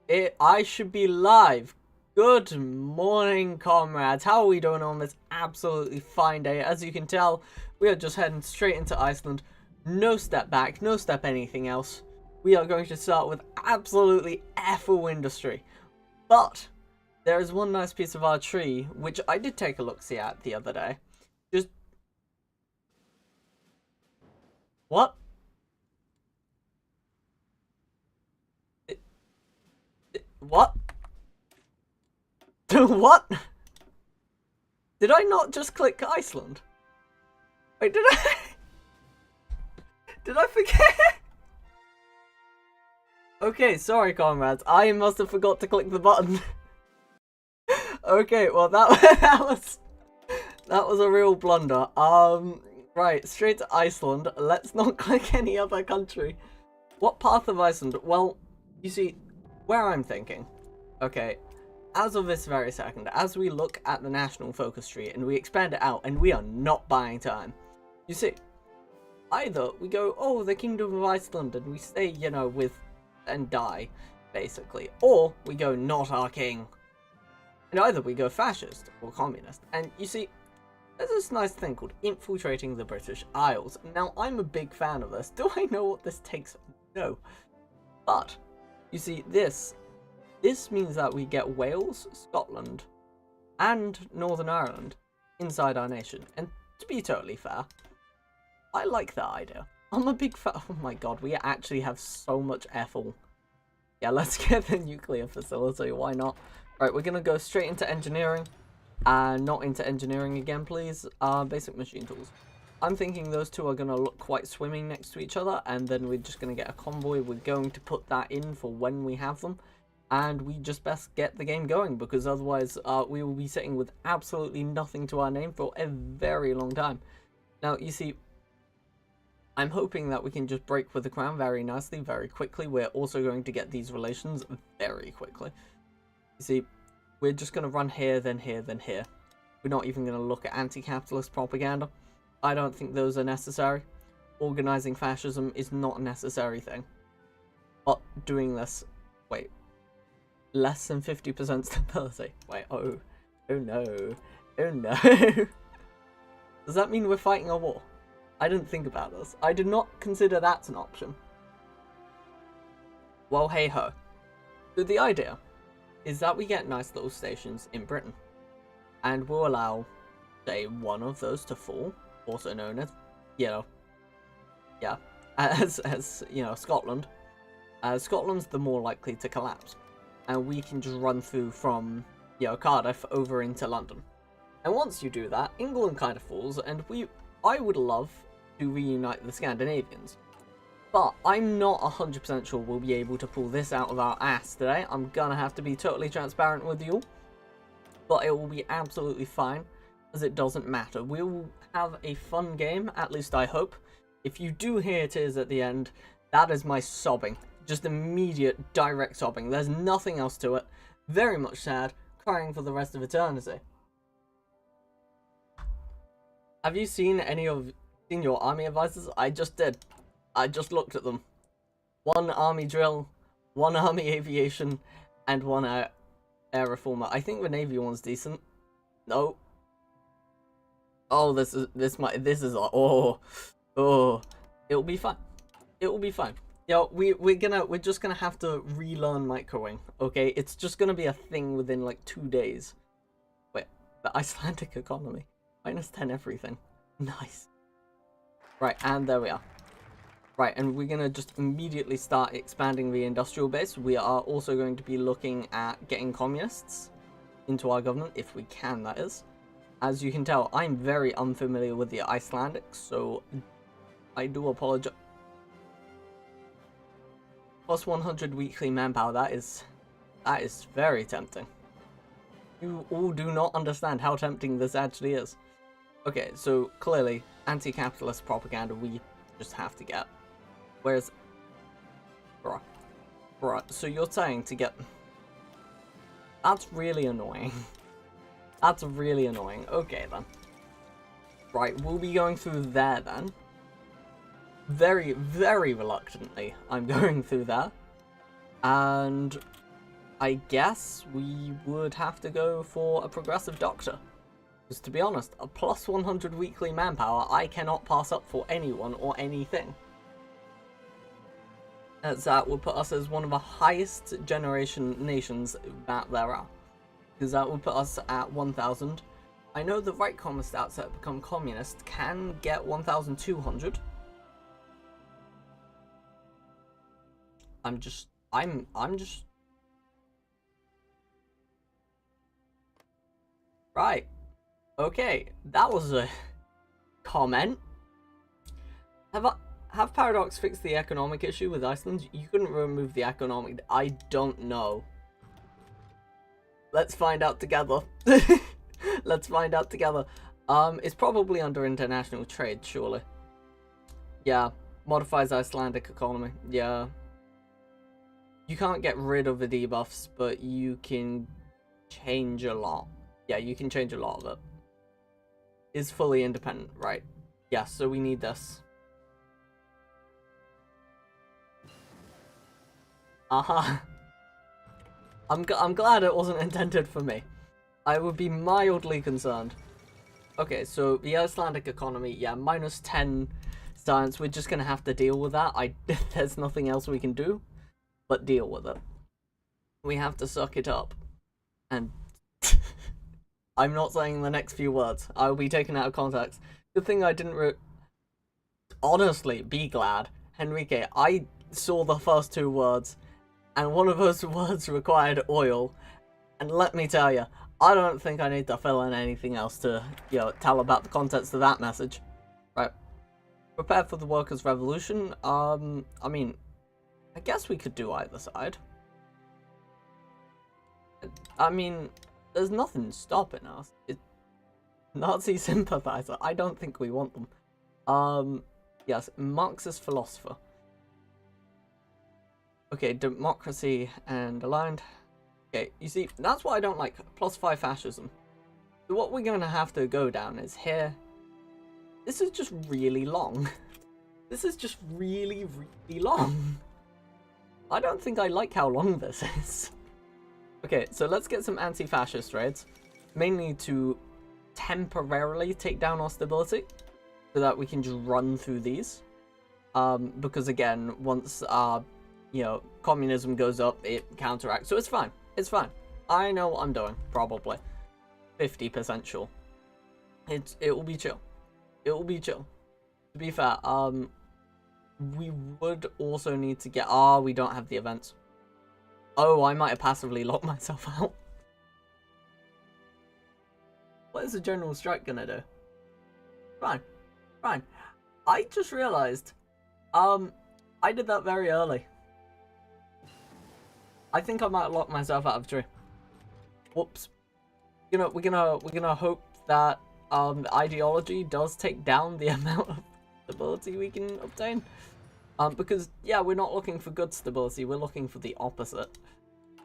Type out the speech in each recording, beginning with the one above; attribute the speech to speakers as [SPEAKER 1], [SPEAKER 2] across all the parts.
[SPEAKER 1] I should be live. Good morning, comrades. How are we doing on this absolutely fine day? As you can tell, we are just heading straight into Iceland. No step back, no step anything else. We are going to start with absolutely awful industry. But there is one nice piece of our tree, which I did take a look-see at the other day. Just... What? What? What? Did I not just click Iceland? Wait, did I? Did I forget? Okay, sorry comrades, I must have forgot to click the button. Okay, well that was a real blunder. Right, straight to Iceland. Let's not click any other country. What part of Iceland? Well, you see, where I'm thinking, okay, as of this very second, as we look at the national focus tree and we expand it out, and we are not buying time, you see, either we go, oh, the Kingdom of Iceland, and we stay, you know, with, and die, basically, or we go, not our king, and either we go fascist or communist. And you see, there's this nice thing called infiltrating the British Isles. Now, I'm a big fan of this. Do I know what this takes? No. But, you see, this means that we get Wales, Scotland, and Northern Ireland inside our nation. And to be totally fair, I like that idea. I'm a big fan. Oh my god, we actually have so much effort. Yeah, let's get the nuclear facility. Why not? Right, we're gonna go straight into engineering. Not into engineering again, please. Basic machine tools. I'm thinking those two are gonna look quite swimming next to each other, and then we're just gonna get a convoy. We're going to put that in for when we have them. And we just best get the game going, because otherwise we will be sitting with absolutely nothing to our name for a very long time. Now, you see, I'm hoping that we can just break with the crown very nicely, very quickly. We're also going to get these relations very quickly. You see, we're just going to run here, then here, then here. We're not even going to look at anti-capitalist propaganda. I don't think those are necessary. Organizing fascism is not a necessary thing. But doing this... Wait. Less than 50% stability. Wait, oh no. Oh no. Does that mean we're fighting a war? I didn't think about this. I did not consider that an option. Well, hey ho. So the idea is that we get nice little stations in Britain. And we'll allow, say, one of those to fall. Also known as, you know, yeah, as you know, Scotland. Scotland's the more likely to collapse. And we can just run through from, you know, Cardiff over into London. And once you do that, England kind of falls, and I would love to reunite the Scandinavians. But I'm not 100% sure we'll be able to pull this out of our ass today. I'm gonna have to be totally transparent with you. But it will be absolutely fine, as it doesn't matter. We will have a fun game, at least I hope. If you do hear tears at the end, that is my sobbing. Just immediate, direct sobbing. There's nothing else to it. Very much sad. Crying for the rest of eternity. Have you seen your army advisors? I just did. I just looked at them. One army drill, one army aviation, and one air reformer. I think the navy one's decent. No. Oh, this is oh, it'll be fine. It will be fine. Yo, we're just gonna have to relearn microwing, okay? It's just gonna be a thing within like 2 days. Wait, the Icelandic economy. -10 everything. Nice. Right, and there we are. Right, and we're gonna just immediately start expanding the industrial base. We are also going to be looking at getting communists into our government, if we can, that is. As you can tell, I'm very unfamiliar with the Icelandic, so I do apologize. Plus 100 weekly manpower, that is very tempting. You all do not understand how tempting this actually is. Okay, so clearly, anti-capitalist propaganda we just have to get. Whereas, bruh, so you're saying to get... That's really annoying. That's really annoying. Okay then. Right, we'll be going through there then. Very, very reluctantly, I'm going through there. And I guess we would have to go for a progressive doctor. Because to be honest, a plus 100 weekly manpower I cannot pass up for anyone or anything. As that would put us as one of the highest generation nations that there are. Because that would put us at 1,000. I know the right commissars that become communist can get 1,200. I'm just... Right. Okay, that was a comment. Have Paradox fixed the economic issue with Iceland? You couldn't remove the economic... I don't know. Let's find out together. Let's find out together. It's probably under international trade, surely. Yeah, modifies Icelandic economy. Yeah. You can't get rid of the debuffs, but you can change a lot. Yeah, you can change a lot of it. Is fully independent, right? Yeah, so we need this. Aha. I'm glad it wasn't intended for me. I would be mildly concerned. Okay, so the Icelandic economy, yeah, minus 10 science. We're just gonna have to deal with that. There's nothing else we can do but deal with it. We have to suck it up. And I'm not saying the next few words. I will be taken out of context. Good thing I didn't honestly, be glad. Henrique, I saw the first two words, and one of those words required oil. And let me tell you, I don't think I need to fill in anything else to, you know, tell about the contents of that message. Right. Prepare for the workers' revolution. I mean, I guess we could do either side. I mean, there's nothing stopping us. Nazi sympathizer. I don't think we want them. Yes, Marxist philosopher. Okay, democracy and aligned. Okay, you see, that's what I don't like. +5 fascism. So what we're going to have to go down is here. This is just really long. This is just really, really long. I don't think I like how long this is. Okay, so let's get some anti-fascist raids. Mainly to temporarily take down our stability. So that we can just run through these. Because again, once you know, communism goes up, it counteracts. So it's fine. It's fine. I know what I'm doing, probably. 50% sure. It will be chill. It will be chill. To be fair, we would also need to get... we don't have the events. Oh, I might have passively locked myself out. What is the general strike gonna do? Fine. Fine. I just realized, I did that very early. I think I might lock myself out of tree. Whoops. You know, we're gonna hope that ideology does take down the amount of stability we can obtain. Because yeah, we're not looking for good stability. We're looking for the opposite.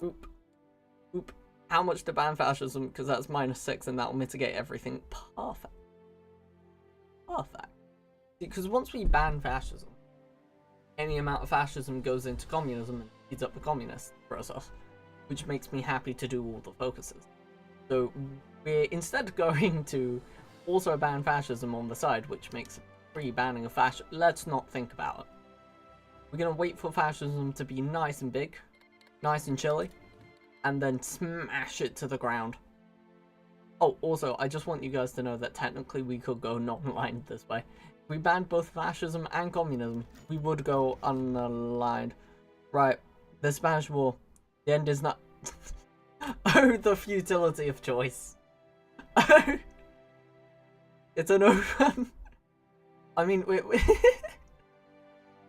[SPEAKER 1] Oop. Oop. How much to ban fascism? Because that's -6, and that will mitigate everything. Perfect. Perfect. Because once we ban fascism, any amount of fascism goes into communism and speeds up the communist process, which makes me happy to do all the focuses. So we're instead going to also ban fascism on the side, which makes free banning of fascism. Let's not think about it. We're going to wait for fascism to be nice and big, nice and chilly, and then smash it to the ground. Oh, also, I just want you guys to know that technically we could go non-aligned this way. If we banned both fascism and communism, we would go unaligned. Right, the Spanish War. The end is not... Oh, the futility of choice. Oh! It's an open... I mean,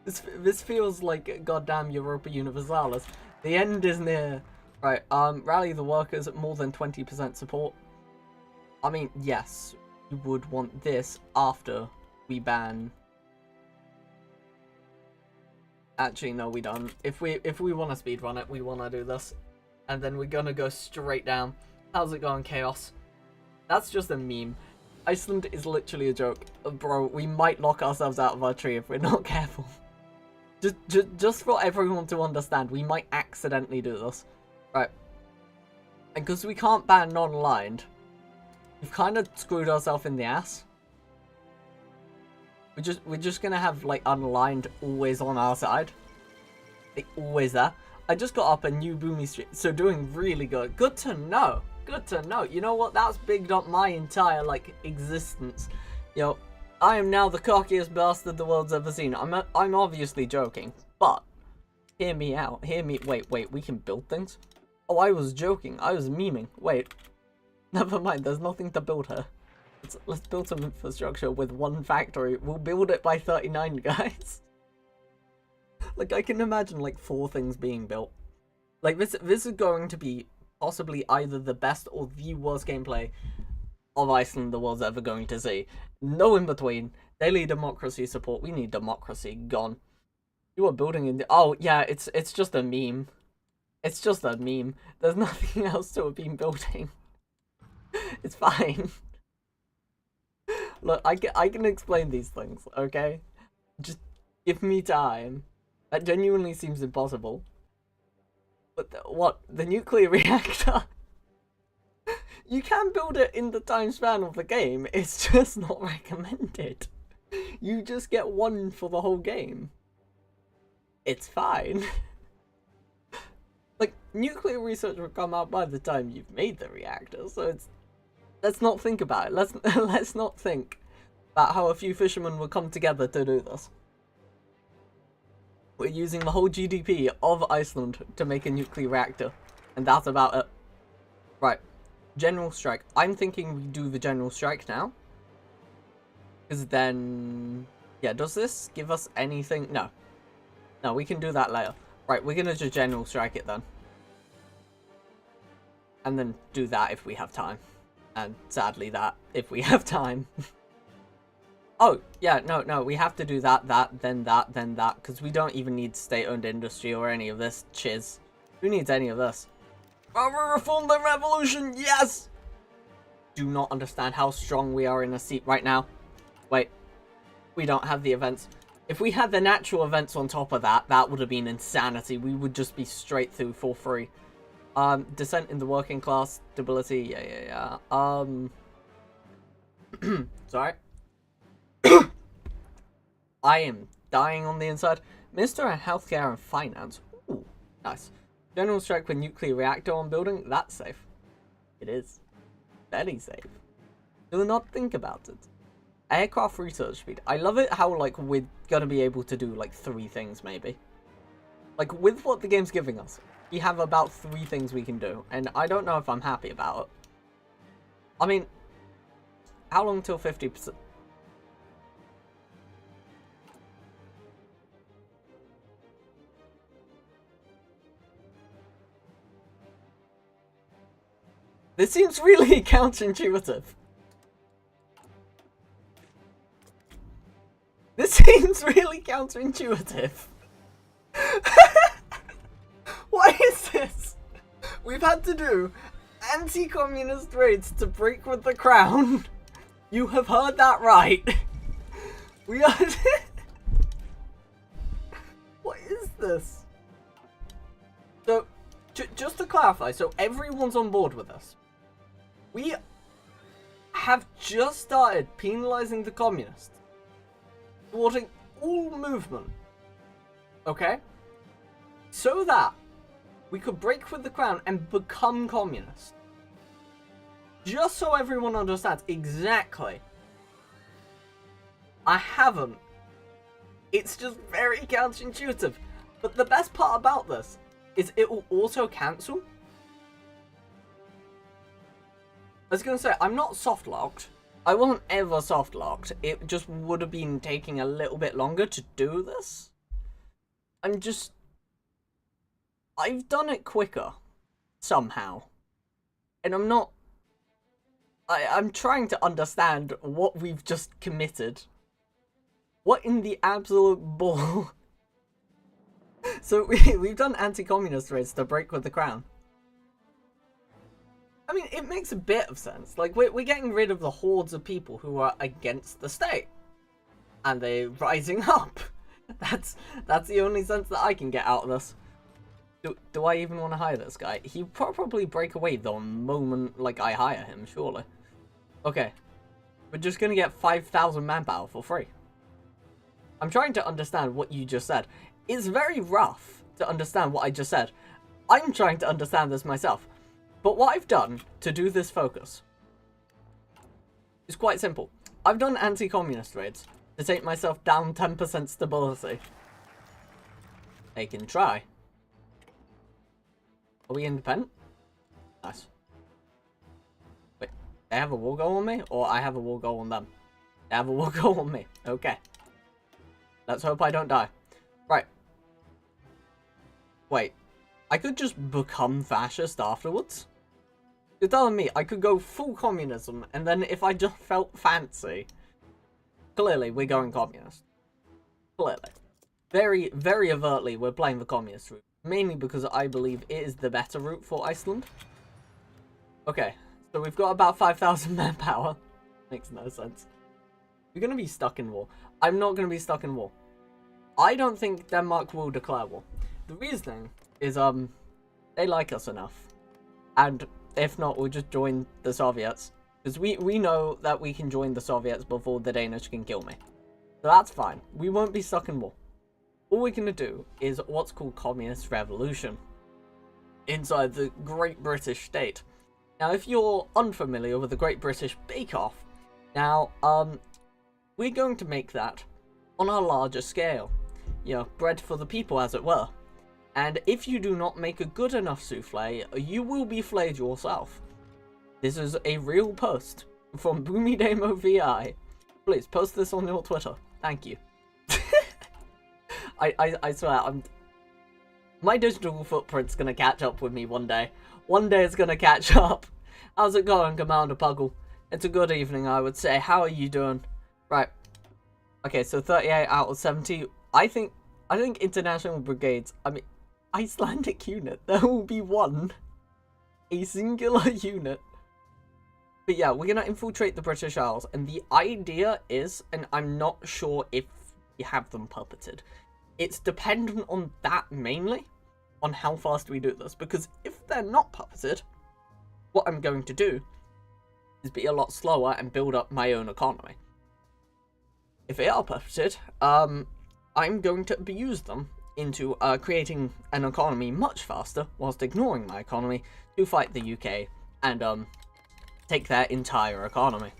[SPEAKER 1] This feels like goddamn Europa Universalis. The end is near. Right, rally the workers at more than 20% support. I mean, yes, you would want this after we ban... Actually, no, we don't. If we want to speedrun it, we want to do this. And then we're gonna go straight down. How's it going, Chaos? That's just a meme. Iceland is literally a joke. Bro, we might lock ourselves out of our tree if we're not careful. Just for everyone to understand, we might accidentally do this. Right. And because we can't ban non-aligned, we've kind of screwed ourselves in the ass. We're just gonna have like unaligned always on our side. Like, always there. I just got up a new boomy streak, so doing really good. Good to know. Good to know. You know what? That's bigged up my entire like existence. You know, I am now the cockiest bastard the world's ever seen. I'm obviously joking, but hear me out. Hear me. Wait. We can build things. Oh, I was joking. I was memeing. Wait. Never mind. There's nothing to build here. Let's build some infrastructure with one factory. We'll build it by 39, guys. Like, I can imagine, like, 4 things being built. Like, this is going to be possibly either the best or the worst gameplay of Iceland the world's ever going to see. No in between. Daily democracy support. We need democracy. Gone. You are building in the... Oh, yeah, it's just a meme. It's just a meme. There's nothing else to have been building. It's fine. Look, I can explain these things, okay? Just give me time. That genuinely seems impossible. But what? The nuclear reactor? You can build it in the time span of the game. It's just not recommended. You just get one for the whole game. It's fine. Like, nuclear research will come out by the time you've made the reactor, so it's... Let's not think about it. Let's not think about how a few fishermen will come together to do this. We're using the whole GDP of Iceland to make a nuclear reactor, and that's about it. Right, general strike. I'm thinking we do the general strike now, because then, yeah. Does this give us anything? No, we can do that later. Right, we're gonna just general strike it then, and then do that if we have time. And sadly that, if we have time. Oh, yeah, no, we have to do that, then that, because we don't even need state-owned industry or any of this chiz. Who needs any of this? Oh, reform the revolution, yes! Do not understand how strong we are in a seat right now. Wait, we don't have the events. If we had the natural events on top of that, that would have been insanity. We would just be straight through for free. Descent in the working class, stability, yeah. Sorry. I am dying on the inside. Minister of Healthcare and Finance. Ooh, nice. General strike with nuclear reactor on building. That's safe. It is. Very safe. Do not think about it. Aircraft research speed. I love it how, like, we're gonna be able to do, like, 3 things, maybe. Like, with what the game's giving us. We have about 3 things we can do, and I don't know if I'm happy about it. I mean, how long till 50%? This seems really counterintuitive. This seems really counterintuitive. What is this? We've had to do anti-communist raids to break with the crown. You have heard that right. We are... What is this? So, just to clarify, so everyone's on board with us. We have just started penalizing the communists. Thwarting all movement. Okay? So that we could break with the crown and become communist. Just so everyone understands exactly. I haven't. It's just very counterintuitive. But the best part about this is it will auto cancel. I was gonna say, I'm not soft locked. I wasn't ever soft locked. It just would have been taking a little bit longer to do this. I've done it quicker. Somehow. And I'm not... I'm trying to understand what we've just committed. What in the absolute ball? So we've done anti-communist raids to break with the crown. I mean, it makes a bit of sense. Like, we're getting rid of the hordes of people who are against the state. And they're rising up. That's the only sense that I can get out of this. Do I even want to hire this guy? He'd probably break away the moment, like, I hire him, surely. Okay. We're just gonna get 5,000 manpower for free. I'm trying to understand what you just said. It's very rough to understand what I just said. I'm trying to understand this myself. But what I've done to do this focus is quite simple. I've done anti-communist raids to take myself down 10% stability. They can try. Are we independent? Nice. Wait, they have a war goal on me? Or I have a war goal on them? They have a war goal on me. Okay. Let's hope I don't die. Right. Wait. I could just become fascist afterwards? You're telling me I could go full communism, and then if I just felt fancy... Clearly, we're going communist. Clearly. Very, very overtly, we're playing the communist route. Mainly because I believe it is the better route for Iceland. Okay, so we've got about 5,000 manpower. Makes no sense. We're going to be stuck in war. I'm not going to be stuck in war. I don't think Denmark will declare war. The reasoning is, they like us enough. And if not, we'll just join the Soviets. Because we know that we can join the Soviets before the Danish can kill me. So that's fine. We won't be stuck in war. All we're going to do is what's called communist revolution inside the Great British State. Now, if you're unfamiliar with the Great British Bake Off, now, we're going to make that on a larger scale. You know, bread for the people, as it were. And if you do not make a good enough souffle, you will be flayed yourself. This is a real post from BoomyDamoVI. Please, post this on your Twitter. Thank you. I swear, my digital footprint's gonna catch up with me one day. One day it's gonna catch up. How's it going, Commander Puggle? It's a good evening, I would say. How are you doing? Right. Okay, so 38 out of 70. I think international brigades, I mean, Icelandic unit, there will be one. A singular unit. But yeah, we're gonna infiltrate the British Isles, and the idea is, and I'm not sure if we have them puppeted, it's dependent on that mainly, on how fast we do this, because if they're not puppeted, what I'm going to do is be a lot slower and build up my own economy. If they are puppeted, I'm going to abuse them into creating an economy much faster, whilst ignoring my economy, to fight the UK and take their entire economy.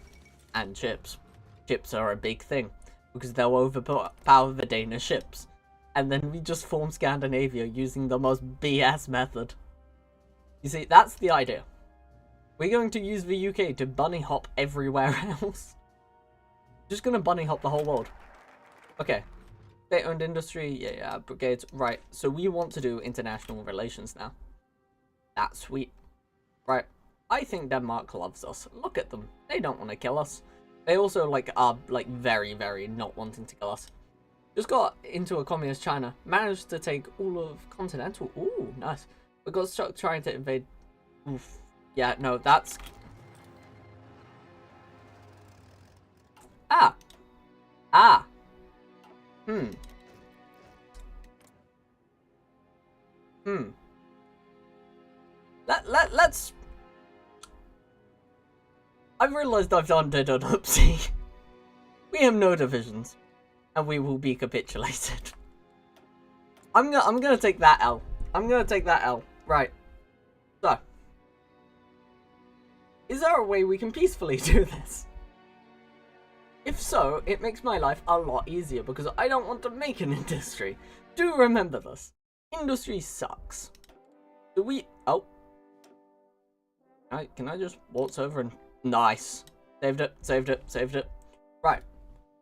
[SPEAKER 1] And ships. Ships are a big thing, because they'll overpower the Danish ships. And then we just form Scandinavia using the most BS method. You see, that's the idea. We're going to use the UK to bunny hop everywhere else. Just gonna bunny hop the whole world. Okay. State-owned industry, yeah, brigades. Right, so we want to do international relations now. That's sweet. Right, I think Denmark loves us. Look at them. They don't want to kill us. They also, are, very, very not wanting to kill us. Just got into a communist China. Managed to take all of continental. Ooh, nice. We got stuck trying to invade. Oof. Yeah, no, that's... Ah! Ah! Let's... I've realized I've done an oopsie. We have no divisions. And we will be capitulated. I'm gonna take that L. I'm gonna take that L. Right. So. Is there a way we can peacefully do this? If so, it makes my life a lot easier because I don't want to make an industry. Do remember this. Industry sucks. Do we... Oh. Can I just waltz over and... Nice. Saved it, saved it, saved it. Right.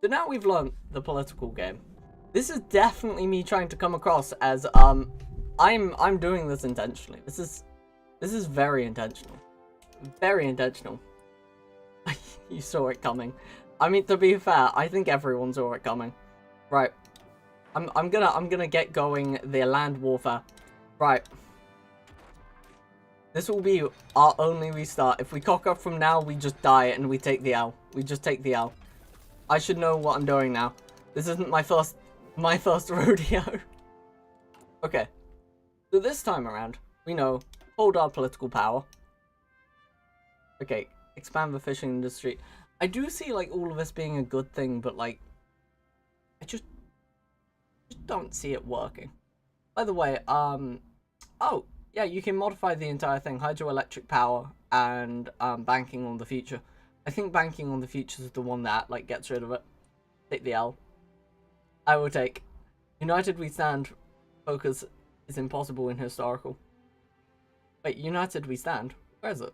[SPEAKER 1] So now we've learned the political game. This is definitely me trying to come across as, I'm doing this intentionally. This is very intentional. Very intentional. You saw it coming. I mean, to be fair, I think everyone saw it coming. Right. I'm gonna get going the land warfare. Right. This will be our only restart. If we cock up from now, we just die and we take the L. We just take the L. I should know what I'm doing now. This isn't my first rodeo. Okay. So this time around, we know, hold our political power. Okay, expand the fishing industry. I do see, like, all of this being a good thing, but, like, I just don't see it working. By the way, oh, yeah, you can modify the entire thing, hydroelectric power and, banking on the future. I think banking on the future is the one that, like, gets rid of it. Take the L. I will take. United we stand. Focus is impossible in historical. Wait, United we stand? Where is it?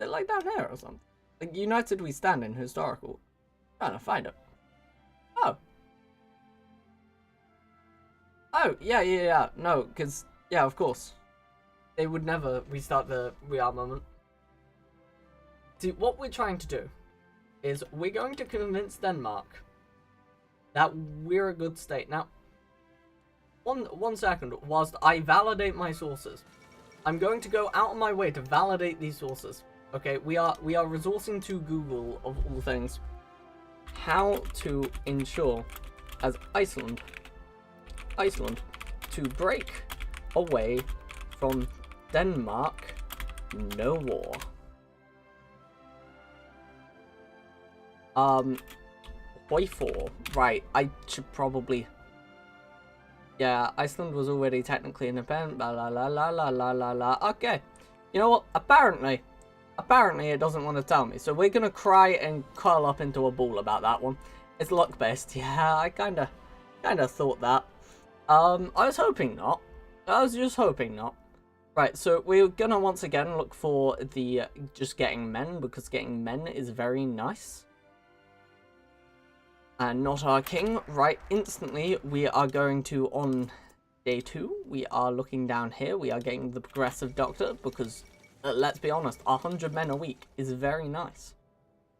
[SPEAKER 1] Is it like down here or something? Like, United we stand in historical. I'm trying to find it. Oh. Oh, yeah. No, because, yeah, of course. They would never restart the rearmament. See, what we're trying to do is we're going to convince Denmark that we're a good state. Now, one second, whilst I validate my sources, I'm going to go out of my way to validate these sources. Okay, we are resourcing to Google, of all things, how to ensure, as Iceland, to break away from Denmark, no war. HOI4. Right, I should probably... Yeah, Iceland was already technically independent, blah, la, la, la, la, la, la, la. Okay. You know what? Apparently it doesn't want to tell me. So we're going to cry and curl up into a ball about that one. It's luck-based. Yeah, I kind of thought that. I was hoping not. I was just hoping not. Right, so we're going to once again look for the just getting men, because getting men is very nice. And not our king. Right, instantly we are going to, on day 2, we are looking down here. We are getting the progressive doctor because, let's be honest, 100 men a week is very nice.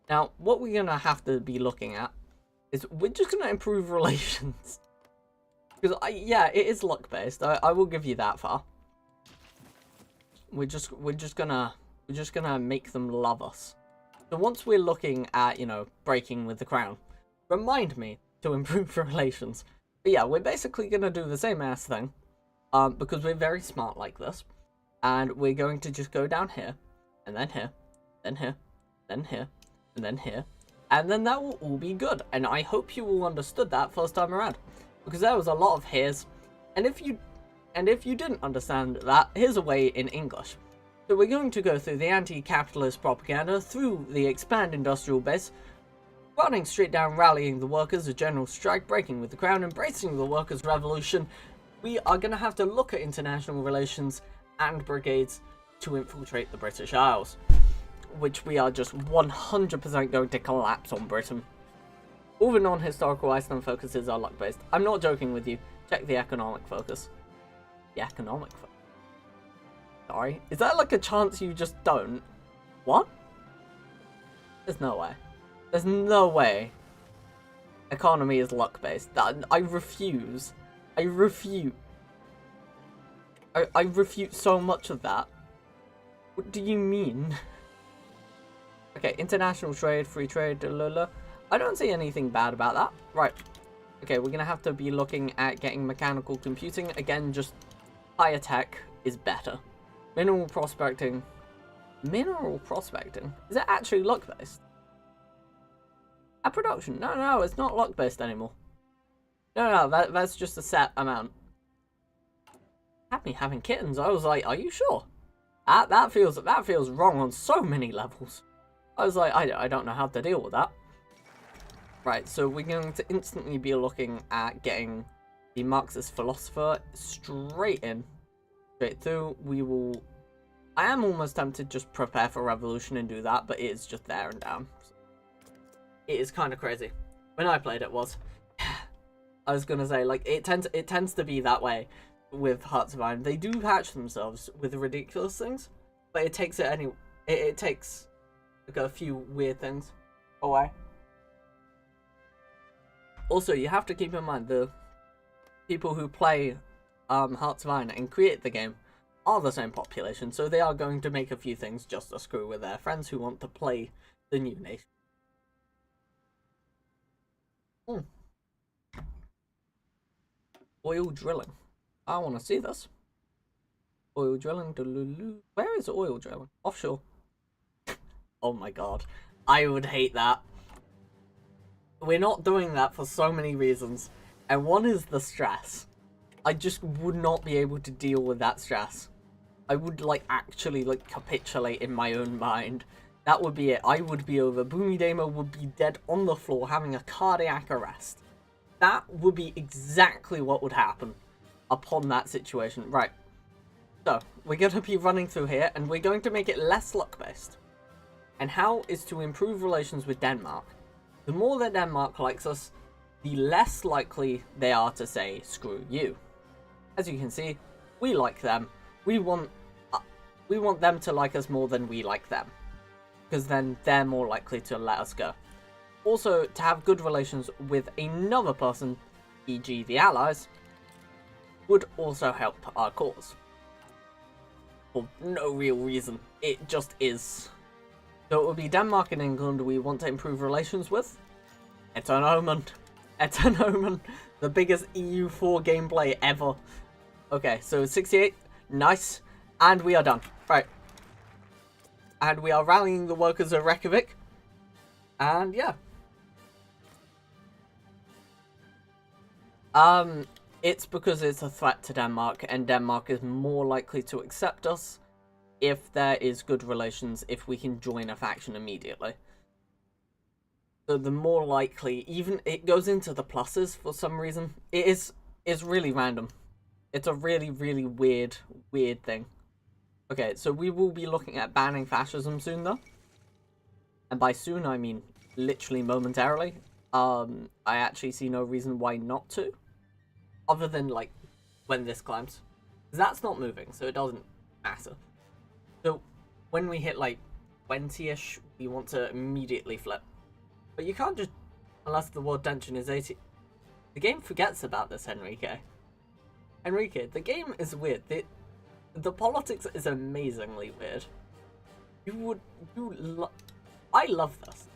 [SPEAKER 1] Now, what we're going to have to be looking at is we're just going to improve relations. Because, yeah, it is luck-based. I will give you that far. We're just gonna make them love us. So once we're looking at, you know, breaking with the crown, remind me to improve relations. But yeah, we're basically gonna do the same ass thing, because we're very smart like this, and we're going to just go down here, and then here, then here, then here, and then here, and then that will all be good. And I hope you all understood that first time around, because there was a lot of here's, and if you didn't understand that, here's a way in English. So we're going to go through the anti-capitalist propaganda, through the expand industrial base, running straight down, rallying the workers, a general strike, breaking with the crown, embracing the workers' revolution. We are going to have to look at international relations and brigades to infiltrate the British Isles, which we are just 100% going to collapse on Britain. All the non-historical Iceland focuses are luck-based. I'm not joking with you. Check the economic focus. The economic focus. Sorry. Is that like a chance you just don't? What? There's no way. There's no way economy is luck-based. I refuse. I refute so much of that. What do you mean? Okay, international trade, free trade, la. I don't see anything bad about that. Right. Okay, we're gonna have to be looking at getting mechanical computing. Again, just higher tech is better. Mineral prospecting. Mineral prospecting? Is it actually luck-based? At production? No, it's not luck-based anymore. No, that's just a set amount. Had me having kittens. I was like, are you sure? That feels wrong on so many levels. I was like, I don't know how to deal with that. Right, so we're going to instantly be looking at getting the Marxist philosopher straight in. Straight through. We will... I am almost tempted to just prepare for revolution and do that, but it is just there and down. It is kind of crazy. When I played it was... I was going to say, like, it tends to be that way with Hearts of Iron. They do hatch themselves with ridiculous things, but it takes it any... It takes like a few weird things away. Also, you have to keep in mind the people who play Hearts of Iron and create the game are the same population, so they are going to make a few things just to screw with their friends who want to play the new nation. Oil drilling. I want to see this. Oil drilling. Where is oil drilling? Offshore. Oh my god. I would hate that. We're not doing that for so many reasons. And one is the stress. I just would not be able to deal with that stress. I would, like, actually, like, capitulate in my own mind. That would be it. I would be over. Boomy Damo would be dead on the floor having a cardiac arrest. That would be exactly what would happen upon that situation. Right. So, we're going to be running through here, and we're going to make it less luck-based. And how is to improve relations with Denmark. The more that Denmark likes us, the less likely they are to say, screw you. As you can see, we like them. We want them to like us more than we like them. Because then they're more likely to let us go. Also, to have good relations with another person, e.g. the Allies, would also help our cause. For no real reason. It just is. So it would be Denmark and England we want to improve relations with. It's an omen. It's an omen. The biggest EU4 gameplay ever. Okay, so 68. Nice. And we are done. Right. And we are rallying the workers of Reykjavik. And yeah. It's because it's a threat to Denmark, and Denmark is more likely to accept us if there is good relations, if we can join a faction immediately. So the more likely, even it goes into the pluses for some reason. It's really random. It's a really, really weird thing. Okay, so we will be looking at banning fascism soon though. And by soon I mean literally momentarily. I actually see no reason why not to. Other than, like, when this climbs. That's not moving, so it doesn't matter. So, when we hit, like, 20-ish, we want to immediately flip. But you can't just, unless the world tension is 80. The game forgets about this, Enrique. Enrique, the game is weird. The politics is amazingly weird. I love this.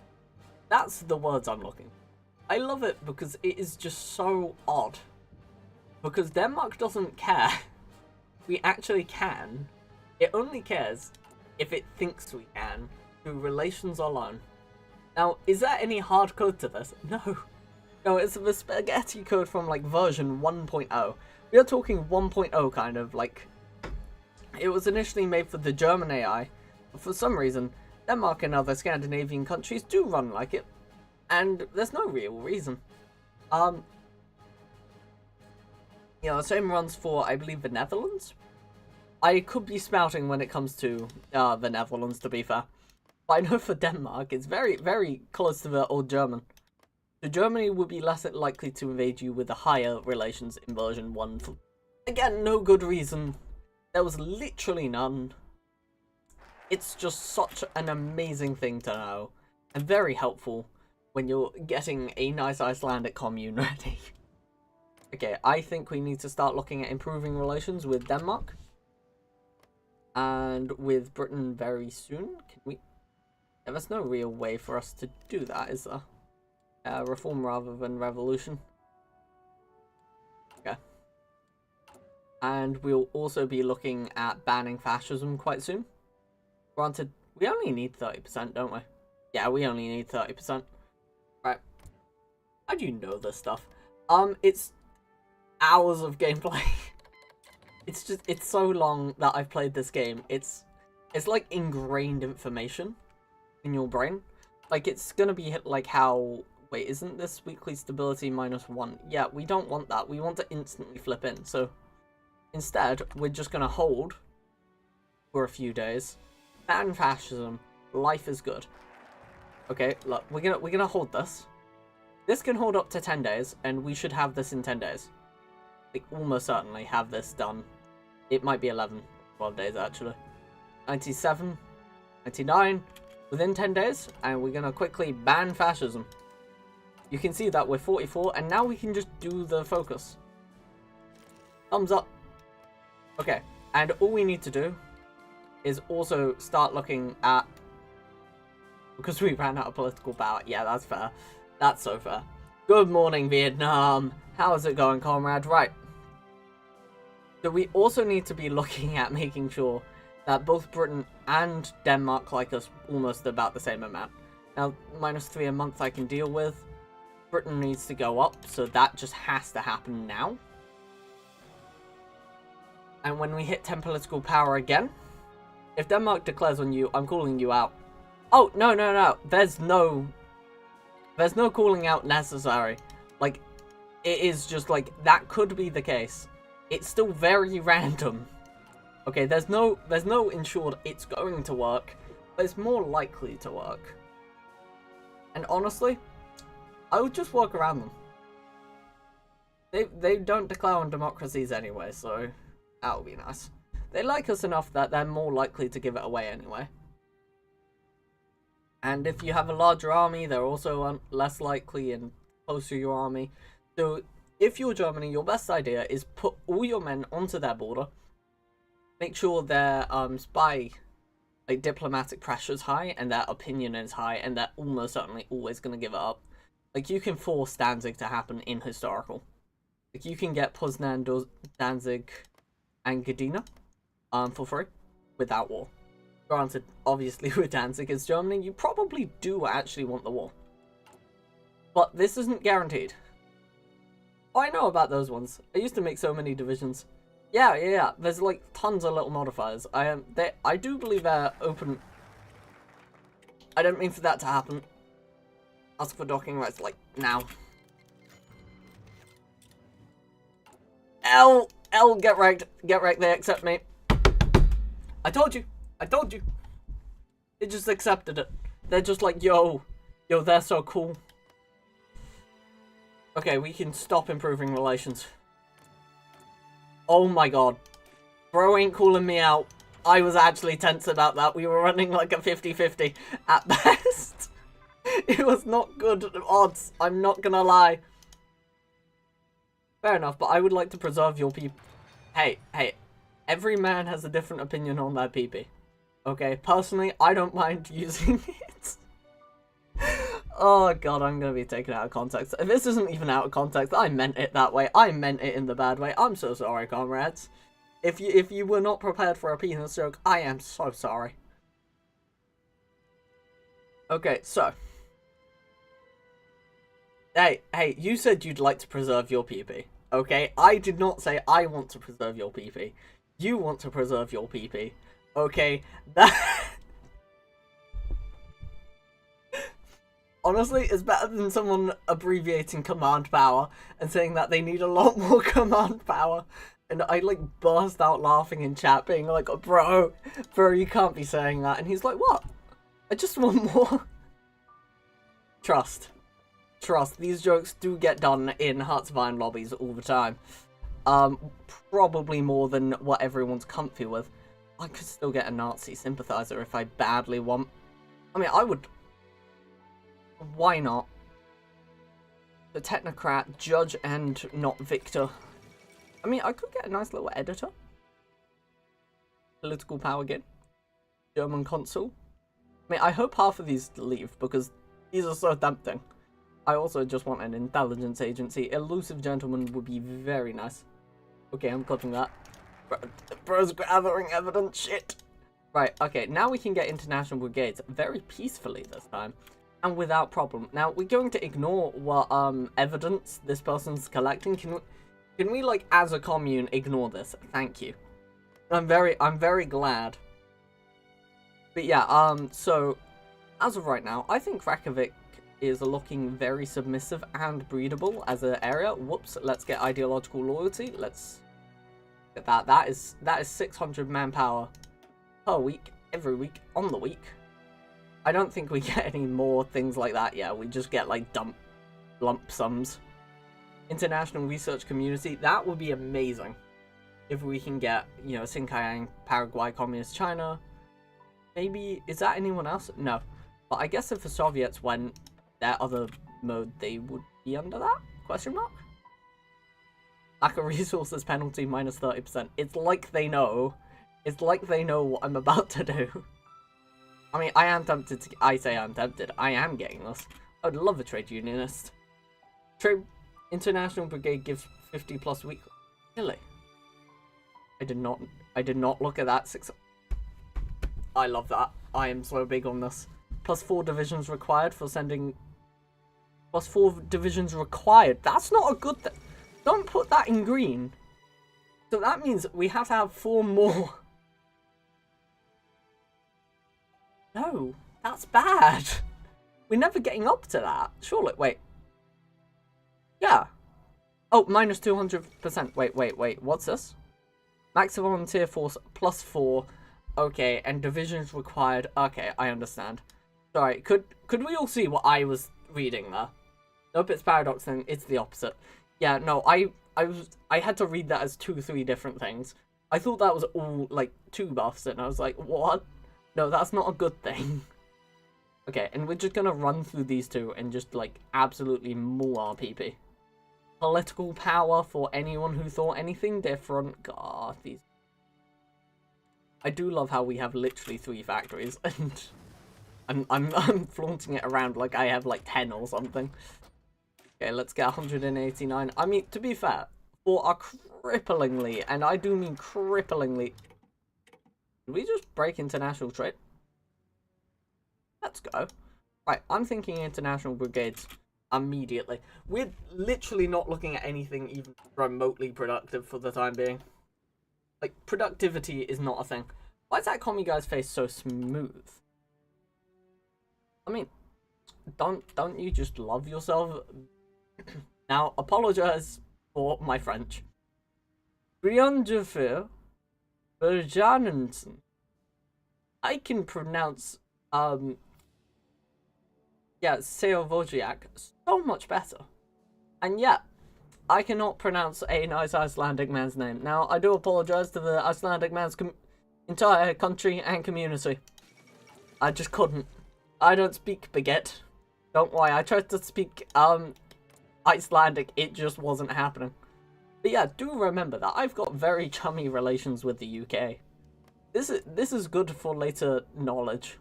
[SPEAKER 1] That's the words I'm looking for. I love it because it is just so odd. Because Denmark doesn't care. We actually can. It only cares if it thinks we can, through relations alone. Now, is there any hard code to this? No. No, it's the spaghetti code from, like, version 1.0. We are talking 1.0 kind of, like... It was initially made for the German AI, but for some reason, Denmark and other Scandinavian countries do run like it. And there's no real reason. You know, the same runs for, I believe, the Netherlands. I could be spouting when it comes to the Netherlands, to be fair. But I know for Denmark, it's very, very close to the old German. So Germany would be less likely to invade you with the higher relations in version 1. For, again, no good reason. There was literally none. It's just such an amazing thing to know. And very helpful when you're getting a nice Icelandic commune ready. Okay, I think we need to start looking at improving relations with Denmark. And with Britain very soon. Can we... Yeah, there's no real way for us to do that, is there? Reform rather than revolution. Okay. And we'll also be looking at banning fascism quite soon. Granted, we only need 30%, don't we? Yeah, we only need 30%. Right. How do you know this stuff? It's hours of gameplay. It's so long that I've played this game. It's like ingrained information in your brain. Like, it's gonna be like how... Wait, isn't this weekly stability -1? Yeah, we don't want that. We want to instantly flip in. So, instead, we're just gonna hold for a few days. Ban fascism. Life is good. Okay, look, we're gonna hold this. This can hold up to 10 days, and we should have this in 10 days. Like, almost certainly have this done. It might be 11, 12 days actually. 97, 99, within 10 days, and we're gonna quickly ban fascism. You can see that we're 44, and now we can just do the focus. Thumbs up. Okay, and all we need to do is also start looking at... Because we ran out of political power. Yeah, that's fair. That's so fair. Good morning, Vietnam. How is it going, comrade? Right. So we also need to be looking at making sure that both Britain and Denmark like us almost about the same amount. Now, -3 a month I can deal with. Britain needs to go up, so that just has to happen now. And when we hit 10 political power again, if Denmark declares on you, I'm calling you out. Oh, no, no, no. There's no calling out necessary. Like, it is just like, that could be the case. It's still very random. Okay, there's no ensured it's going to work, but it's more likely to work. And honestly, I would just work around them. They don't declare on democracies anyway, so that would be nice. They like us enough that they're more likely to give it away anyway. And if you have a larger army, they're also less likely and close to your army. So if you're Germany, your best idea is put all your men onto their border. Make sure their diplomatic pressure is high and their opinion is high, and they're almost certainly always going to give it up. Like, you can force Danzig to happen in historical. Like, you can get Poznan, Danzig, and Gdynia for free without war. Granted, obviously with Danzig as Germany, you probably do actually want the war. But this isn't guaranteed. Oh, I know about those ones. I used to make so many divisions. Yeah. There's like tons of little modifiers. I do believe they're open. I don't mean for that to happen. Ask for docking rights like now. L, get wrecked. Get wrecked, they accept me. I told you. They just accepted it. They're just like, yo, they're so cool. Okay, we can stop improving relations. Oh my god. Bro ain't calling me out. I was actually tense about that. We were running like a 50-50 at best. It was not good odds. I'm not gonna lie. Fair enough, but I would like to preserve your people. Hey. Every man has a different opinion on their PP. Okay, personally, I don't mind using it. Oh god, I'm gonna be taken out of context. This isn't even out of context. I meant it that way. I meant it in the bad way. I'm so sorry, comrades. If you were not prepared for a penis joke, I am so sorry. Okay, so. Hey, you said you'd like to preserve your PP. Okay, I did not say I want to preserve your PP. You want to preserve your PP. Okay, that... Honestly, it's better than someone abbreviating command power and saying that they need a lot more command power. And I, like, burst out laughing in chat, being like, bro, you can't be saying that. And he's like, what? I just want more. Trust. These jokes do get done in Hearts of Iron lobbies all the time. Probably more than what everyone's comfy with. I could still get a Nazi sympathizer if I badly want. I mean, I would... Why not? The technocrat, judge, and not victor. I mean, I could get a nice little editor. Political power again. German consul. I mean, I hope half of these leave, because these are so tempting. I also just want an intelligence agency. Elusive gentleman would be very nice. Okay, I'm cutting that. Bro's gathering evidence, shit. Right, okay, now we can get international brigades very peacefully this time. And without problem. Now, we're going to ignore what evidence this person's collecting. Can we, like, as a commune, ignore this? Thank you. I'm very glad. But yeah, so, as of right now, I think Reykjavik is looking very submissive and breedable as an area. Whoops, let's get ideological loyalty. Let's get that. That is 600 manpower per week, every week, on the week. I don't think we get any more things like that. Yeah, we just get like lump sums. International research community, that would be amazing. If we can get, you know, Xinjiang, Paraguay, Communist China. Maybe, is that anyone else? No. But I guess if the Soviets went their other mode, they would be under that? Question mark? Lack of resources penalty minus 30%. It's like they know. It's like they know what I'm about to do. I mean, I am tempted to... I say I'm tempted. I am getting this. I would love a trade unionist. Trade International Brigade gives 50 plus weekly. Really? I did not look at that. I love that. I am so big on this. +4 divisions required for sending... +4 divisions required. That's not a good thing. Don't put that in green. So that means we have to have 4 more. No, that's bad. We're never getting up to that. Surely, wait. Yeah. Oh, minus 200%. Wait. What's this? Max volunteer force +4. Okay, and divisions required. Okay, I understand. Sorry, could we all see what I was reading there? Nope, it's paradox thing. It's the opposite. Yeah, no, I had to read that as 3 different things. I thought that was all like 2 buffs, and I was like, what? No, that's not a good thing. Okay, and we're just gonna run through these 2 and just like absolutely maul our PP. Political power for anyone who thought anything different. God, these. I do love how we have literally 3 factories, and I'm flaunting it around like I have like 10 or something. Okay, let's get 189. I mean, to be fair, for our cripplingly, and I do mean cripplingly. Did we just break international trade? Let's go. Right, I'm thinking international brigades immediately. We're literally not looking at anything even remotely productive for the time being. Like, productivity is not a thing. Why is that commie guy's face so smooth? I mean, don't you just love yourself? Now, apologize for my French. Brianjefer Berjanensen. I can pronounce, Seovojiak so much better. And yet, I cannot pronounce a nice Icelandic man's name. Now, I do apologize to the Icelandic man's entire country and community. I just couldn't. I don't speak baguette. Don't worry, I tried to speak, Icelandic, it just wasn't happening. But yeah, do remember that I've got very chummy relations with the UK. This is good for later knowledge.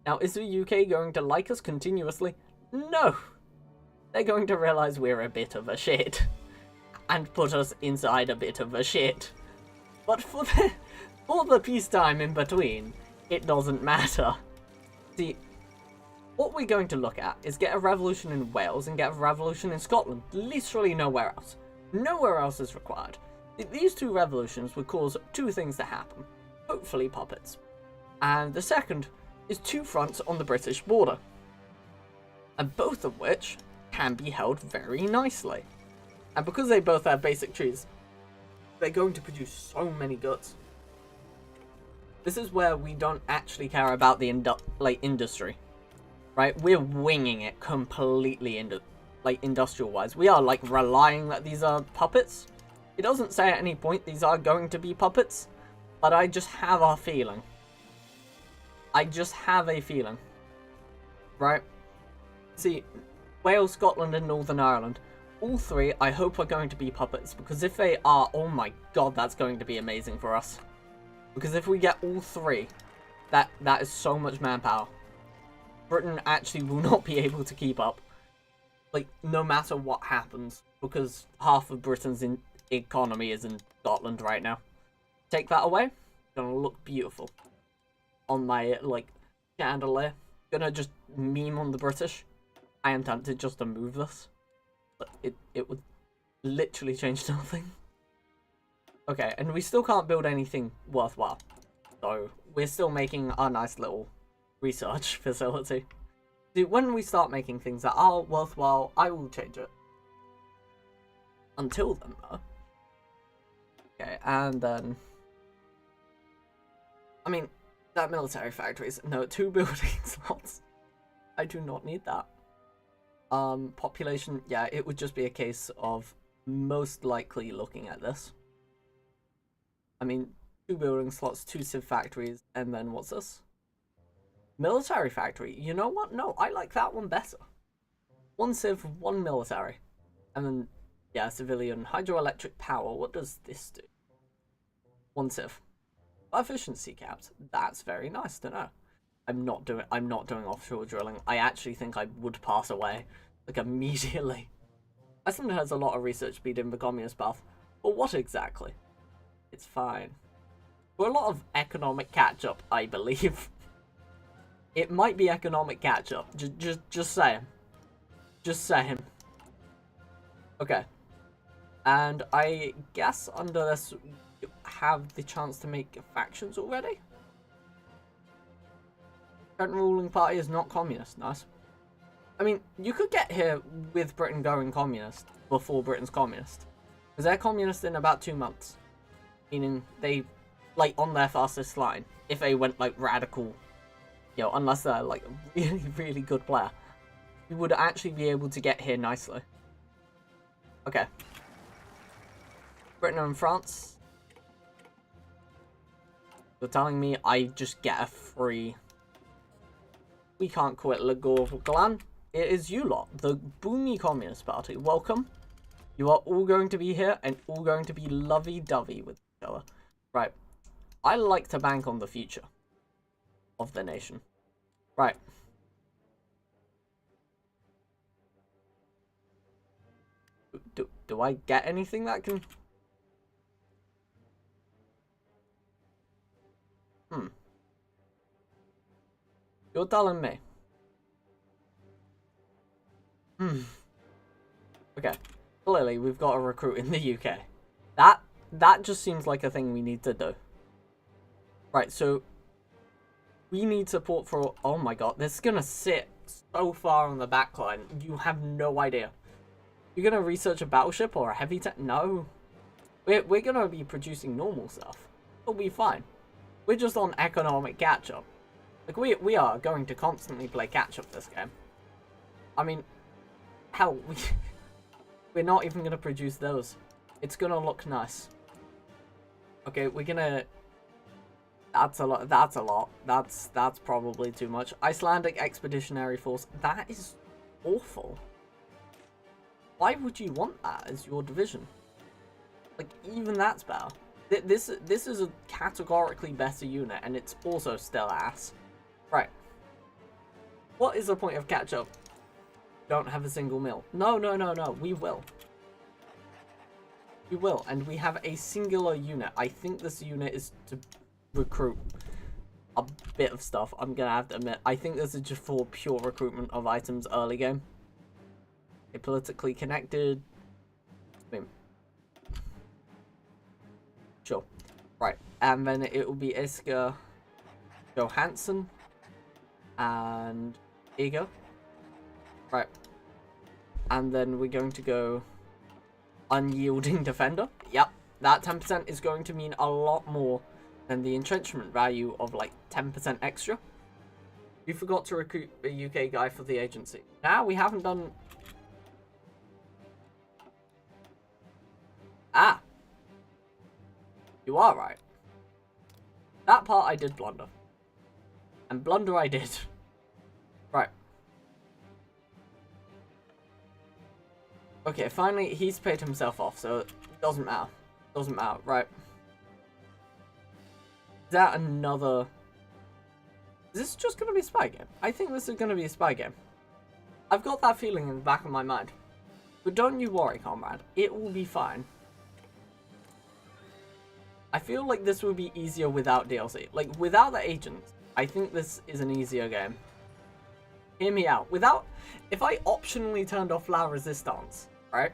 [SPEAKER 1] Now, is the UK going to like us continuously? No! They're going to realise we're a bit of a shit. And put us inside a bit of a shit. But for the peacetime in between, it doesn't matter. See, what we're going to look at is get a revolution in Wales and get a revolution in Scotland. Literally nowhere else. Nowhere else is required. These 2 revolutions would cause 2 things to happen. Hopefully puppets. And the second is 2 fronts on the British border. And both of which can be held very nicely. And because they both have basic trees, they're going to produce so many goods. This is where we don't actually care about the industry. Right? We're winging it completely industrial-wise. We are like relying that these are puppets. It doesn't say at any point these are going to be puppets, but I just have a feeling. I just have a feeling. Right? See, Wales, Scotland, and Northern Ireland. All 3, I hope, are going to be puppets, because if they are, oh my god, that's going to be amazing for us. Because if we get all 3, that is so much manpower. Britain actually will not be able to keep up. Like, no matter what happens, because half of Britain's economy is in Scotland right now. Take that away, gonna look beautiful. On my, like, chandelier. Gonna just meme on the British. I am tempted just to move this. But it would literally change nothing. Okay, and we still can't build anything worthwhile. So, we're still making our nice little research facility. See, when we start making things that are worthwhile, I will change it. Until then, though. Okay, and then... I mean, that military factories. No, 2 building slots. I do not need that. Population, yeah, it would just be a case of most likely looking at this. I mean, 2 building slots, 2 civ factories, and then what's this? Military factory. You know what? No, I like that one better. 1 civ, 1 military. And then, yeah, civilian hydroelectric power. What does this do? 1 civ. Efficiency capped. That's very nice to know. I'm not doing offshore drilling. I actually think I would pass away, like, immediately. Iceland has a lot of research speed in the communist path, but what exactly? It's fine. For a lot of economic catch-up, I believe. It might be economic catch-up. Just saying. Just saying. Okay. And I guess under this, you have the chance to make factions already? Current ruling party is not communist. Nice. I mean, you could get here with Britain going communist before Britain's communist. Because they're communist in about 2 months. Meaning they, like, on their fastest line. If they went, like, radical, you know, unless they're, like, a really, really good player. You would actually be able to get here nicely. Okay. Britain and France. You're telling me I just get a free... We can't quit Le Gaulle. It is you lot, the Boomy Communist Party. Welcome. You are all going to be here and all going to be lovey-dovey with each other. Right. I like to bank on the future of the nation. Right. Do I get anything that can... You're telling me. Okay. Clearly, we've got a recruit in the UK. That just seems like a thing we need to do. Right, so... We need support for... Oh my god, this is gonna sit so far on the back line. You have no idea. You're gonna research a battleship or a heavy tank? No. We're gonna be producing normal stuff. It'll be fine. We're just on economic catch-up. Like, we are going to constantly play catch-up this game. I mean, hell, we're not even going to produce those. It's going to look nice. Okay, we're going to... That's a lot. That's a lot. That's probably too much. Icelandic Expeditionary Force. That is awful. Why would you want that as your division? Like, even that's better. This is a categorically better unit, and it's also still ass. Right. What is the point of catch-up? Don't have a single mill. No. We will. We will, and we have a singular unit. I think this unit is to recruit a bit of stuff. I'm gonna have to admit, I think this is just for pure recruitment of items early game. Okay, politically connected. I mean, sure. Right, and then it will be Iska Johansson and Ego. Right. And then we're going to go unyielding defender. Yep, that 10% is going to mean a lot more than the entrenchment value of like 10% extra. You forgot to recruit a UK guy for the agency. Now we haven't done... Ah! You are right. That part I did blunder. And blunder I did. Right. Okay, finally he's paid himself off, so it doesn't matter. Doesn't matter, right. Is that another... Is this just going to be a spy game? I think this is going to be a spy game. I've got that feeling in the back of my mind. But don't you worry, comrade. It will be fine. I feel like this would be easier without DLC. Like, without the agents, I think this is an easier game. Hear me out. Without... If I optionally turned off La Resistance, right?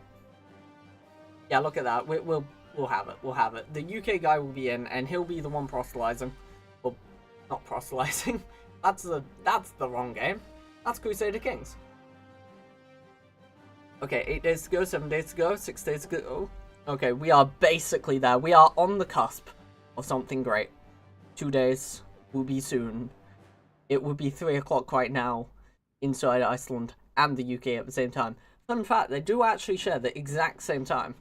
[SPEAKER 1] Yeah, look at that. We'll have it. We'll have it. The UK guy will be in, and he'll be the one proselytizing. Well, not proselytizing. That's the wrong game. That's Crusader Kings. Okay, 8 days to go, 7 days to go, 6 days to go. Okay, we are basically there. We are on the cusp of something great. 2 days will be soon. It would be 3 o'clock right now inside Iceland and the UK at the same time. Fun fact, they do actually share the exact same time.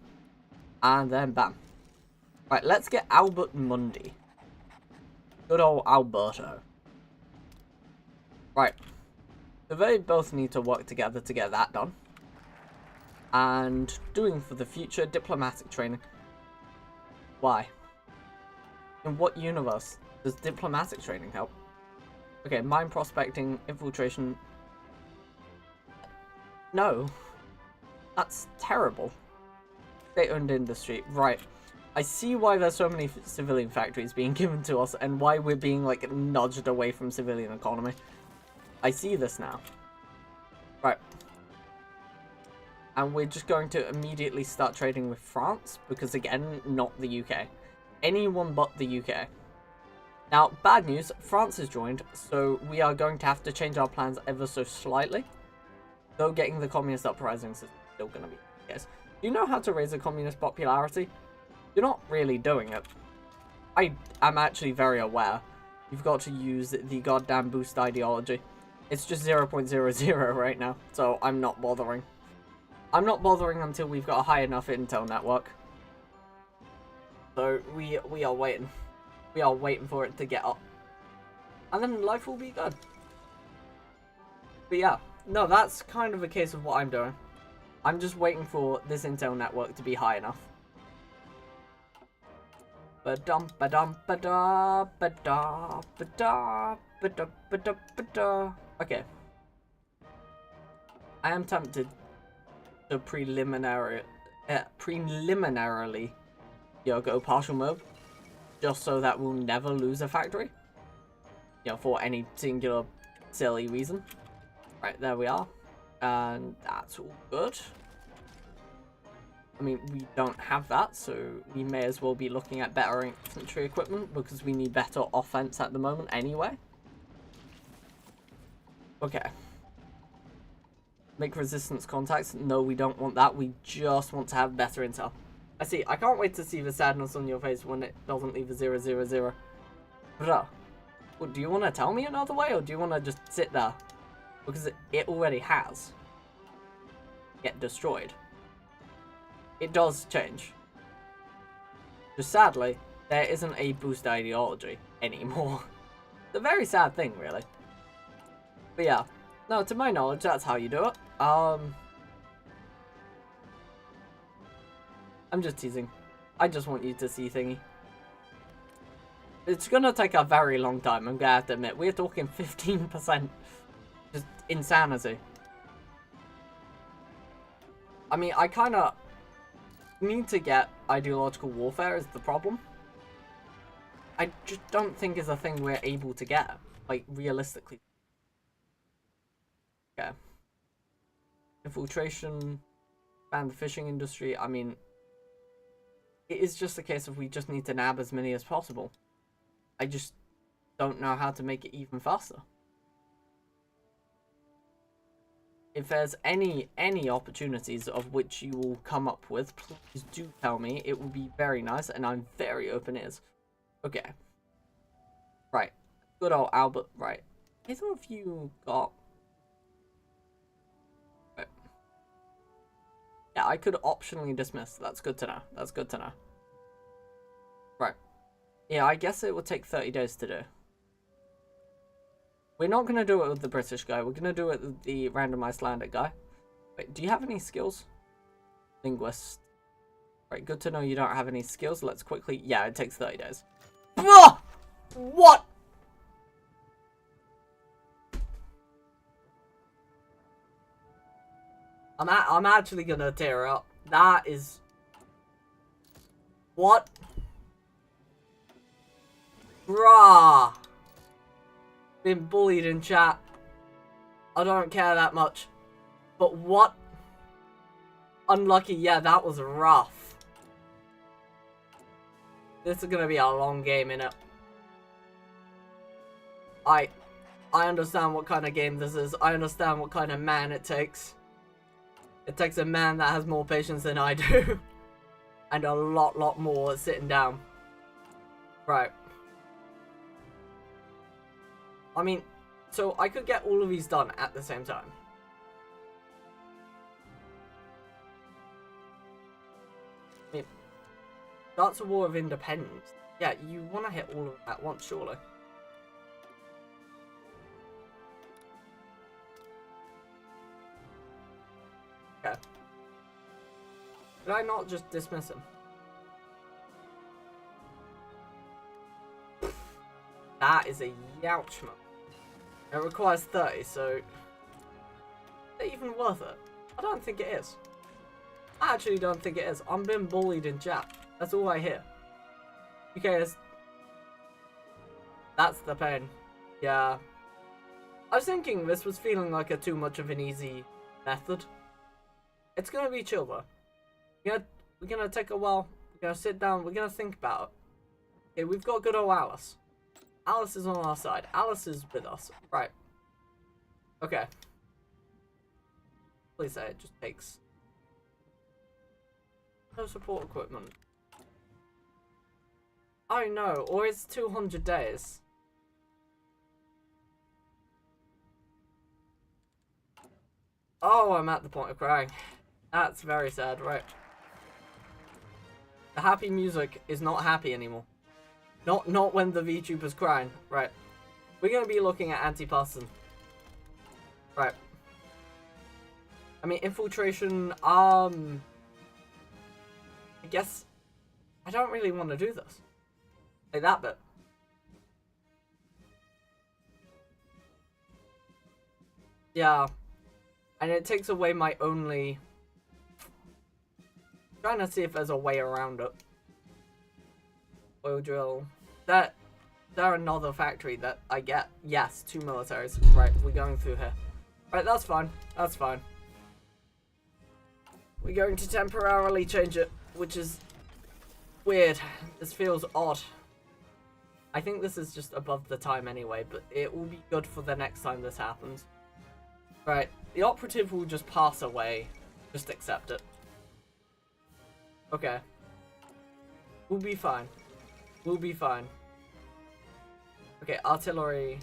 [SPEAKER 1] And then bam. Right, let's get Albert Mundi. Good old Alberto. Right. So they both need to work together to get that done. And doing for the future diplomatic training. Why? In what universe does diplomatic training help? Okay, mine prospecting, infiltration. No. That's terrible. State-owned industry. Right. I see why there's so many civilian factories being given to us and why we're being, like, nudged away from civilian economy. I see this now. Right. And we're just going to immediately start trading with France, because, again, not the UK. Anyone but the UK. Now, bad news, France has joined, so we are going to have to change our plans ever so slightly. Though getting the communist uprisings is still going to be the case. Do you know how to raise a communist popularity? You're not really doing it. I am actually very aware. You've got to use the goddamn boost ideology. It's just 0.00 right now, so I'm not bothering. I'm not bothering until we've got a high enough intel network. So we are waiting. We are waiting for it to get up. And then life will be good. But yeah, no, that's kind of a case of what I'm doing. I'm just waiting for this intel network to be high enough. Ba-dum ba-dum ba-da ba-da ba-da ba-da ba-da ba-da. Okay. I am tempted to preliminarily go partial mode, just so that we'll never lose a factory. You know, for any singular silly reason. Right, there we are. And that's all good. I mean, we don't have that, so we may as well be looking at better infantry equipment, because we need better offense at the moment anyway. Okay. Make resistance contacts. No, we don't want that. We just want to have better intel. I see. I can't wait to see the sadness on your face when it doesn't leave a 000. Bruh. Well, do you want to tell me another way, or do you want to just sit there? Because it already has. Get destroyed. It does change. Just sadly, there isn't a boost ideology anymore. It's a very sad thing, really. But yeah. No, to my knowledge, that's how you do it. I'm just teasing. I just want you to see thingy. It's gonna take a very long time, I'm gonna have to admit. We're talking 15%. Just insanity. I mean, I kinda need to get ideological warfare is the problem. I just don't think is a thing we're able to get. Like, realistically. Okay. Infiltration, ban the fishing industry. I mean, it is just a case of we just need to nab as many as possible. I just don't know how to make it even faster. If there's any opportunities of which you will come up with, please do tell me. It will be very nice, and I'm very open ears. Okay. Right. Good old Albert. Right. Either of you got... Yeah, I could optionally dismiss. That's good to know. That's good to know. Right. Yeah, I guess it would take 30 days to do. We're not going to do it with the British guy. We're going to do it with the random Icelandic guy. Wait, do you have any skills? Linguist. Right, good to know you don't have any skills. Let's quickly... Yeah, it takes 30 days. Ah! What? I'm actually gonna tear up. That is... What? Bruh. Been bullied in chat. I don't care that much. But what? Unlucky. Yeah, that was rough. This is gonna be a long game, innit? I understand what kind of game this is. I understand what kind of man it takes. It takes a man that has more patience than I do. And a lot more sitting down. Right. I mean, so I could get all of these done at the same time. I mean, that's a war of independence. Yeah, you want to hit all of them at once, surely. Okay. Did I not just dismiss him? That is a youch, man. It requires 30, so... Is it even worth it? I don't think it is. I actually don't think it is. I'm being bullied in chat. That's all I hear. UK is... That's the pain. Yeah. I was thinking this was feeling like a too much of an easy method. It's gonna be chill though. We're gonna take a while. We're gonna sit down. We're gonna think about it. Okay, we've got good old Alice. Alice is on our side. Alice is with us. Right. Okay. Please say it just takes... No support equipment. Oh no, or it's 200 days. Oh, I'm at the point of crying. That's very sad, right. The happy music is not happy anymore. Not when the VTuber's crying. Right. We're gonna be looking at anti-partisan. Right. I mean, infiltration, I guess I don't really want to do this. Like that bit. Yeah. And it takes away my only... Trying to see if there's a way around it. Oil drill. There another factory that I get. Yes, 2 militaries. Right, we're going through here. Right, that's fine. That's fine. We're going to temporarily change it, which is weird. This feels odd. I think this is just above the time anyway, but it will be good for the next time this happens. Right, the operative will just pass away. Just accept it. Okay. We'll be fine. We'll be fine. Okay, artillery.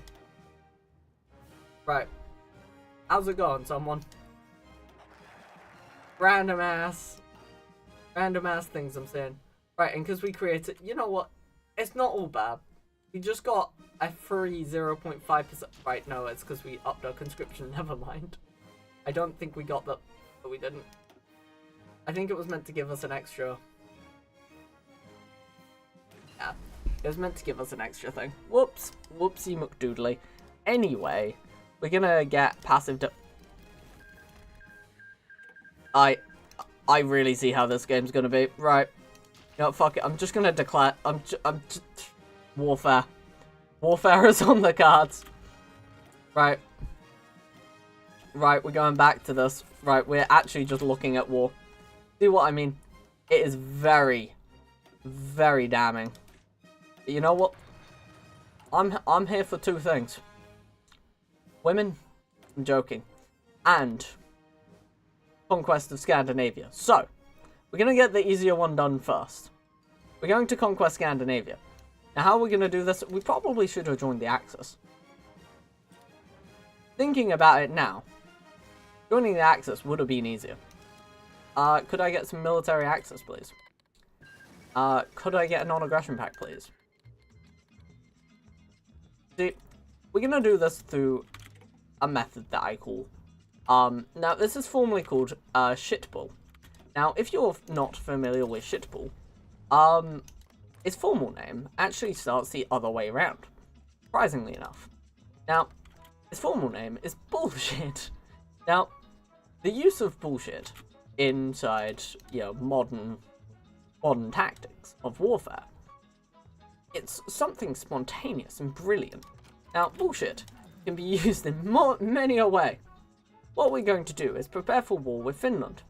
[SPEAKER 1] Right. How's it going, someone? Random ass things I'm saying. Right, and because we created... You know what? It's not all bad. We just got a free 0.5%. Right, no, it's because we upped our conscription. Never mind. I don't think we got that, but we didn't. I think it was meant to give us an extra... Yeah, it was meant to give us an extra thing. Whoops. Whoopsie McDoodly. Anyway, we're gonna get passive... I really see how this game's gonna be. Right. You know, fuck it. I'm just gonna declare... I'm just... Warfare. Warfare is on the cards. Right. Right, we're going back to this. Right, we're actually just looking at war. See what I mean? It is very, very damning. You know what? I'm here for 2 things. Women, I'm joking, and conquest of Scandinavia. So, we're going to get the easier one done first. We're going to conquest Scandinavia. Now, how are we going to do this? We probably should have joined the Axis. Thinking about it now, joining the Axis would have been easier. Could I get some military access, please? Could I get a non-aggression pact, please? See, we're gonna do this through a method that I call... now, this is formally called, shitbull. Now, if you're not familiar with shitbull, its formal name actually starts the other way around, surprisingly enough. Now, its formal name is bullshit. Now, the use of bullshit inside, you know, modern tactics of warfare, it's something spontaneous and brilliant. Now, bullshit can be used in many a way. What we're going to do is prepare for war with Finland,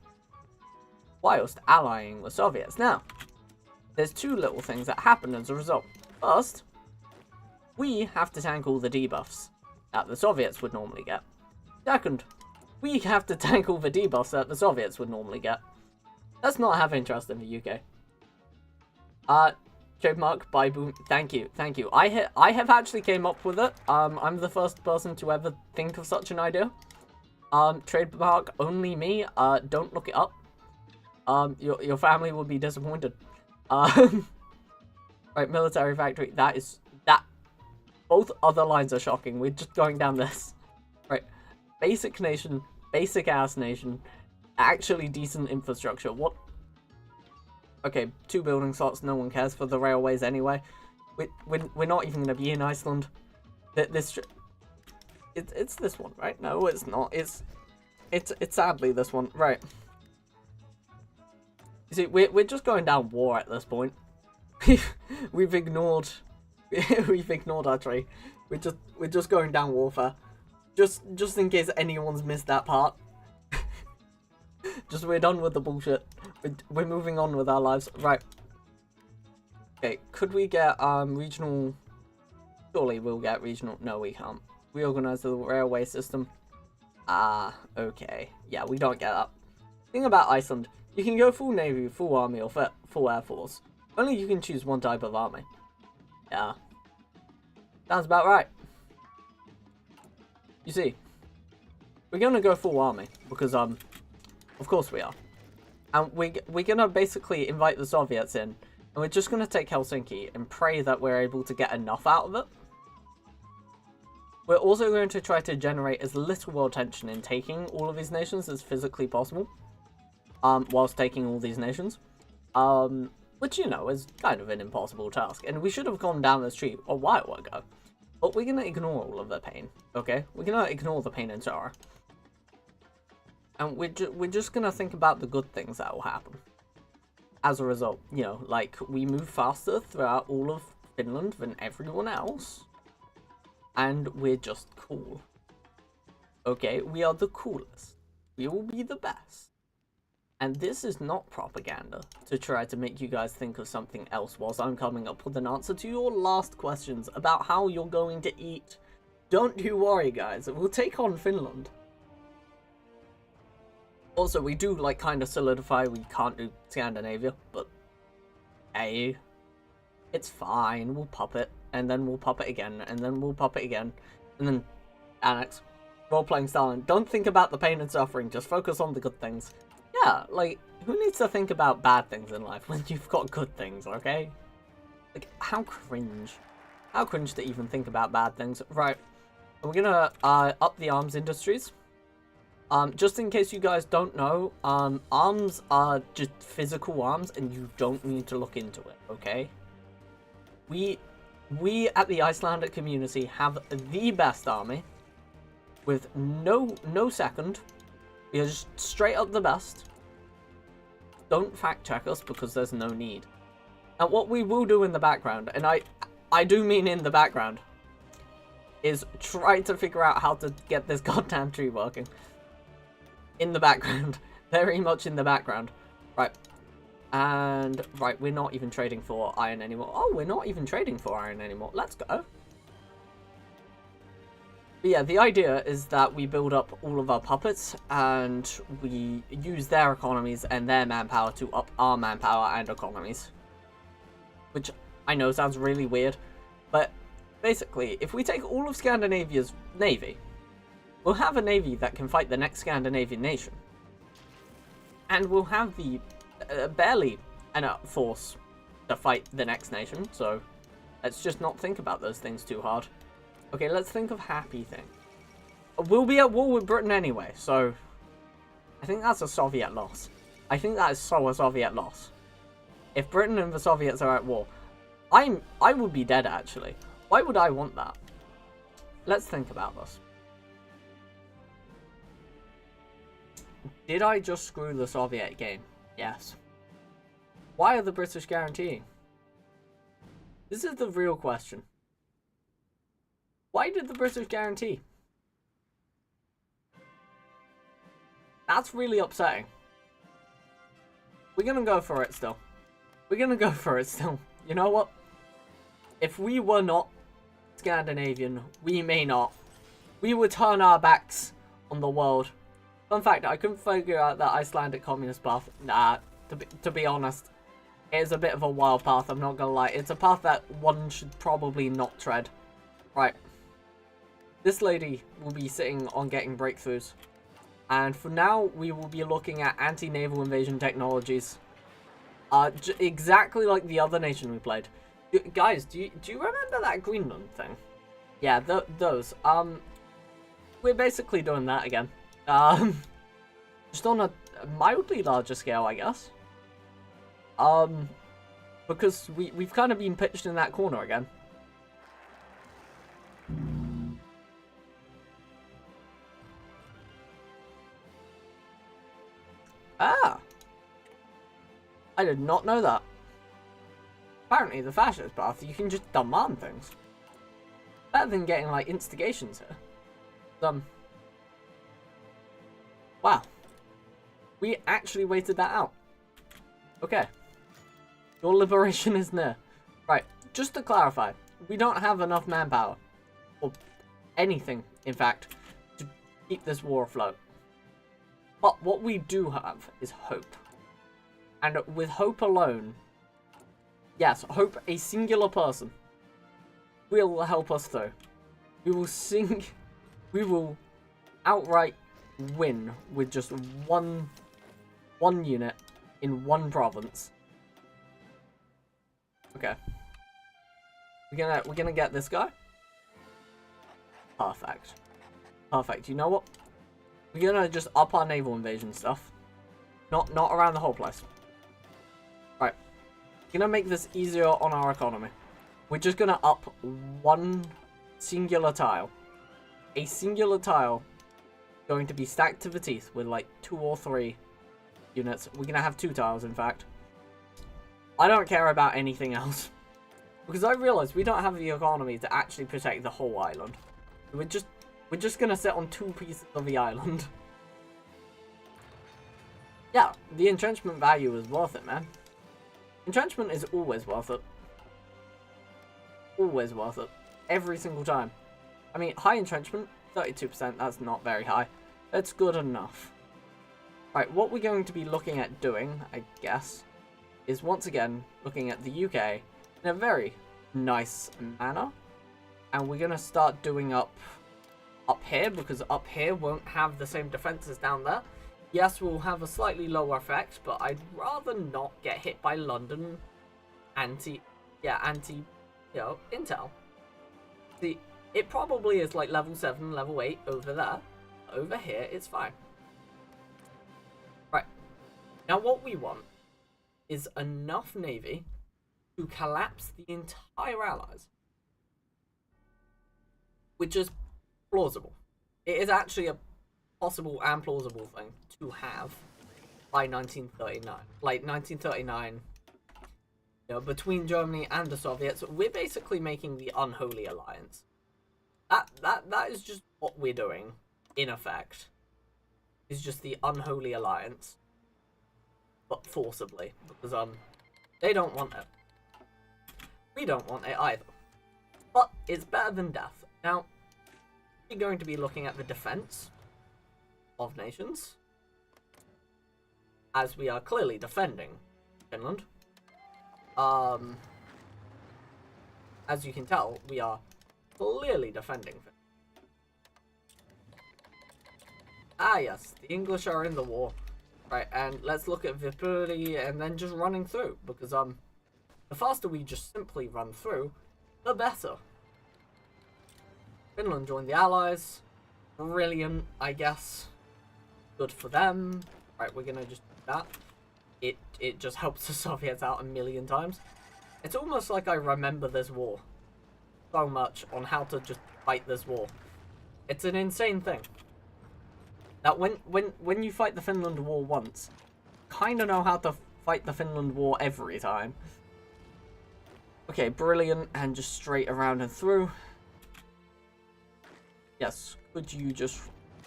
[SPEAKER 1] whilst allying the Soviets. Now, there's 2 little things that happen as a result. First, we have to tank all the debuffs that the Soviets would normally get. Second, we have to tank all the debuffs that the Soviets would normally get. Let's not have interest in the UK. Trademark by Boom. Thank you. I have actually came up with it. I'm the first person to ever think of such an idea. Trademark only me. Don't look it up. Your family will be disappointed. Right, military factory. That. Both other lines are shocking. We're just going down this. Right. Basic nation, basic ass nation, actually decent infrastructure. What? Okay, 2 building slots. No one cares for the railways anyway. We're not even gonna be in Iceland. It's this one, right? No, it's not. It's sadly this one, right? You see, we're just going down war at this point. We've ignored we've ignored our tree. We're just going down warfare. Just in case anyone's missed that part. Just we're done with the bullshit. We're moving on with our lives. Right. Okay, could we get regional? Surely we'll get regional. No, we can't. Reorganize the railway system. Ah, okay. Yeah, we don't get that. Thing about Iceland, you can go full navy, full army, or full air force. Only you can choose one type of army. Yeah. Sounds about right. You see, we're gonna go full army because of course we are, and we're gonna basically invite the Soviets in, and we're just gonna take Helsinki and pray that we're able to get enough out of it. We're also going to try to generate as little world tension in taking all of these nations as physically possible, whilst taking all these nations, which, you know, is kind of an impossible task, and we should have gone down this tree a while ago, but we're gonna ignore all of the pain, okay? We're gonna ignore the pain and sorrow, and we're just gonna think about the good things that will happen as a result. You know, like, we move faster throughout all of Finland than everyone else. And we're just cool. Okay, we are the coolest. We will be the best. And this is not propaganda to try to make you guys think of something else whilst I'm coming up with an answer to your last questions about how you're going to eat. Don't you worry, guys. We'll take on Finland. Also, we do, like, kind of solidify we can't do Scandinavia, but hey, it's fine. We'll pop it. And then we'll pop it again, and then we'll pop it again, and then annex. Role-playing Stalin. Don't think about the pain and suffering, just focus on the good things. Yeah, like, who needs to think about bad things in life when you've got good things, okay? Like, how cringe. How cringe to even think about bad things. Right, we're gonna up the arms industries. Just in case you guys don't know, arms are just physical arms, and you don't need to look into it, okay? We at the Icelandic community have the best army, with no second. We are just straight up the best. Don't fact check us because there's no need. And what we will do in the background, and I do mean in the background, is try to figure out how to get this goddamn tree working. In the background, very much in the background. Right. And, right, we're not even trading for iron anymore. Oh, we're not even trading for iron anymore. Let's go. But yeah, the idea is that we build up all of our puppets, and we use their economies and their manpower to up our manpower and economies. Which, I know, sounds really weird. But, basically, if we take all of Scandinavia's navy, we'll have a navy that can fight the next Scandinavian nation. And we'll have the barely enough force to fight the next nation, so let's just not think about those things too hard. Okay, let's think of happy things. We'll be at war with Britain anyway, so I think that's a Soviet loss. I think that is so a Soviet loss. If Britain and the Soviets are at war, I would be dead, actually. Why would I want that? Let's think about this. Did I just screw the Soviet game? Yes. Why are the British guaranteeing? This is the real question. Why did the British guarantee? That's really upsetting. We're gonna go for it still. We're gonna go for it still. You know what? If we were not Scandinavian, we may not. We would turn our backs on the world. Fun fact, I couldn't figure out that Icelandic communist path. Nah, to be honest, it is a bit of a wild path, I'm not gonna lie. It's a path that one should probably not tread. Right. This lady will be sitting on getting breakthroughs. And for now, we will be looking at anti-naval invasion technologies. Exactly like the other nation we played. Guys, do you remember that Greenland thing? Yeah, those. We're basically doing that again. Just on a mildly larger scale, I guess. Because we've kind of been pitched in that corner again. Ah! I did not know that. Apparently, the fascist path, you can just demand things. Better than getting, like, instigations here. Wow. We actually waited that out. Okay. Your liberation is near. Right, just to clarify, we don't have enough manpower. Or anything, in fact, to keep this war afloat. But what we do have is hope. And with hope alone, yes, hope, a singular person, will help us through. We will outright win with just one unit in one province. Okay. We're gonna get this guy. Perfect. Perfect. You know what? We're gonna just up our naval invasion stuff. Not around the whole place. Right. We're gonna make this easier on our economy. We're just gonna up one singular tile. A singular tile going to be stacked to the teeth with like 2 or 3 units. We're gonna have 2 tiles, in fact. I don't care about anything else. Because I realize we don't have the economy to actually protect the whole island. We're just gonna sit on 2 pieces of the island. Yeah, the entrenchment value is worth it, man. Entrenchment is always worth it. Always worth it. Every single time. I mean, high entrenchment, 32%, that's not very high. It's good enough. Right, what we're going to be looking at doing, I guess, is once again looking at the UK in a very nice manner. And we're going to start doing up here, because up here won't have the same defenses down there. Yes, we'll have a slightly lower effect, but I'd rather not get hit by London anti, you know, intel. See, it probably is like level 7, level 8 over there. Over here, it's fine. Right. Now what we want is enough navy to collapse the entire allies. Which is plausible. It is actually a possible and plausible thing to have by 1939. Like 1939, you know, between Germany and the Soviets, we're basically making the unholy alliance. That is just what we're doing, in effect. Is just the unholy alliance, but forcibly, because they don't want it. We don't want it either. But it's better than death. Now, we're going to be looking at the defense of nations, as we are clearly defending Finland. As you can tell, we are clearly defending Finland. Ah yes, the English are in the war. Right, and let's look at Vtuber and then just running through, because the faster we just simply run through, the better. Finland joined the Allies. Brilliant, I guess. Good for them. Right, we're gonna just do that. It just helps the Soviets out a million times. It's almost like I remember this war so much on how to just fight this war. It's an insane thing. That when you fight the Finland War once, kind of know how to fight the Finland War every time. Okay, brilliant, and just straight around and through. Yes, could you just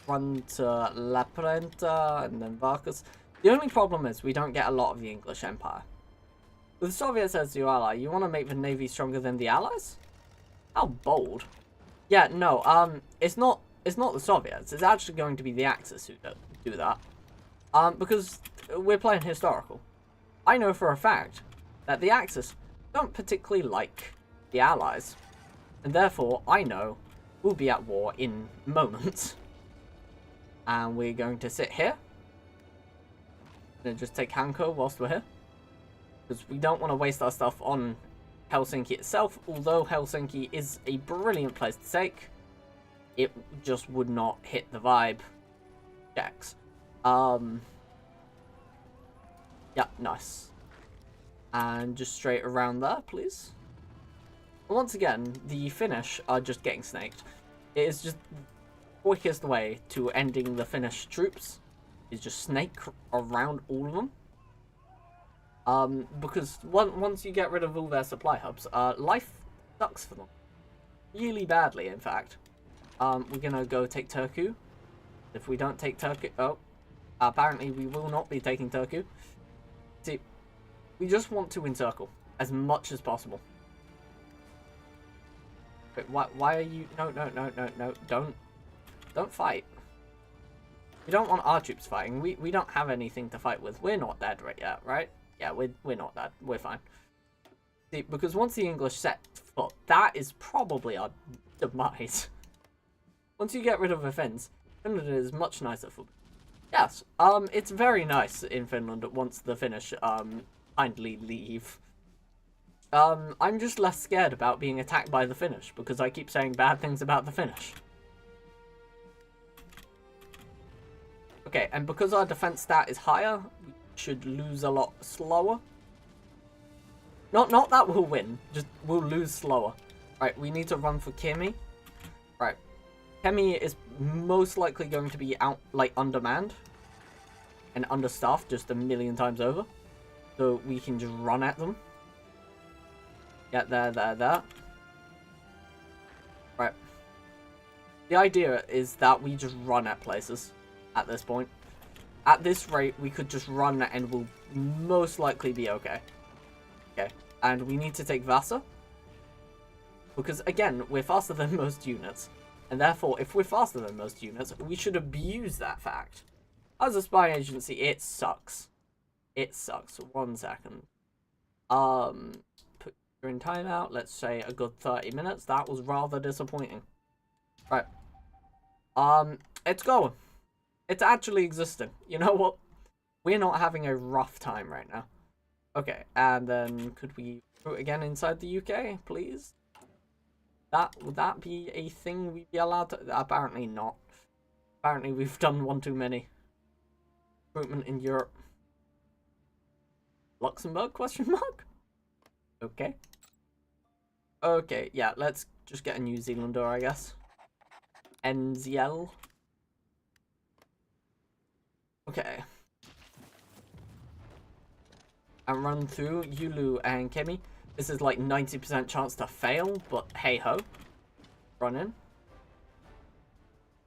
[SPEAKER 1] run to La Prenta and then Varkas? The only problem is we don't get a lot of the English Empire. With the Soviets as your ally, you want to make the Navy stronger than the Allies? How bold. Yeah, no, it's not the Soviets, it's actually going to be the Axis who do that. Because we're playing historical. I know for a fact that the Axis don't particularly like the Allies. And therefore, I know we'll be at war in moments. And we're going to sit here. And just take Hanko whilst we're here. Because we don't want to waste our stuff on Helsinki itself. Although Helsinki is a brilliant place to take, it just would not hit the vibe checks. Yeah, nice. And just straight around there, please. Once again, the Finnish are just getting snaked. It is just the quickest way to ending the Finnish troops is just snake around all of them. Because once you get rid of all their supply hubs, life sucks for them. Really badly, in fact. We're gonna go take Turku. If we don't take Turku... Oh. Apparently we will not be taking Turku. See, we just want to encircle as much as possible. Wait, why are you... No, don't fight. We don't want our troops fighting. We don't have anything to fight with. We're not dead right yet, right? Yeah, we're not dead. We're fine. See, because once the English set foot, that is probably our demise. Once you get rid of the Finns, Finland is much nicer for... Yes, it's very nice in Finland once the Finnish, kindly leave. I'm just less scared about being attacked by the Finnish, because I keep saying bad things about the Finnish. Okay, and because our defense stat is higher, we should lose a lot slower. Not that we'll win, just we'll lose slower. Right, we need to run for Kemi. Right. Kemi is most likely going to be out, like, undermanned and understaffed just a million times over. So we can just run at them. Yeah, there. Right. The idea is that we just run at places at this point. At this rate, we could just run and we'll most likely be okay. Okay. And we need to take Vasa. Because, again, we're faster than most units. And therefore, if we're faster than most units, we should abuse that fact. As a spy agency, it sucks. It sucks. 1 second. Put your in timeout. Let's say a good 30 minutes. That was rather disappointing. Right. It's going. It's actually existing. You know what? We're not having a rough time right now. Okay, and then could we do it again inside the UK, please? Would that be a thing we'd be allowed to? Apparently not. Apparently we've done one too many. Recruitment in Europe. Luxembourg, question mark? Okay. Okay, yeah, let's just get a New Zealander, I guess. NZL. Okay. And run through Yulu and Kemi. This is like 90% chance to fail, but hey ho. Run in.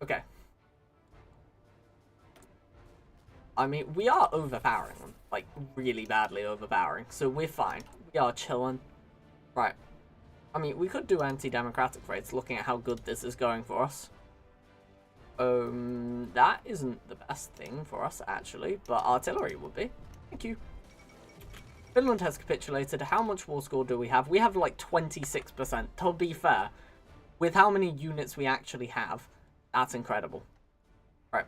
[SPEAKER 1] Okay. I mean, we are overpowering them. Like, really badly overpowering. So we're fine. We are chilling. Right. I mean, we could do anti-democratic raids looking at how good this is going for us. That isn't the best thing for us, actually. But artillery would be. Thank you. Finland has capitulated. How much war score do we have? We have like 26%. To be fair, with how many units we actually have, that's incredible. Right.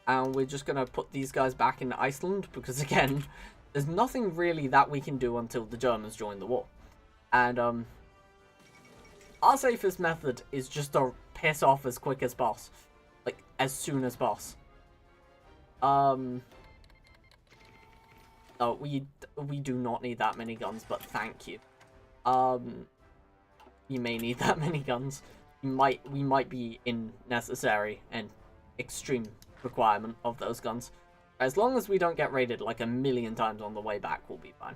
[SPEAKER 1] And we're just going to put these guys back in Iceland because, again, there's nothing really that we can do until the Germans join the war. And our safest method is just to piss off as quick as boss. Like, as soon as boss. Oh, we do not need that many guns, but thank you. You may need that many guns. We might be in necessary and extreme requirement of those guns. As long as we don't get raided like a million times on the way back, we'll be fine.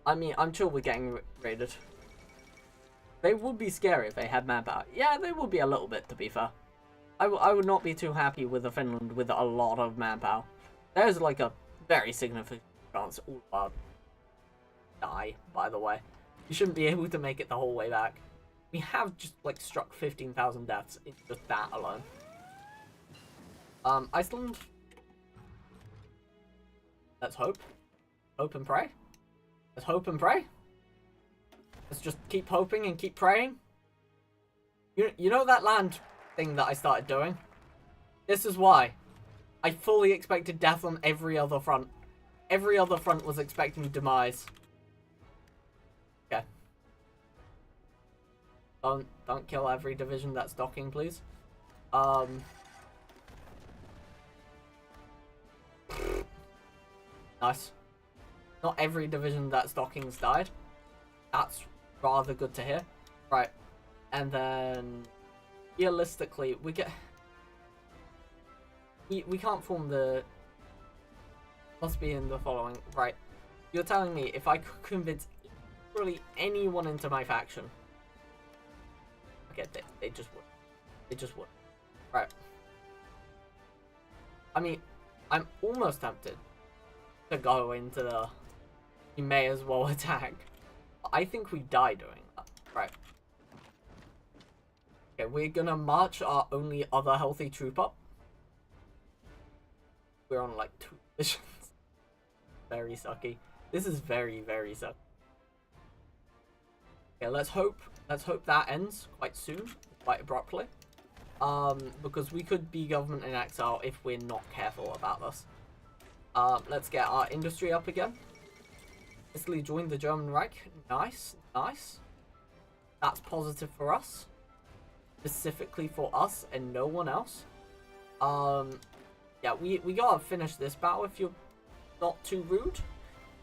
[SPEAKER 1] I mean, I'm sure we're getting raided. They would be scary if they had manpower. Yeah, they would be a little bit, to be fair. I would not be too happy with a Finland with a lot of manpower. There's like a very significant chance all of our die, by the way. We shouldn't be able to make it the whole way back. We have just, like, struck 15,000 deaths in just that alone. Iceland? Let's hope. Hope and pray? Let's hope and pray? Let's just keep hoping and keep praying? You know that land thing that I started doing? This is why. I fully expected death on every other front. Every other front was expecting demise. Okay. Don't kill every division that's docking, please. Nice. Not every division that's docking's died. That's rather good to hear. Right. And then realistically, we can't form the must be in the following. Right. You're telling me if I could convince literally anyone into my faction. Okay, they just would. They just would. Right. I mean, I'm almost tempted to go into the... You may as well attack. But I think we die doing that. Right. Okay, we're gonna march our only other healthy troop up. We're on like 2 missions. Very sucky. This is very, very sucky. Okay, let's hope that ends quite soon, quite abruptly. Because we could be government in exile if we're not careful about this. Let's get our industry up again. Italy joined the German Reich. Nice, nice. That's positive for us. Specifically for us and no one else. Yeah, we gotta finish this battle if you're not too rude.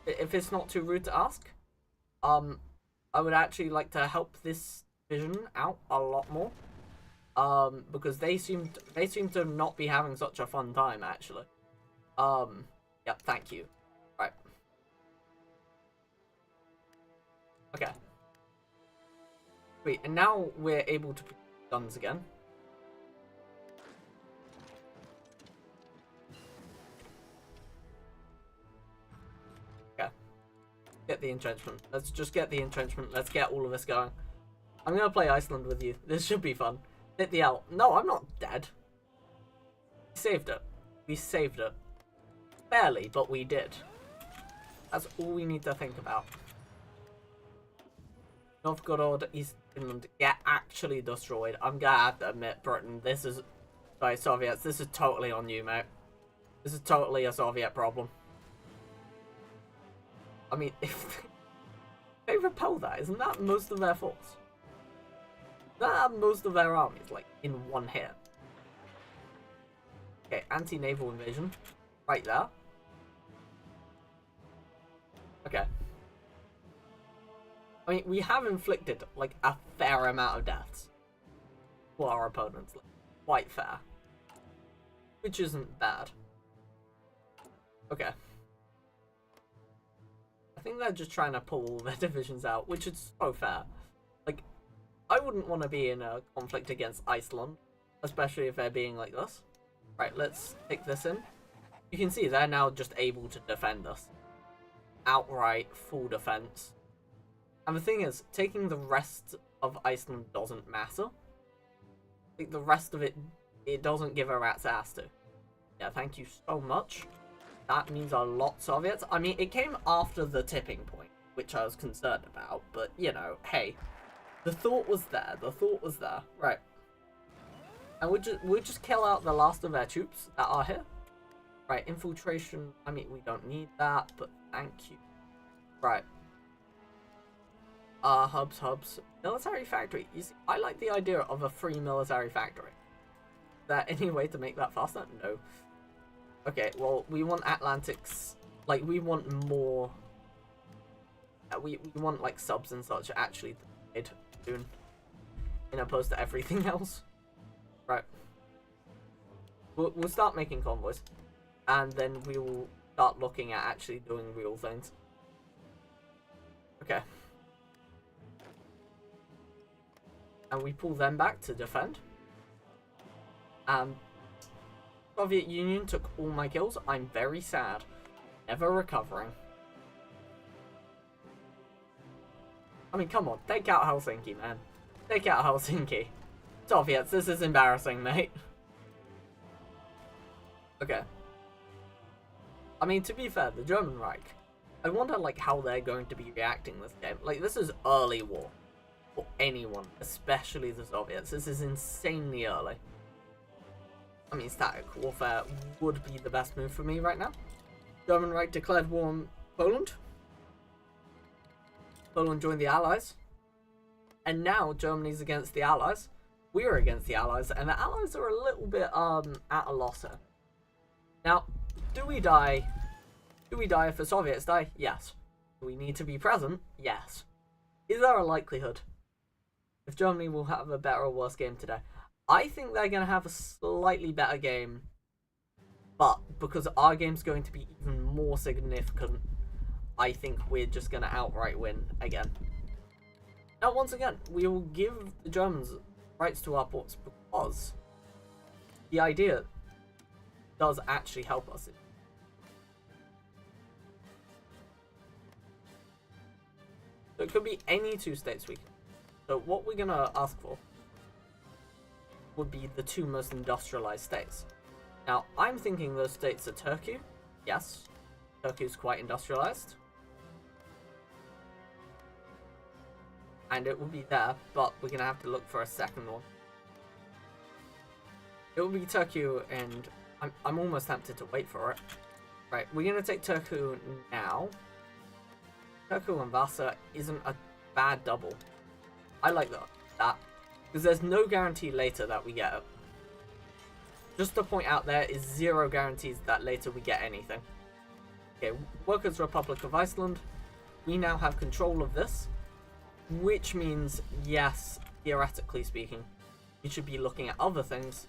[SPEAKER 1] If it's not too rude to ask. I would actually like to help this division out a lot more. Because they seem to not be having such a fun time, actually. Yeah, thank you. Right. Okay. Wait, and now we're able to produce guns again. Okay. Get the entrenchment. Let's just get the entrenchment. Let's get all of this going. I'm gonna play Iceland with you. This should be fun. Hit the L. No, I'm not dead. We saved it. We saved it. Barely, but we did. That's all we need to think about. Novgorod, East Finland get actually destroyed. I'm gonna have to admit, Britain, this is... Sorry, Soviets, this is totally on you, mate. This is totally a Soviet problem. I mean, if they repel that, isn't that most of their force? Isn't that most of their armies, like, in one hit? Okay, anti-naval invasion. Right there. Okay. I mean, we have inflicted, like, a fair amount of deaths for our opponents. Like, quite fair. Which isn't bad. Okay. I think they're just trying to pull all their divisions out, which is so fair. Like, I wouldn't want to be in a conflict against Iceland, especially if they're being like this. Right, let's take this in. You can see they're now just able to defend us. Outright, full defense. And the thing is, taking the rest of Iceland doesn't matter. Like, the rest of it, it doesn't give a rat's ass to. Yeah, thank you so much. That means a lot, Soviets. I mean, it came after the tipping point, which I was concerned about. But, you know, hey, the thought was there. The thought was there. Right. And we'll just kill out the last of their troops that are here. Right, infiltration. I mean, we don't need that, but thank you. Right. Hubs. Military factory. You see, I like the idea of a free military factory. Is there any way to make that faster? No. Okay, well, we want Atlantics. Like, we want more. We want, like, subs and such actually made soon. In opposed to everything else. Right. We'll start making convoys. And then we will start looking at actually doing real things. Okay. And we pull them back to defend. Soviet Union took all my kills. I'm very sad. Never recovering. I mean, come on. Take out Helsinki, man. Take out Helsinki. Soviets, this is embarrassing, mate. Okay. I mean, to be fair, the German Reich, I wonder, like, how they're going to be reacting this game. Like, this is early war. For anyone, especially the Soviets. This is insanely early. I mean, static warfare would be the best move for me right now. German Reich declared war on Poland. Poland joined the Allies. And now Germany's against the Allies. We're against the Allies, and the Allies are a little bit at a loss here. Now, do we die? Do we die if the Soviets die? Yes. Do we need to be present? Yes. Is there a likelihood if Germany will have a better or worse game today? I think they're going to have a slightly better game But because our game's going to be even more significant, I think we're just going to outright win again. Now, once again, we will give the Germans rights to our ports because the idea does actually help us. So it could be any two states we can. So what we're going to ask for would be the two most industrialized states. Now, I'm thinking those states are Turkey. Yes, Turkey is quite industrialized. And it will be there, but we're going to have to look for a second one. It will be Turkey, and I'm almost tempted to wait for it. Right, we're going to take Turkey now. Turkey and Vasa isn't a bad double. I like that. Because there's no guarantee later that we get it. Just to point out, there is zero guarantees that later we get anything. Okay, Workers' Republic of Iceland. We now have control of this. Which means, yes, theoretically speaking, we should be looking at other things.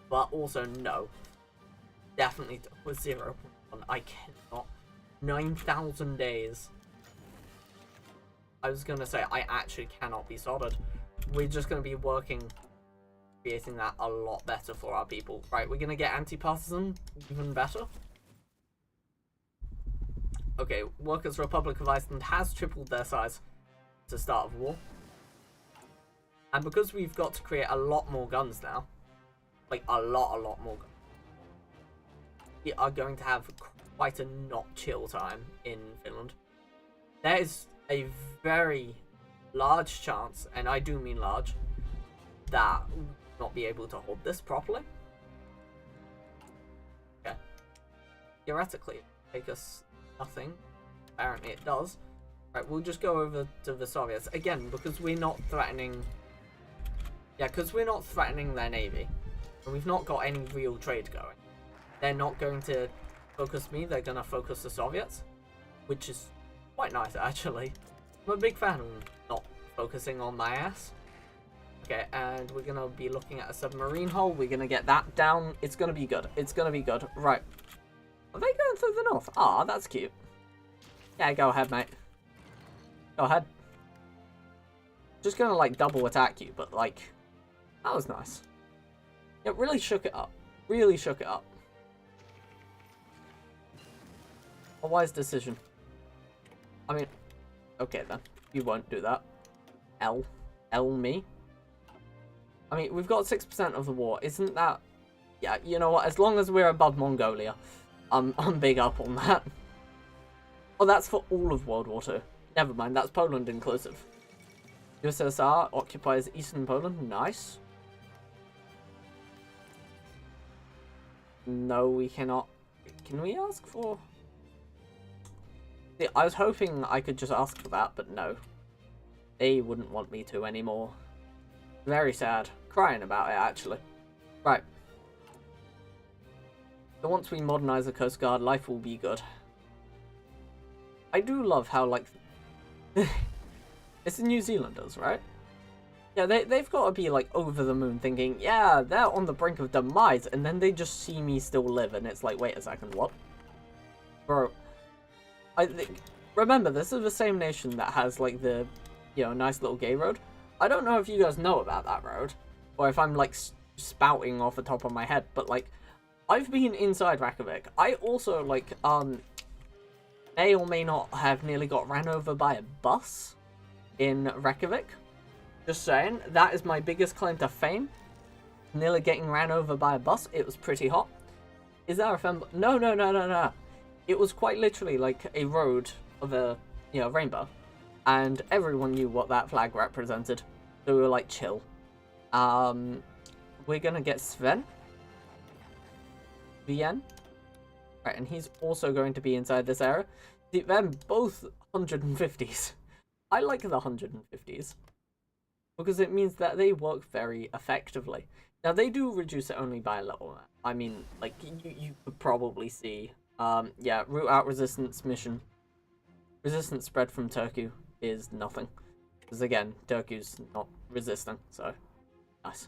[SPEAKER 1] But also, no. Definitely with 0.1. I cannot. 9,000 days. I was going to say, I actually cannot be soldered. We're just going to be working, creating that a lot better for our people. Right, we're going to get anti-partisan even better. Okay, Workers' Republic of Iceland has tripled their size to start of war. And because we've got to create a lot more guns now, like a lot more guns, we are going to have quite a not chill time in Finland. There is a very large chance, and I do mean large, that we will not be able to hold this properly. Okay. Theoretically, it will take us nothing. Apparently it does. Right, we'll just go over to the Soviets. Again, because we're not threatening... Yeah, because we're not threatening their navy. And we've not got any real trade going. They're not going to focus me, they're going to focus the Soviets. Which is quite nice, actually. I'm a big fan of them not focusing on my ass. Okay, and we're going to be looking at a submarine hull. We're going to get that down. It's going to be good. It's going to be good. Right. Are they going through the north? Ah, that's cute. Yeah, go ahead, mate. Go ahead. Just going to, like, double attack you, but, like, that was nice. It really shook it up. Really shook it up. A wise decision. I mean, okay then. You won't do that. L me. I mean, we've got 6% of the war. Isn't that... Yeah, you know what? As long as we're above Mongolia, I'm big up on that. Oh, that's for all of World War II. Never mind, that's Poland inclusive. USSR occupies Eastern Poland. Nice. No, we cannot. Can we ask for... See, I was hoping I could just ask for that, but no. They wouldn't want me to anymore. Very sad. Crying about it, actually. Right. So once we modernize the Coast Guard, life will be good. I do love how, like... it's the New Zealanders, right? Yeah, they've got to be, like, over the moon thinking, yeah, they're on the brink of demise, and then they just see me still live, and it's like, wait a second, what? Bro. I think... Remember, this is the same nation that has, like, the, you know, nice little gay road. I don't know if you guys know about that road, or if I'm, like, spouting off the top of my head, but, like, I've been inside Reykjavik. I also, like, may or may not have nearly got ran over by a bus in Reykjavik. Just saying, that is my biggest claim to fame. Nearly getting ran over by a bus. It was pretty hot. Is that a femboy? No. It was quite literally like a road of a, you know, rainbow. And everyone knew what that flag represented. So we were like, chill. We're gonna get Sven. Vien. Right, and he's also going to be inside this area. See, they're both 150s. I like the 150s. Because it means that they work very effectively. Now, they do reduce it only by a little. I mean, like, you could probably see... yeah, root out resistance mission. Resistance spread from Turku is nothing. Because, again, Turku's not resisting, so... Nice.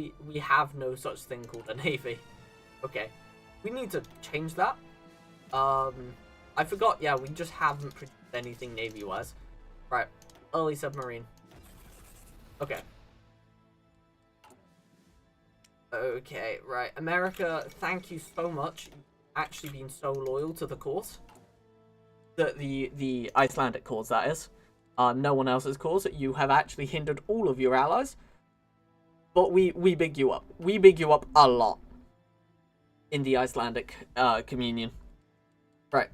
[SPEAKER 1] we have no such thing called a navy. Okay, we need to change that. I forgot. Yeah, we just haven't produced anything navy-wise. Right, early submarine. Okay. Okay, right. America, thank you so much. You've actually been so loyal to the cause. The Icelandic cause, that is. No one else's cause. You have actually hindered all of your allies. But we big you up. We big you up a lot. In the Icelandic communion. Right.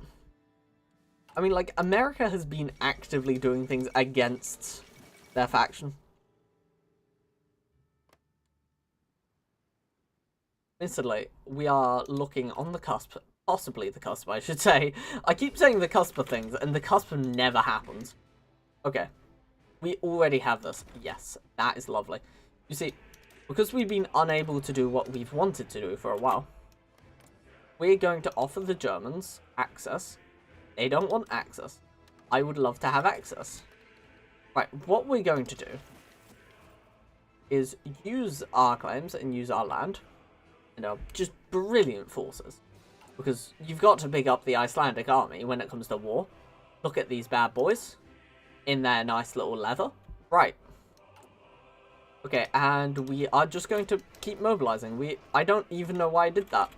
[SPEAKER 1] I mean, like, America has been actively doing things against their faction. Instantly, we are looking on the cusp, possibly the cusp, I should say. I keep saying the cusp of things, and the cusp never happens. Okay, we already have this. Yes, that is lovely. You see, because we've been unable to do what we've wanted to do for a while, we're going to offer the Germans access. They don't want access. I would love to have access. Right, what we're going to do is use our claims and use our land. You know, just brilliant forces. Because you've got to big up the Icelandic army when it comes to war. Look at these bad boys. In their nice little leather. Right. Okay, and we are just going to keep mobilizing. I don't even know why I did that.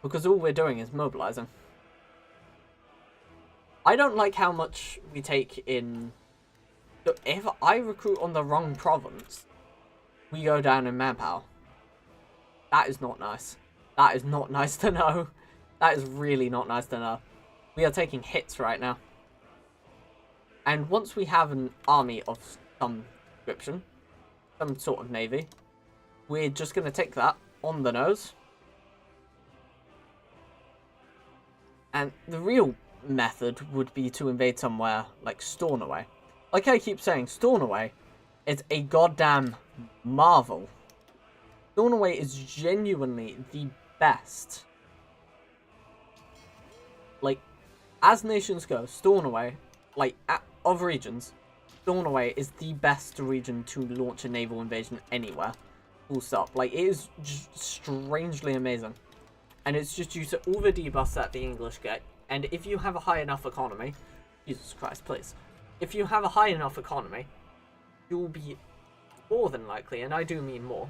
[SPEAKER 1] Because all we're doing is mobilizing. I don't like how much we take in... If I recruit on the wrong province, we go down in manpower. That is not nice. That is not nice to know. That is really not nice to know. We are taking hits right now. And once we have an army of some description, some sort of navy, we're just going to take that on the nose. And the real method would be to invade somewhere like Stornoway. Like I keep saying, Stornoway is a goddamn marvel. Stornoway is genuinely the best. Like, as nations go, Stornoway, like, of regions, Stornoway is the best region to launch a naval invasion anywhere. Full stop. Like, it is just strangely amazing. And it's just due to all the debuffs that the English get. And if you have a high enough economy, Jesus Christ, please. If you have a high enough economy, you'll be more than likely, and I do mean more.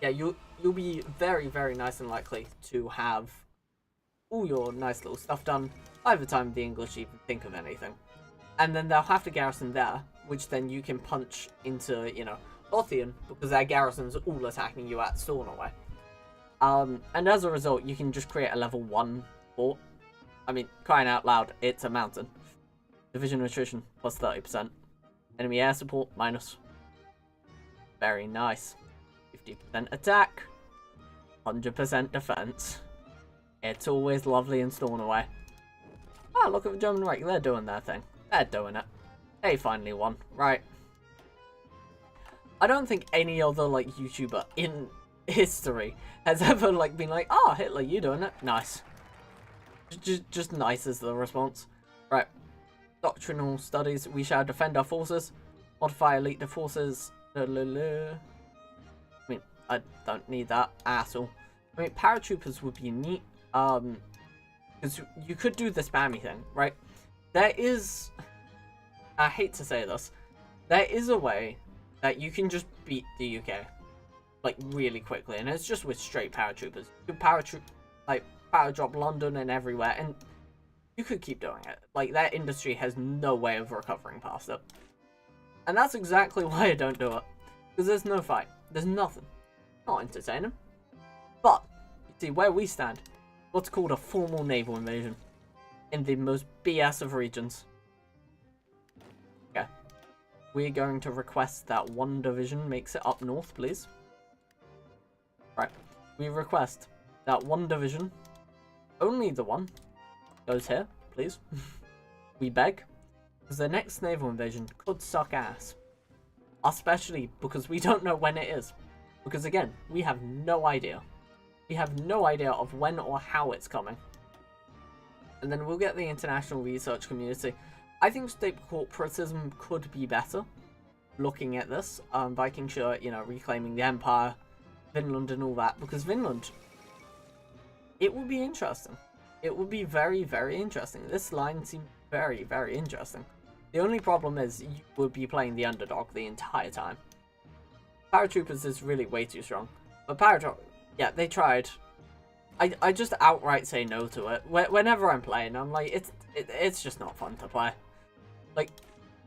[SPEAKER 1] Yeah, you'll be very, very nice and likely to have all your nice little stuff done by the time the English even think of anything. And then they'll have to garrison there, which then you can punch into, you know, Lothian, because their garrison's all attacking you at Stornoway. And as a result, you can just create a level 1 fort. I mean, crying out loud, it's a mountain. Division attrition, plus 30%. Enemy air support, minus. Very nice. 50% attack. 100% defense. It's always lovely in Stornoway. Ah, look at the German Reich, they're doing their thing. They're doing it. They finally won, right. I don't think any other, like, YouTuber in history has ever, like, been like, ah, Hitler, you doing it? Nice. Just nice is the response. Right. Doctrinal studies. We shall defend our forces. Modify elite forces. I mean, I don't need that at all. I mean, paratroopers would be neat. Because you could do the spammy thing, right? There is... I hate to say this. There is a way that you can just beat the UK. Like, really quickly. And it's just with straight paratroopers. You power drop London and everywhere. And you could keep doing it. Like, their industry has no way of recovering past it. And that's exactly why I don't do it. Because there's no fight. There's nothing. Not entertaining. But, you see, where we stand, what's called a formal naval invasion. In the most BS of regions. Okay. We're going to request that one division makes it up north, please. Right. We request that one division, only the one, goes here, please. We beg. Because the next naval invasion could suck ass. Especially because we don't know when it is. Because again, we have no idea. We have no idea of when or how it's coming. And then we'll get the international research community. I think state corporatism could be better looking at this, Viking shirt, you know, reclaiming the empire, Vinland and all that, because Vinland, it would be interesting. It would be very, very interesting. This line seemed very, very interesting. The only problem is you would be playing the underdog the entire time. Paratroopers is really way too strong. But Paratroopers, yeah, they tried. I just outright say no to it. Whenever I'm playing, I'm like, it's just not fun to play. Like,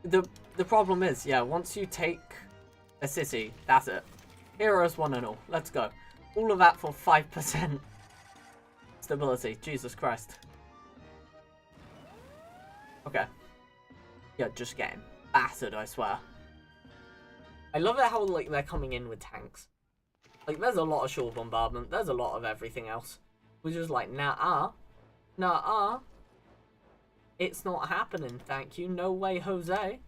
[SPEAKER 1] the problem is, yeah, once you take a city, that's it. Heroes 1 and all. Let's go. All of that for 5% stability. Jesus Christ. Okay. Yeah, just getting battered, I swear. I love it how, like, they're coming in with tanks. Like, there's a lot of shore bombardment. There's a lot of everything else. We're just like, nah-uh. Nah-uh. It's not happening, thank you. No way, Jose.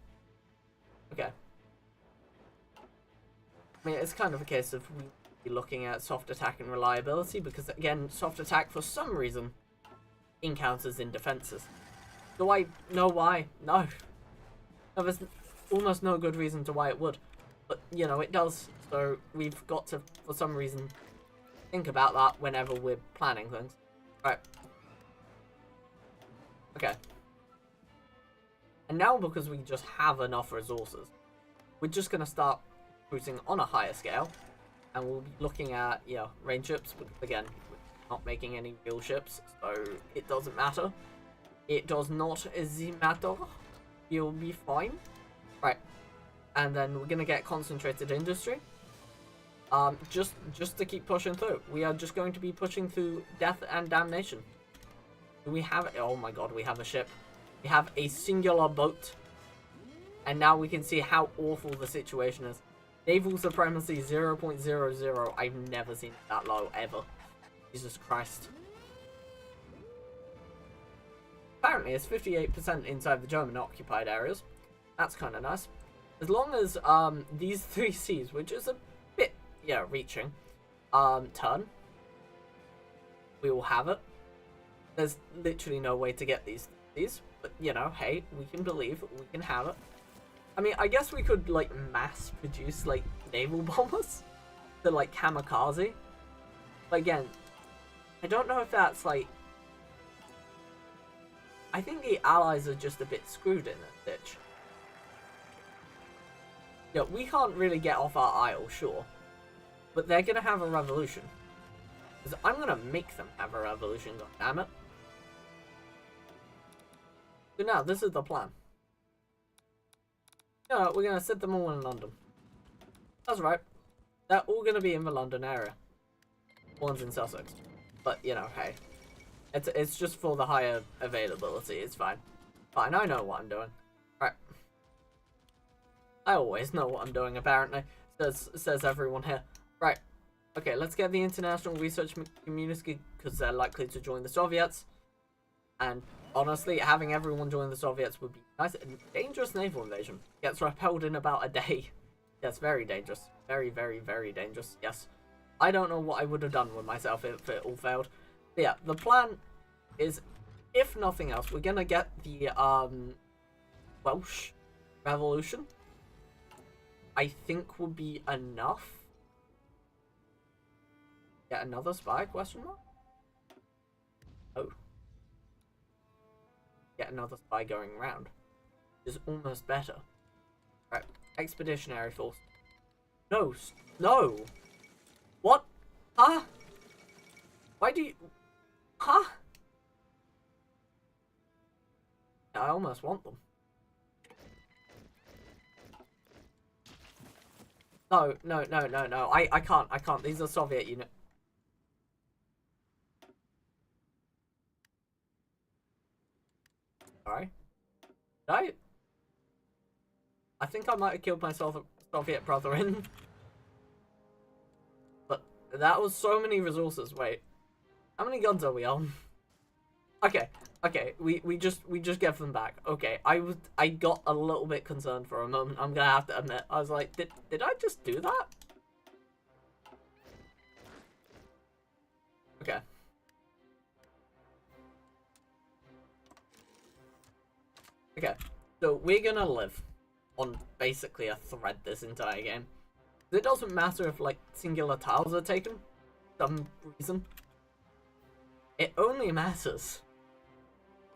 [SPEAKER 1] Okay. I mean, it's kind of a case of we be looking at soft attack and reliability, because, again, soft attack, for some reason, encounters in defenses. Do I know why? No. No, there's almost no good reason to why it would. But, you know, it does. So we've got to, for some reason, think about that whenever we're planning things. Right. Okay. And now, because we just have enough resources, we're just going to start recruiting on a higher scale. And we'll be looking at, yeah, range ships. But again, we're not making any real ships, so it doesn't matter. It does not matter. You'll be fine. Right. And then we're going to get concentrated industry. Just to keep pushing through. We are just going to be pushing through death and damnation. Do we have... Oh my god, we have a ship. We have a singular boat. And now we can see how awful the situation is. Naval supremacy 0.00. I've never seen it that low, ever. Jesus Christ. Apparently, it's 58% inside the German-occupied areas. That's kind of nice. As long as these 3 seas, which is a bit, yeah, reaching, turn, we will have it. There's literally no way to get these, but, you know, hey, we can believe, we can have it. I mean, I guess we could, like, mass produce, like, naval bombers to, like, kamikaze. But again, I don't know if that's, like... I think the Allies are just a bit screwed in this ditch. Yeah, we can't really get off our isle, sure. But they're gonna have a revolution. Because I'm gonna make them have a revolution, goddammit. So now, this is the plan. Yeah, we're gonna set them all in London. That's right. They're all gonna be in the London area. One's in Sussex. But, you know, hey. It's just for the higher availability, it's fine. Fine, I know what I'm doing. Right. I always know what I'm doing, apparently. Says everyone here. Right. Okay, let's get the international research community, because they're likely to join the Soviets. And honestly, having everyone join the Soviets would be nice. Dangerous naval invasion. Gets repelled in about a day. Yes, very dangerous. Very, very, very dangerous. Yes. I don't know what I would have done with myself if it all failed. But yeah, the plan is, if nothing else, we're gonna get the Welsh Revolution. I think will be enough. Get another spy? Question mark? Oh. Get another spy going around. Is almost better. Right. Expeditionary force. No. No! What? Huh? Why do you... Huh? I almost want them. No. I can't. These are Soviet units. Sorry. Did I think I might have killed my Soviet brother in. But that was so many resources. Wait. How many guns are we on? Okay. We just gave them back. Okay. I got a little bit concerned for a moment. I'm gonna have to admit. I was like, did I just do that? Okay. Okay. So we're gonna live. on basically a thread this entire game. It doesn't matter if like singular tiles are taken for some reason. It only matters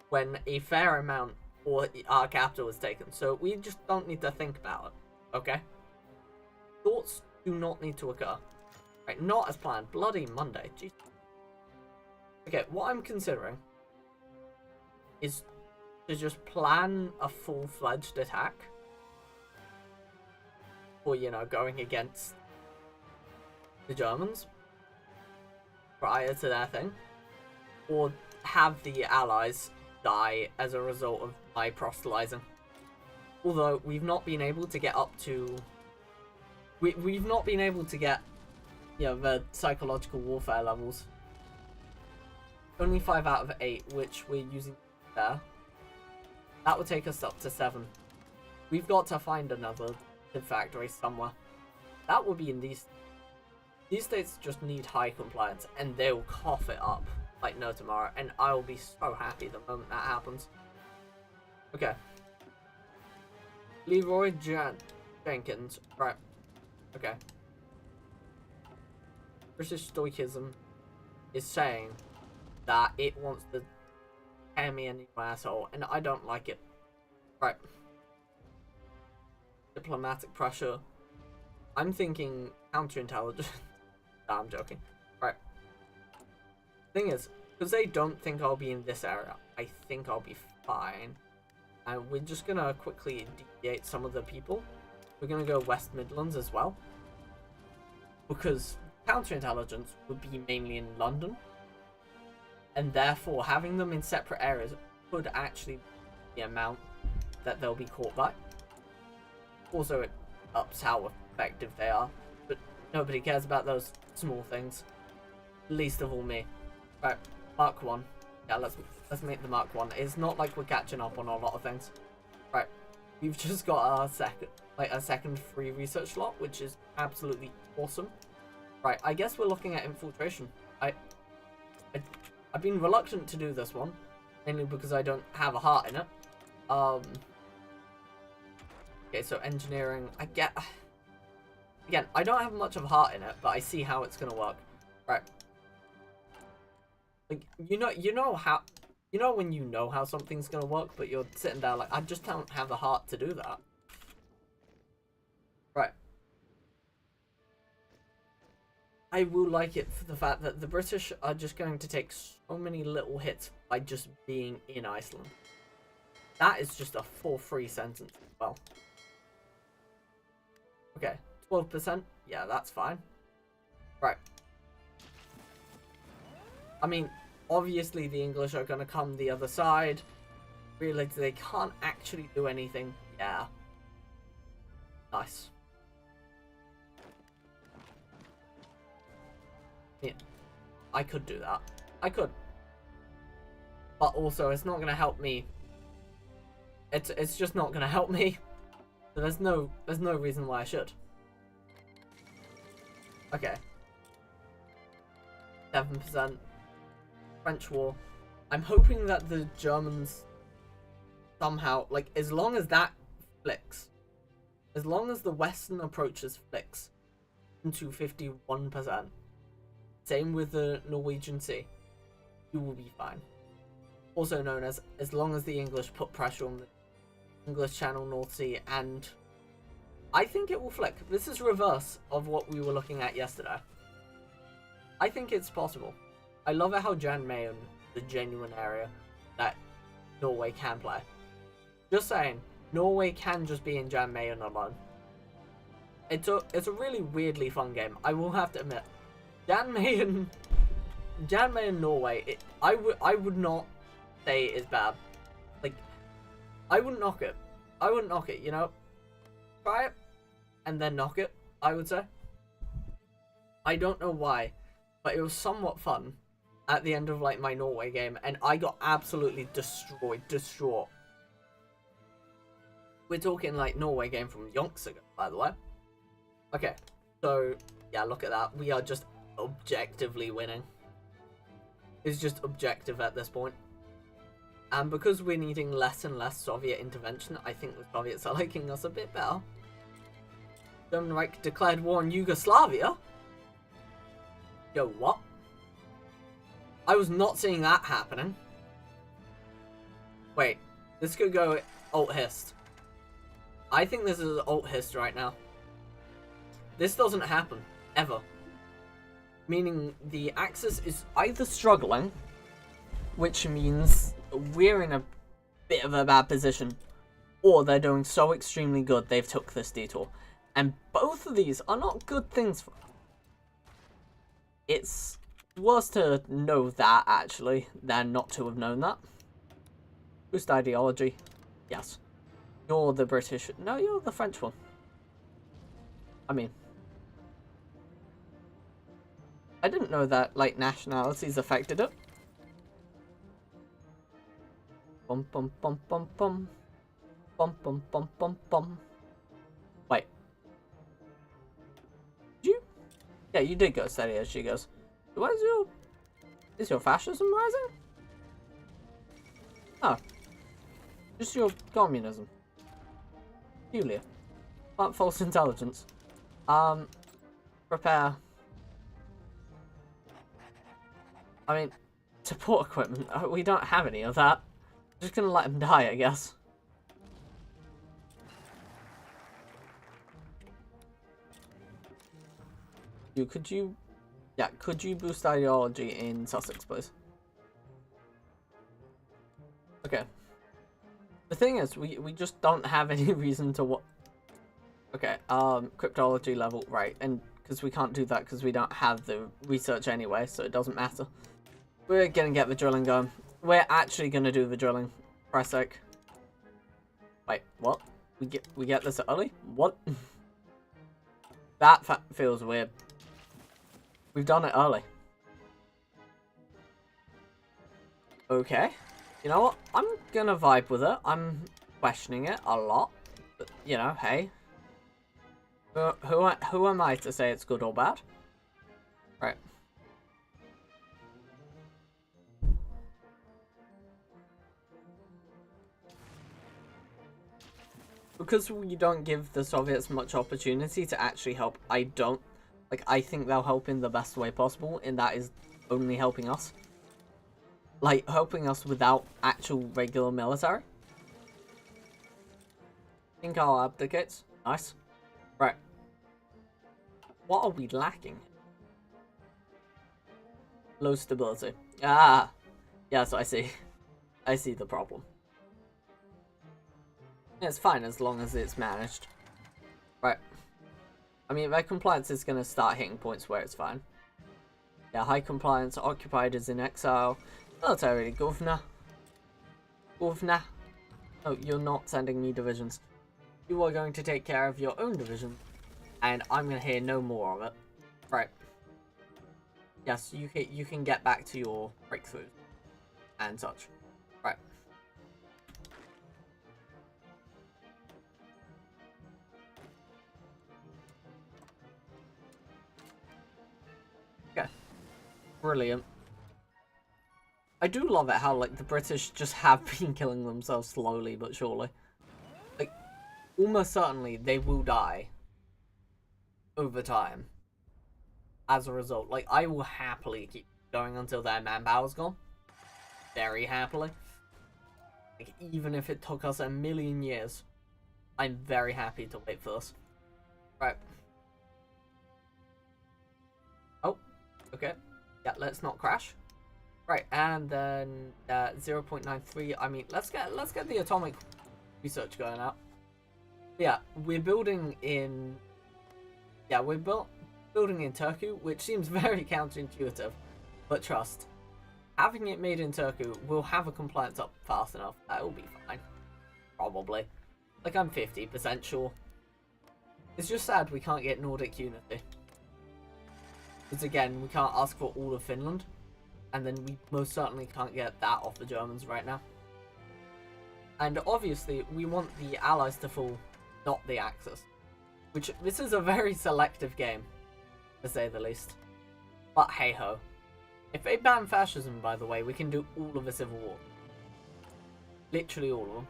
[SPEAKER 1] when a fair amount or our capital is taken. So we just don't need to think about it. Okay? Thoughts do not need to occur. Right, not as planned. Bloody Monday. Jeez. Okay, what I'm considering is to just plan a full-fledged attack for, you know, going against the Germans prior to their thing, or have the allies die as a result of my proselytizing. Although we've not been able to get up to, we've not been able to get, you know, the psychological warfare levels. Only 5 out of 8, which we're using there. That would take us up to 7. We've got to find another factory somewhere. That would be in these. These states just need high compliance, and they'll cough it up like no tomorrow, and I'll be so happy the moment that happens. Okay. Leroy Jenkins. Right. Okay. British Stoicism is saying that it wants to tear me a new asshole, and I don't like it. Right. Diplomatic pressure. I'm thinking counterintelligence. Nah, I'm joking. Right. Thing is, because they don't think I'll be in this area, I think I'll be fine. And we're just gonna quickly deviate some of the people. We're gonna go West Midlands as well, because counterintelligence would be mainly in London, and therefore having them in separate areas could actually be the amount that they'll be caught by. Also, it ups how effective they are, but nobody cares about those small things, least of all me. Right, Mark 1. Yeah, let's make the Mark 1. It's not like we're catching up on a lot of things. Right, we've just got our second free research slot, which is absolutely awesome. Right, I guess we're looking at infiltration. I've been reluctant to do this one, mainly because I don't have a heart in it. Okay, so engineering, again, I don't have much of a heart in it, but I see how it's gonna work. Right. Like, you know when you know how something's gonna work, but you're sitting there like, I just don't have the heart to do that. Right. I will like it for the fact that the British are just going to take so many little hits by just being in Iceland. That is just a full free sentence as well. Okay, 12%. Yeah, that's fine. Right. I mean, obviously the English are going to come the other side. Realize they can't actually do anything. Yeah. Nice. Yeah. I could do that. I could. But also, it's not going to help me. It's just not going to help me. So there's no reason why I should. Okay. 7%. French War. I'm hoping that the Germans somehow, like, as long as that flicks, as long as the Western approaches flicks into 51%, same with the Norwegian Sea, you will be fine. Also known as long as the English put pressure on the English Channel, North Sea, and I think it will flick. This is reverse of what we were looking at yesterday. I think it's possible. I love it how Jan Mayen, the genuine area that Norway can play. Just saying, Norway can just be in Jan Mayen alone. It's a really weirdly fun game. I will have to admit, Jan Mayen Norway. I would not say it is bad. Like, I wouldn't knock it. I wouldn't knock it. You know, try it and then knock it. I would say. I don't know why, but it was somewhat fun at the end of like my Norway game, and I got absolutely distraught. We're talking like Norway game from yonks ago, by the way. Okay, so yeah, look at that. We are just objectively winning. It's just objective at this point. And because we're needing less and less Soviet intervention, I think the Soviets are liking us a bit better. German Reich declared war on Yugoslavia? Yo, what? I was not seeing that happening. Wait, this could go alt hist. I think this is alt hist right now. This doesn't happen, ever. Meaning the Axis is either struggling, which means we're in a bit of a bad position, or they're doing so extremely good they've took this detour. And both of these are not good things for us. It's worse to know that, actually, than not to have known that. Boost ideology. Yes. You're the British. No, you're the French one. I mean, I didn't know that, like, nationalities affected it. Bum bum bum bum bum. Bum bum bum bum bum. Wait. Did you? Yeah, you did go steady as she goes. What is your... Is your fascism rising? Oh. Just your communism. Julia. False intelligence. Prepare. I mean, support equipment. We don't have any of that. Just gonna let him die, I guess. Could you boost ideology in Sussex, please? Okay. The thing is, we just don't have any reason to what. Okay, cryptology level, right, and because we can't do that because we don't have the research anyway, so it doesn't matter. We're gonna get the drilling going. We're actually gonna do the drilling. For a sec. Wait, what? We get this early? What? That feels weird. We've done it early. Okay. You know what? I'm gonna vibe with it. I'm questioning it a lot. But, you know, hey. Who am I to say it's good or bad? Right. Because we don't give the Soviets much opportunity to actually help, I think they'll help in the best way possible, and that is only helping us. Like, helping us without actual regular military. I think I'll abdicate. Nice. Right. What are we lacking? Low stability. Ah! Yes, I see. I see the problem. It's fine as long as it's managed. Right. I mean, their compliance is going to start hitting points where it's fine. Yeah, high compliance, occupied is in exile. Military governor. Governor. Oh, you're not sending me divisions. You are going to take care of your own division. And I'm going to hear no more of it. Right. Yes, you can get back to your breakthroughs. And such. Right. Okay. Brilliant. I do love it how, like, the British just have been killing themselves slowly but surely. Like, almost certainly they will die over time as a result. Like, I will happily keep going until their manpower's gone. Very happily. Like, even if it took us 1,000,000 years, I'm very happy to wait for this. Right. Oh, okay. Yeah, let's not crash. Right, and then 0.93. I mean, let's get the atomic research going out. Yeah, we're building in. Yeah, we're building in Turkey, which seems very counterintuitive, but trust, having it made in Turkey will have a compliance up fast enough. That will be fine, probably. Like, I'm 50% sure. It's just sad we can't get Nordic unity. Because again, we can't ask for all of Finland. And then we most certainly can't get that off the Germans right now. And obviously, we want the Allies to fall, not the Axis. Which, this is a very selective game, to say the least. But hey ho. If they ban fascism, by the way, we can do all of a civil war. Literally all of them.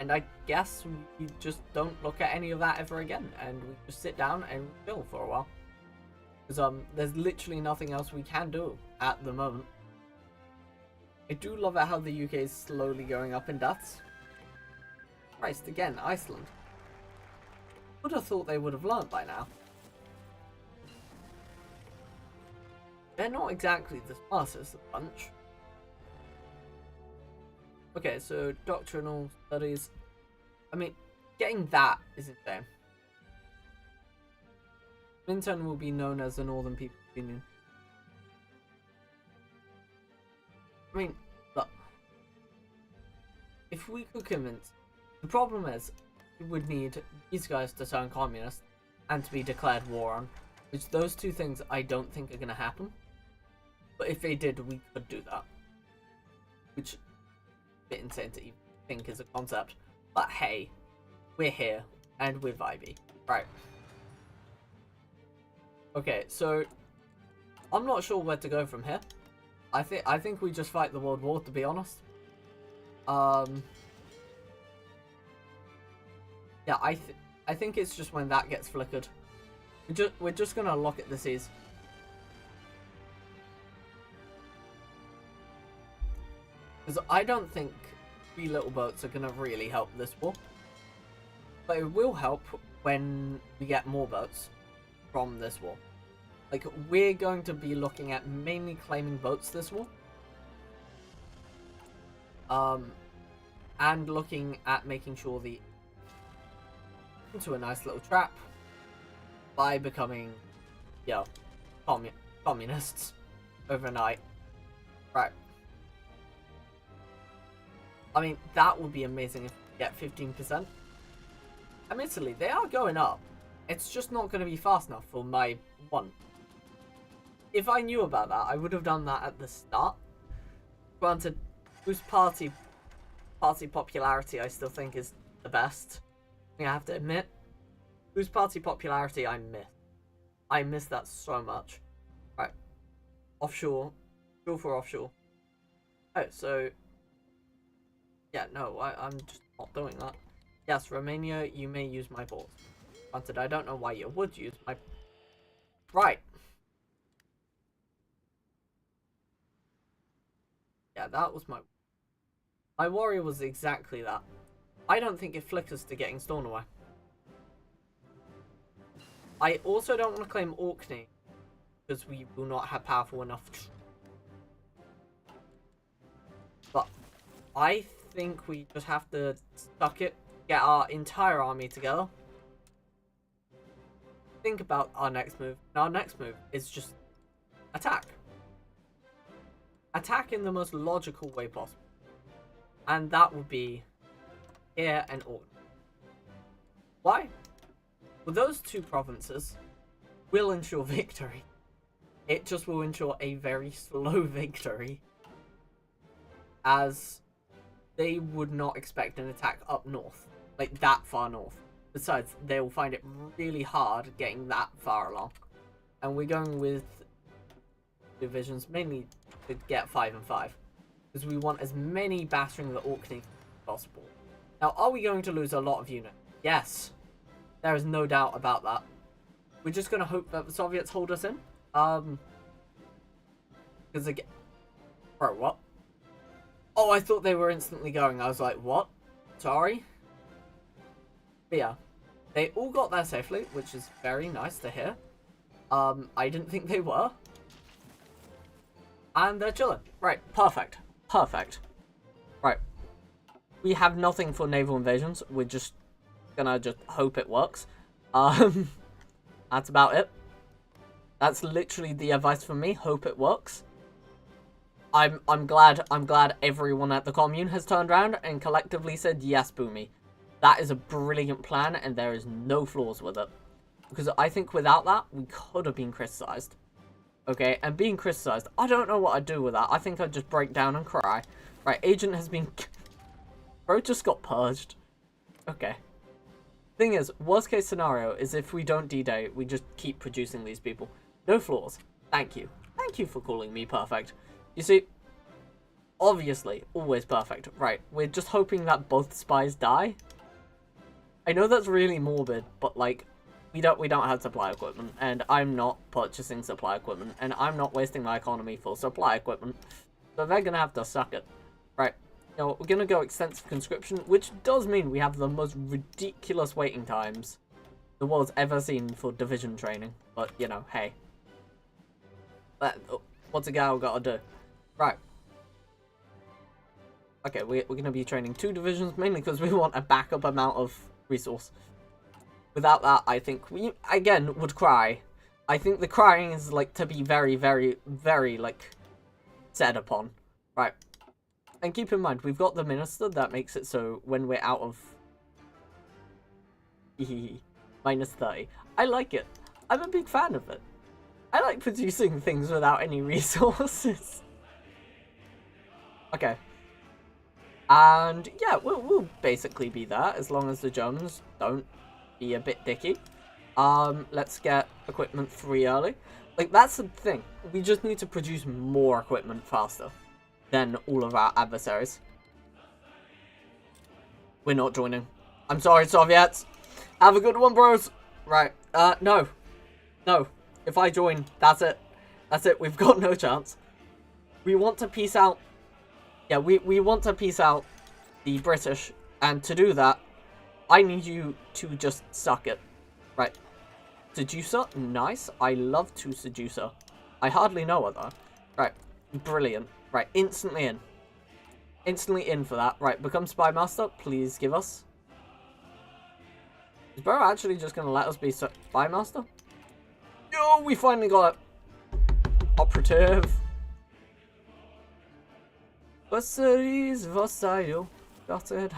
[SPEAKER 1] And I guess we just don't look at any of that ever again, and we just sit down and chill for a while. Because there's literally nothing else we can do at the moment. I do love it how the UK is slowly going up in deaths. Christ, again, Iceland. Would have thought they would have learned by now. They're not exactly the smartest of the bunch. Okay, so doctrinal studies. I mean, getting that is insane. Minton will be known as the Northern People's Union. I mean, look. If we could convince... The problem is, we would need these guys to turn communist and to be declared war on. Which those two things I don't think are going to happen. But if they did, we could do that. Which... bit insane to even think as a concept, but hey, we're here and we're vibey, right? Okay, so I'm not sure where to go from here. I think we just fight the World War, to be honest. Yeah, I think it's just when that gets flickered. We're just gonna lock at the seas. Because I don't think 3 little boats are going to really help this war. But it will help when we get more boats from this war. Like, we're going to be looking at mainly claiming boats this war. And looking at making sure the... into a nice little trap by becoming, yo, communists overnight. Right. I mean, that would be amazing if we get 15%. Admittedly, they are going up. It's just not going to be fast enough for my want. If I knew about that, I would have done that at the start. Granted, whose party popularity I still think is the best. I have to admit, whose party popularity I miss. I miss that so much. Right. Offshore. Go for offshore. Oh, so... yeah, no, I'm just not doing that. Yes, Romania, you may use my balls. Granted, I don't know why you would use my... Right. Yeah, that was my... My warrior was exactly that. I don't think it flickers to getting Stornoway. I also don't want to claim Orkney, because we will not have powerful enough... But I think we just have to stuck it, get our entire army together. Think about our next move. Our next move is just attack. Attack in the most logical way possible. And that would be here and Orkney. Why? Well, those two provinces will ensure victory. It just will ensure a very slow victory, as they would not expect an attack up north, like that far north. Besides, they will find it really hard getting that far along. And we're going with divisions mainly to get 5 and 5, because we want as many battering the Orkney as possible. Now, are we going to lose a lot of units? Yes. There is no doubt about that. We're just going to hope that the Soviets hold us in. Because again... Bro, what? Oh, I thought they were instantly going. I was like, what? Sorry? But yeah. They all got there safely, which is very nice to hear. I didn't think they were. And they're chilling. Right, perfect. Perfect. Right. We have nothing for naval invasions. We're just gonna just hope it works. That's about it. That's literally the advice from me. Hope it works. I'm glad everyone at the commune has turned around and collectively said, yes, Boomy. That is a brilliant plan and there is no flaws with it. Because I think without that, we could have been criticized. Okay, and being criticized, I don't know what I'd do with that. I think I'd just break down and cry. Right, agent has been... Bro just got purged. Okay. Thing is, worst case scenario is if we don't D-Day, we just keep producing these people. No flaws. Thank you. Thank you for calling me perfect. You see, Obviously, always perfect. Right, we're just hoping that both spies die. I know that's really morbid, but like, we don't have supply equipment, and I'm not purchasing supply equipment, and I'm not wasting my economy for supply equipment. So they're gonna have to suck it. Right. You know, we're gonna go extensive conscription, which does mean we have the most ridiculous waiting times the world's ever seen for division training. But, you know, hey. What's a gal gotta do? Right. Okay, we're gonna be training 2 divisions, mainly because we want a backup amount of resource. Without that, I think we, again, would cry. I think the crying is, like, to be very, very, very, like, set upon. Right. And keep in mind, we've got the minister that makes it so when we're out of minus 30. I like it. I'm a big fan of it. I like producing things without any resources. Okay. And yeah, we'll basically be that as long as the Germans don't be a bit dicky. Let's get equipment 3 early. Like, that's the thing. We just need to produce more equipment faster than all of our adversaries. We're not joining. I'm sorry, Soviets. Have a good one, bros. Right. No. No. If I join, that's it. That's it. We've got no chance. We want to peace out. Yeah, we want to peace out the British. And to do that, I need you to just suck it. Right. Seducer? Nice. I love to seducer. I hardly know her, though. Right. Brilliant. Right. Instantly in. Instantly in for that. Right. Become Spy Master. Please give us. Is Bro actually just going to let us be Spy Master? Oh, we finally got it. Operative. Vassaries, Vassayo. Got it.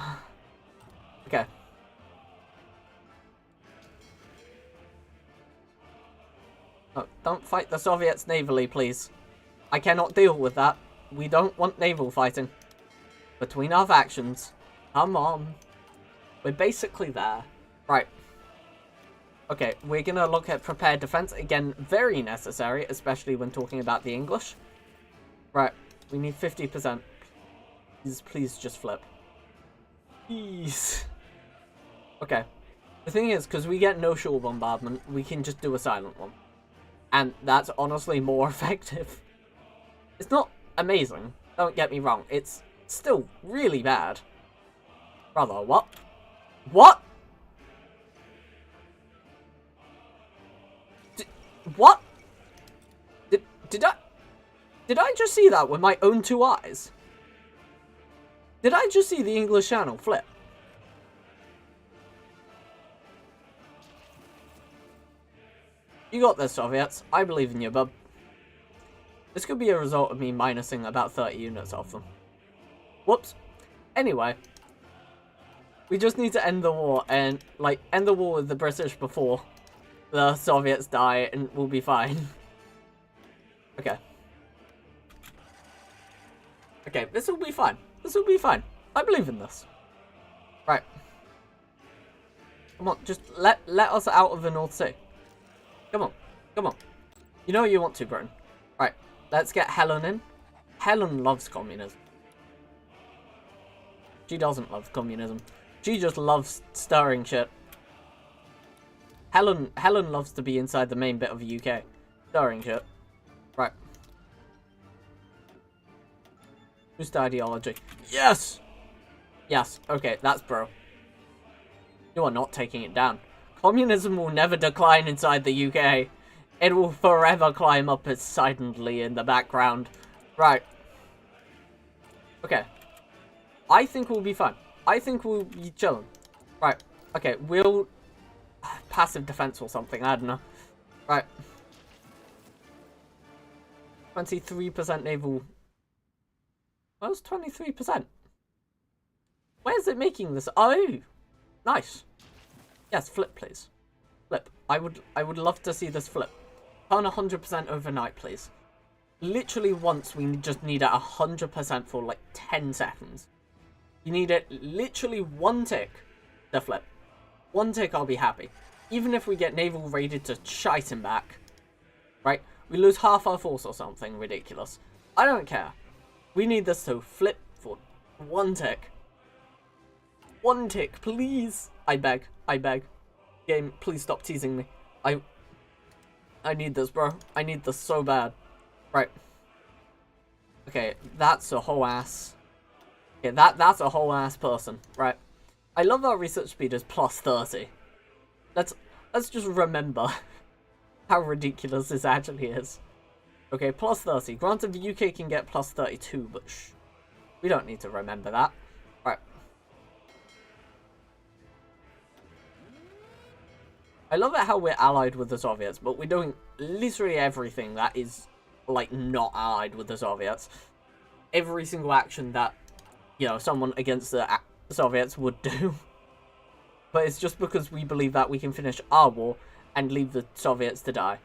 [SPEAKER 1] Okay. Oh, don't fight the Soviets navally, please. I cannot deal with that. We don't want naval fighting. Between our factions. Come on. We're basically there. Right. Okay, we're gonna look at prepared defense. Again, very necessary, especially when talking about the English. Right. We need 50%. Please just flip. Please. Okay. The thing is, because we get no shore bombardment, we can just do a silent one. And that's honestly more effective. It's not amazing, don't get me wrong. It's still really bad. Brother, what? What? What? Did I just see that with my own 2 eyes? Did I just see the English Channel flip? You got this, Soviets. I believe in you, bub. This could be a result of me minusing about 30 units off them. Whoops. Anyway. We just need to end the war and, like, end the war with the British before the Soviets die and we'll be fine. Okay. Okay, this will be fine. This will be fine. I believe in this. Right. Come on, just let us out of the North Sea. Come on. Come on. You know you want to, Britain. Right. Let's get Helen in. Helen loves communism. She doesn't love communism. She just loves stirring shit. Helen loves to be inside the main bit of the UK. Stirring shit. Right. Boost ideology. Yes! Yes. Okay, that's bro. You are not taking it down. Communism will never decline inside the UK. It will forever climb up silently in the background. Right. Okay. I think we'll be fine. I think we'll be chilling. Right. Okay, we'll... passive defense or something, I don't know. Right. 23% naval... Where's 23%? Where's it making this? Oh! Nice. Yes, flip, please. Flip. I would love to see this flip. Turn 100% overnight, please. Literally once, we just need it 100% for like 10 seconds. You need it literally 1 tick to flip. 1 tick, I'll be happy. Even if we get naval raided to shite him back. Right? We lose half our force or something ridiculous. I don't care. We need this to flip for one tick. One tick, please. I beg. I beg. Game, please stop teasing me. I need this, bro. I need this so bad. Right. Okay, that's a whole ass. Okay, that's a whole ass person. Right. I love our research speed is plus 30. Let's just remember how ridiculous this actually is. Okay, plus 30. Granted, the UK can get plus 32, but shh. We don't need to remember that. Right. I love it how we're allied with the Soviets, but we're doing literally everything that is, like, not allied with the Soviets. Every single action that, you know, someone against the Soviets would do. But it's just because we believe that we can finish our war and leave the Soviets to die.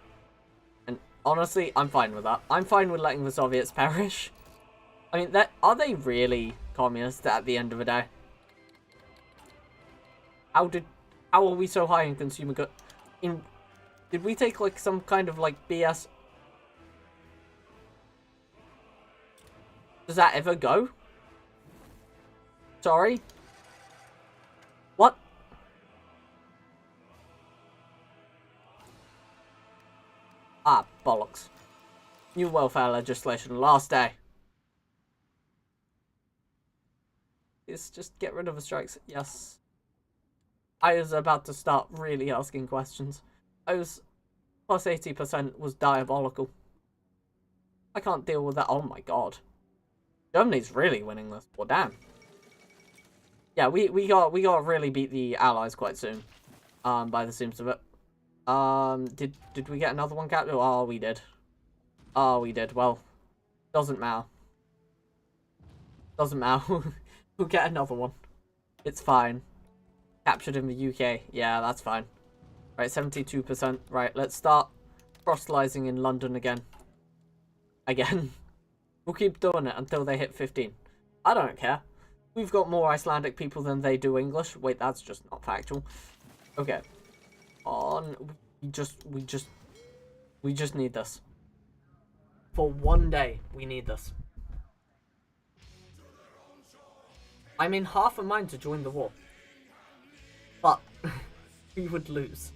[SPEAKER 1] And honestly, I'm fine with that. I'm fine with letting the Soviets perish. I mean, are they really communist at the end of the day? How are we so high in consumer goods? Did we take, like, some kind of, like, BS? Does that ever go? Sorry? What? Ah, bollocks. New welfare legislation, last day. Let's just get rid of the strikes. Yes. I was about to start really asking questions. I was... Plus 80% was diabolical. I can't deal with that. Oh my god. Germany's really winning this. Well, damn. Yeah, we got to really beat the Allies quite soon. By the seams of it. Did we get another one captured? Oh, we did. Oh, we did. Well, doesn't matter. Doesn't matter. We'll get another one. It's fine. Captured in the UK. Yeah, that's fine. Right, 72%. Right, let's start proselytizing in London again. Again. We'll keep doing it until they hit 15. I don't care. We've got more Icelandic people than they do English. Wait, that's just not factual. Okay. On. We just need this. For one day, we need this. I'm in half a mind to join the war. But we would lose.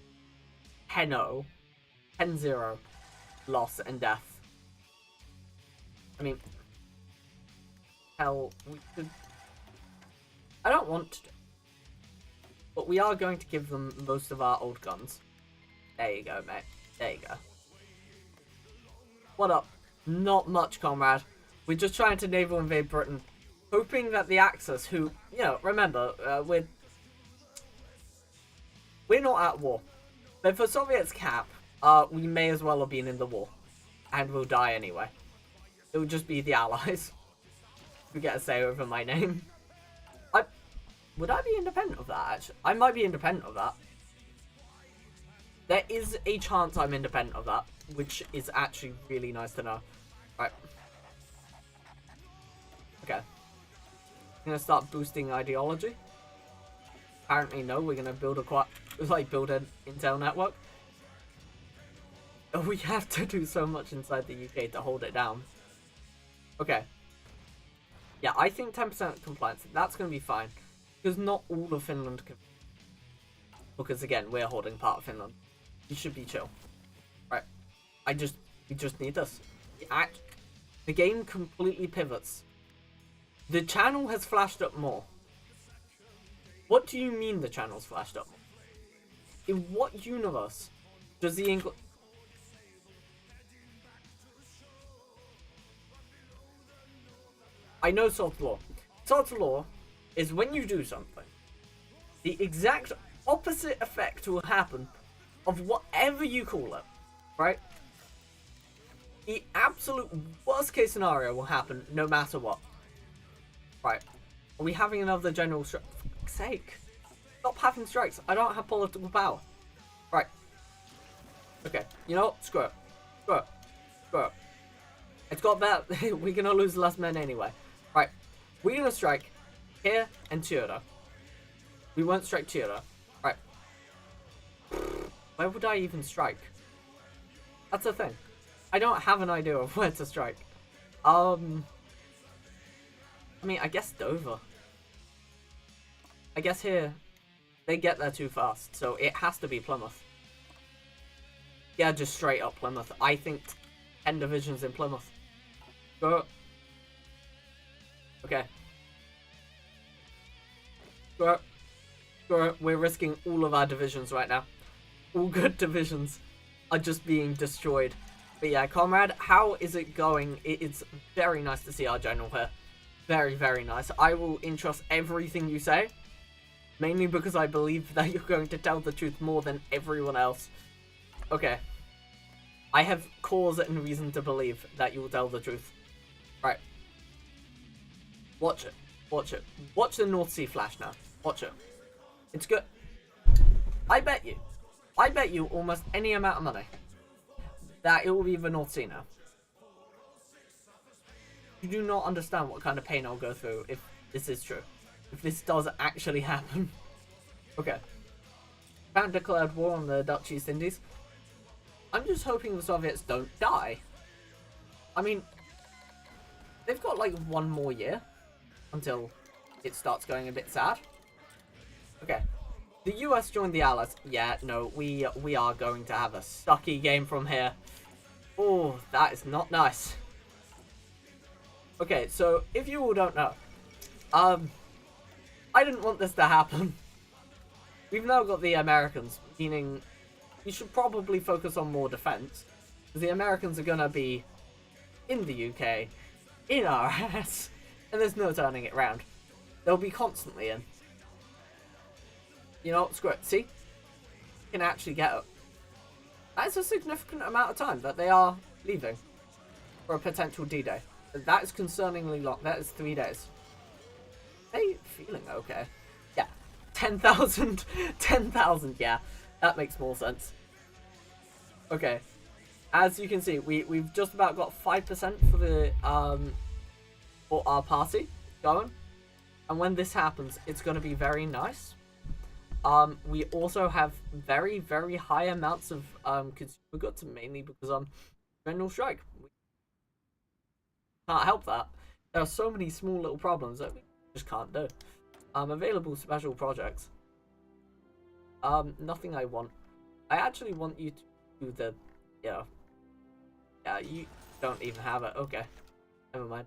[SPEAKER 1] 10-0. 10-0. Loss and death. I mean, hell, we could... I don't want to, but we are going to give them most of our old guns. There you go, mate. There you go. What up? Not much, comrade. We're just trying to naval invade Britain, hoping that the Axis, who, you know, remember, we're not at war. But if the Soviets cap, we may as well have been in the war, and we'll die anyway. It would just be the Allies who get a say over my name. Would I be independent of that, actually? I might be independent of that. There is a chance I'm independent of that, which is actually really nice to know. Right. Okay. I'm gonna start boosting ideology. Apparently, no, we're gonna build build an intel network. We have to do so much inside the UK to hold it down. Okay. Yeah, I think 10% compliance, that's going to be fine. Because not all of Finland can... Because again, we're holding part of Finland. You should be chill. Right. We just need this. The game completely pivots. The channel has flashed up more. What do you mean the channel's flashed up more? In what universe does the English... I know Salt Law. Salt Law is when you do something, the exact opposite effect will happen of whatever you call it, right? The absolute worst case scenario will happen no matter what. Right. Are we having another general strike? For fuck's sake. Stop having strikes. I don't have political power. Right. Okay. You know what? Screw it. Screw it. Screw it. It's got that. We're gonna lose less men anyway. Right. We're gonna strike here and Teuda. We won't strike Teuda. Right. Where would I even strike? That's the thing. I don't have an idea of where to strike. I mean, I guess Dover. I guess here, they get there too fast, so it has to be Plymouth. Yeah, just straight up Plymouth. I think 10 divisions in Plymouth. Go. Okay. Go. Go. We're risking all of our divisions right now. All good divisions are just being destroyed. But yeah, comrade, how is it going? It's very nice to see our general here. Very, very nice. I will entrust everything you say. Mainly because I believe that you're going to tell the truth more than everyone else. Okay. I have cause and reason to believe that you will tell the truth. Right. Watch it. Watch it. Watch the North Sea flash now. Watch it. It's good. I bet you almost any amount of money that it will be the North Sea now. You do not understand what kind of pain I'll go through if this is true. If this does actually happen. Okay. Count declared war on the Dutch East Indies. I'm just hoping the Soviets don't die. I mean, they've got like 1 more year until it starts going a bit sad. Okay. The US joined the Allies. Yeah, no, we are going to have a sucky game from here. Oh, that is not nice. Okay, so if you all don't know, I didn't want this to happen. We've now got the Americans, meaning we should probably focus on more defense. Because the Americans are gonna be in the UK, in our ass, and there's no turning it round. They'll be constantly in. You know, screw it. See? Can actually get up. That's a significant amount of time that they are leaving for a potential D-Day. That is concerningly long. That is 3 days. Are they feeling okay? Yeah. 10,000. 10,000, yeah. That makes more sense. Okay. As you can see, we've just about got 5% for the for our party going. And when this happens, it's going to be very nice. We also have very, very high amounts of consumer goods, mainly because general strike. We can't help that. There are so many small little problems that we just can't do. Available special projects. Nothing I want. I actually want you to do the, yeah, you don't even have it. Okay, never mind.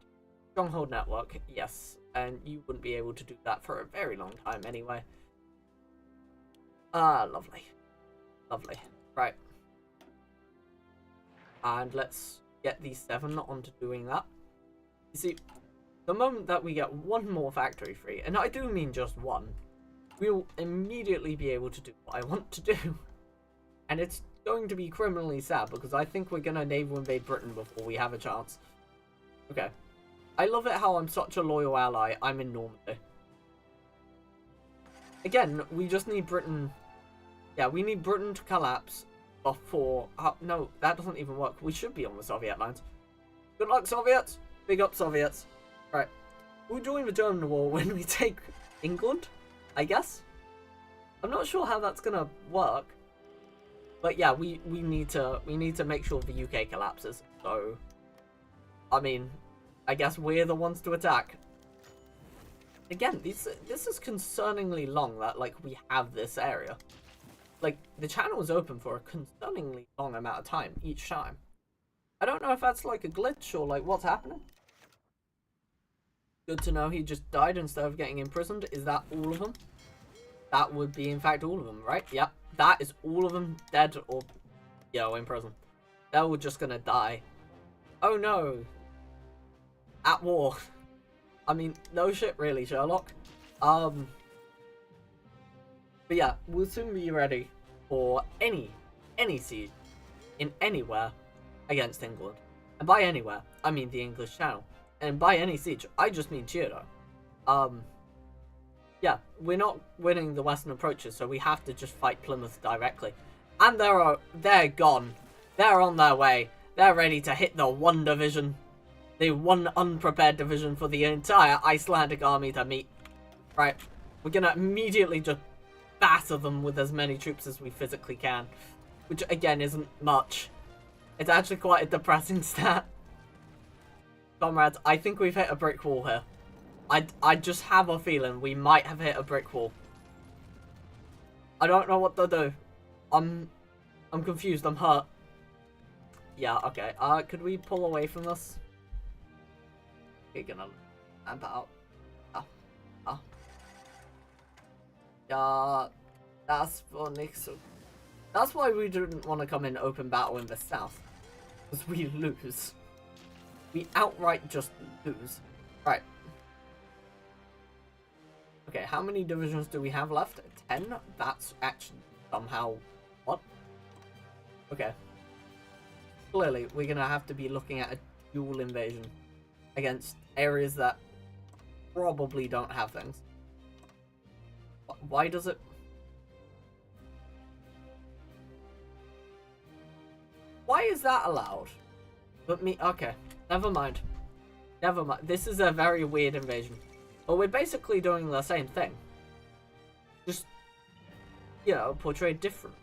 [SPEAKER 1] Stronghold network, yes, and you wouldn't be able to do that for a very long time anyway. Lovely. Lovely. Right. And let's get these 7 onto doing that. You see, the moment that we get 1 more factory free, and I do mean just 1, we'll immediately be able to do what I want to do. And it's going to be criminally sad, because I think we're going to naval invade Britain before we have a chance. Okay. I love it how I'm such a loyal ally. I'm in Normandy. Again, we just need Britain. Yeah, we need Britain to collapse before. No, that doesn't even work. We should be on the Soviet lines. Good luck, Soviets. Big up, Soviets. Right. We'll join the German war when we take England, I guess. I'm not sure how that's gonna work. But yeah, we need to make sure the UK collapses. So, I mean, I guess we're the ones to attack. Again, this is concerningly long that, like, we have this area. Like, the channel is open for a concerningly long amount of time each time. I don't know if that's, like, a glitch or, like, what's happening. Good to know he just died instead of getting imprisoned. Is that all of them? That would be, in fact, all of them, right? Yep. That is all of them dead or, yo, in prison. They're all just gonna die. Oh, no. At war. I mean, no shit really, Sherlock. But yeah, we'll soon be ready for any siege in anywhere against England. And by anywhere, I mean the English Channel. And by any siege, I just mean Chiro. Yeah, we're not winning the Western approaches, so we have to just fight Plymouth directly. And they're gone. They're on their way. They're ready to hit the 1 division. The 1 unprepared division for the entire Icelandic army to meet. Right, we're gonna immediately just batter them with as many troops as we physically can. Which, again, isn't much. It's actually quite a depressing stat. Comrades, I think we've hit a brick wall here. I just have a feeling we might have hit a brick wall. I don't know what to do. I'm confused. I'm hurt. Yeah, okay. Could we pull away from this? We're gonna amp out. Yeah, that's funny. So that's why we didn't want to come in open battle in the south. Because we lose. We outright just lose. Right. Okay, how many divisions do we have left? 10? That's actually somehow... What? Okay. Clearly, we're gonna have to be looking at a dual invasion against areas that probably don't have things. Why does it... Why is that allowed? But me... Okay, never mind. Never mind. This is a very weird invasion. But we're basically doing the same thing. Just, you know, portrayed different.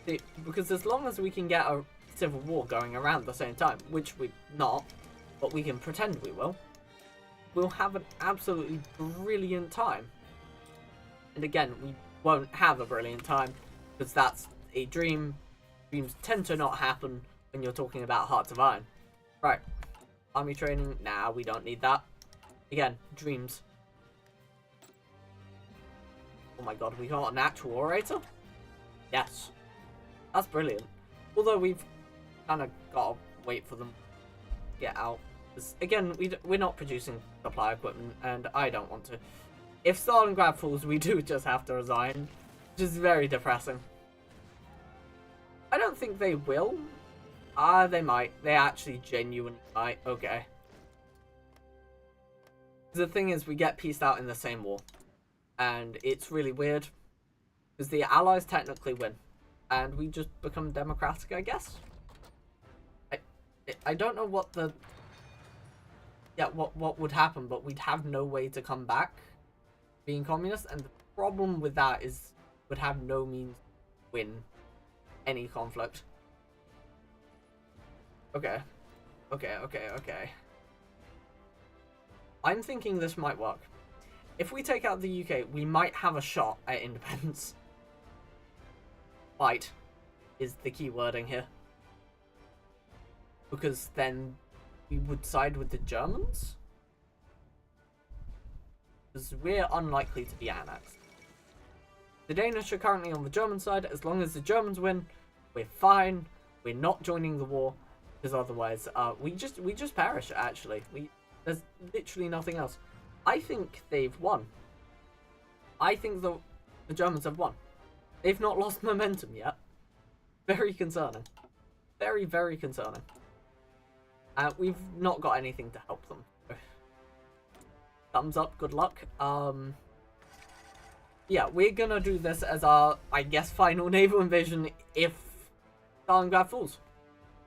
[SPEAKER 1] See, because as long as we can get a civil war going around the same time, which we're not, but we can pretend we will, we'll have an absolutely brilliant time. And again, we won't have a brilliant time, because that's a dream. Dreams tend to not happen when you're talking about Hearts of Iron. Right. Army training? Nah, we don't need that. Again, dreams. Oh my god, we got an actual orator? Yes. That's brilliant. Although we've kind of got to wait for them to get out. Again, we're not producing supply equipment, and I don't want to. If Stalingrad falls, we do just have to resign, which is very depressing. I don't think they will. They might. They actually genuinely might. Okay. The thing is, we get pieced out in the same war. And it's really weird. Because the Allies technically win. And we just become democratic, I guess. I don't know what the... Yeah, what would happen, but we'd have no way to come back being communist. And the problem with that is would have no means to win any conflict. Okay. Okay. I'm thinking this might work. If we take out the UK, we might have a shot at independence. Fight is the key wording here. Because then we would side with the Germans? Because we're unlikely to be annexed. The Danish are currently on the German side. As long as the Germans win, we're fine. We're not joining the war. Because otherwise, we just perish, actually. There's literally nothing else. I think they've won. I think the Germans have won. They've not lost momentum yet. Very concerning. Very, very concerning. We've not got anything to help them. Thumbs up, good luck. Yeah, we're gonna do this as our, I guess, final naval invasion if Stalingrad falls.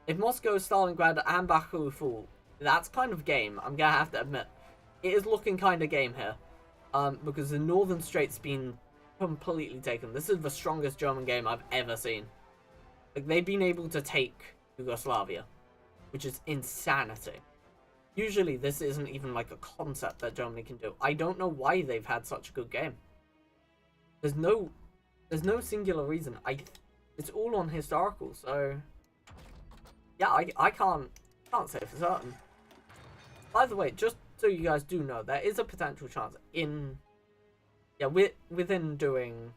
[SPEAKER 1] If Moscow, Stalingrad, and Baku fall, that's kind of game, I'm gonna have to admit. It is looking kind of game here. Because the Northern Strait's been completely taken. This is the strongest German game I've ever seen. Like, they've been able to take Yugoslavia, which is insanity. Usually this isn't even like a concept that Germany can do. I don't know why they've had such a good game. There's no singular reason. It's all on historical, so yeah, I can't say for certain. By the way, just so you guys do know, there is a potential chance within doing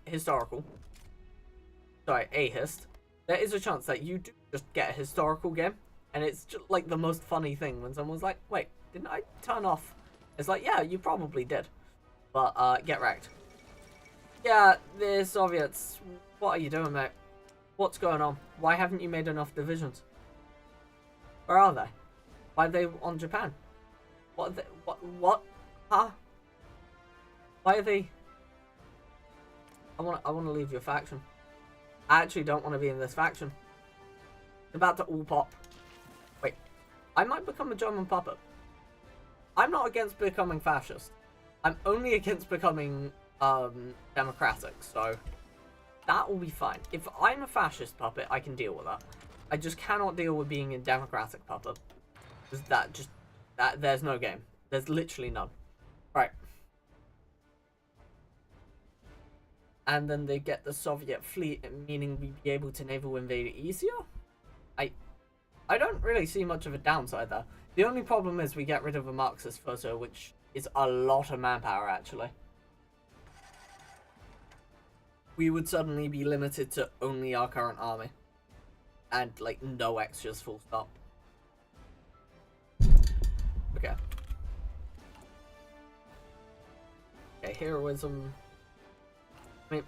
[SPEAKER 1] historical. Sorry, ahist. There is a chance that you do just get a historical game, and it's just like the most funny thing when someone's like, "Wait, didn't I turn off?" It's like, yeah, you probably did, but get wrecked. Yeah, the Soviets. What are you doing, mate? What's going on? Why haven't you made enough divisions? Where are they? Why are they on Japan? What are they, what? Huh? Why are they? I want to leave your faction. I actually don't want to be in this faction. It's about to all pop. Wait, I might become a German puppet. I'm not against becoming fascist. I'm only against becoming democratic, so that will be fine. If I'm a fascist puppet, I can deal with that. I just cannot deal with being a democratic puppet. Because that just There's no game. There's literally none. Right. And then they get the Soviet fleet, meaning we'd be able to naval invade easier? I don't really see much of a downside there. The only problem is we get rid of a Marxist photo, which is a lot of manpower, actually. We would suddenly be limited to only our current army. And, like, no extras, full stop. Okay. Okay, heroism. I mean,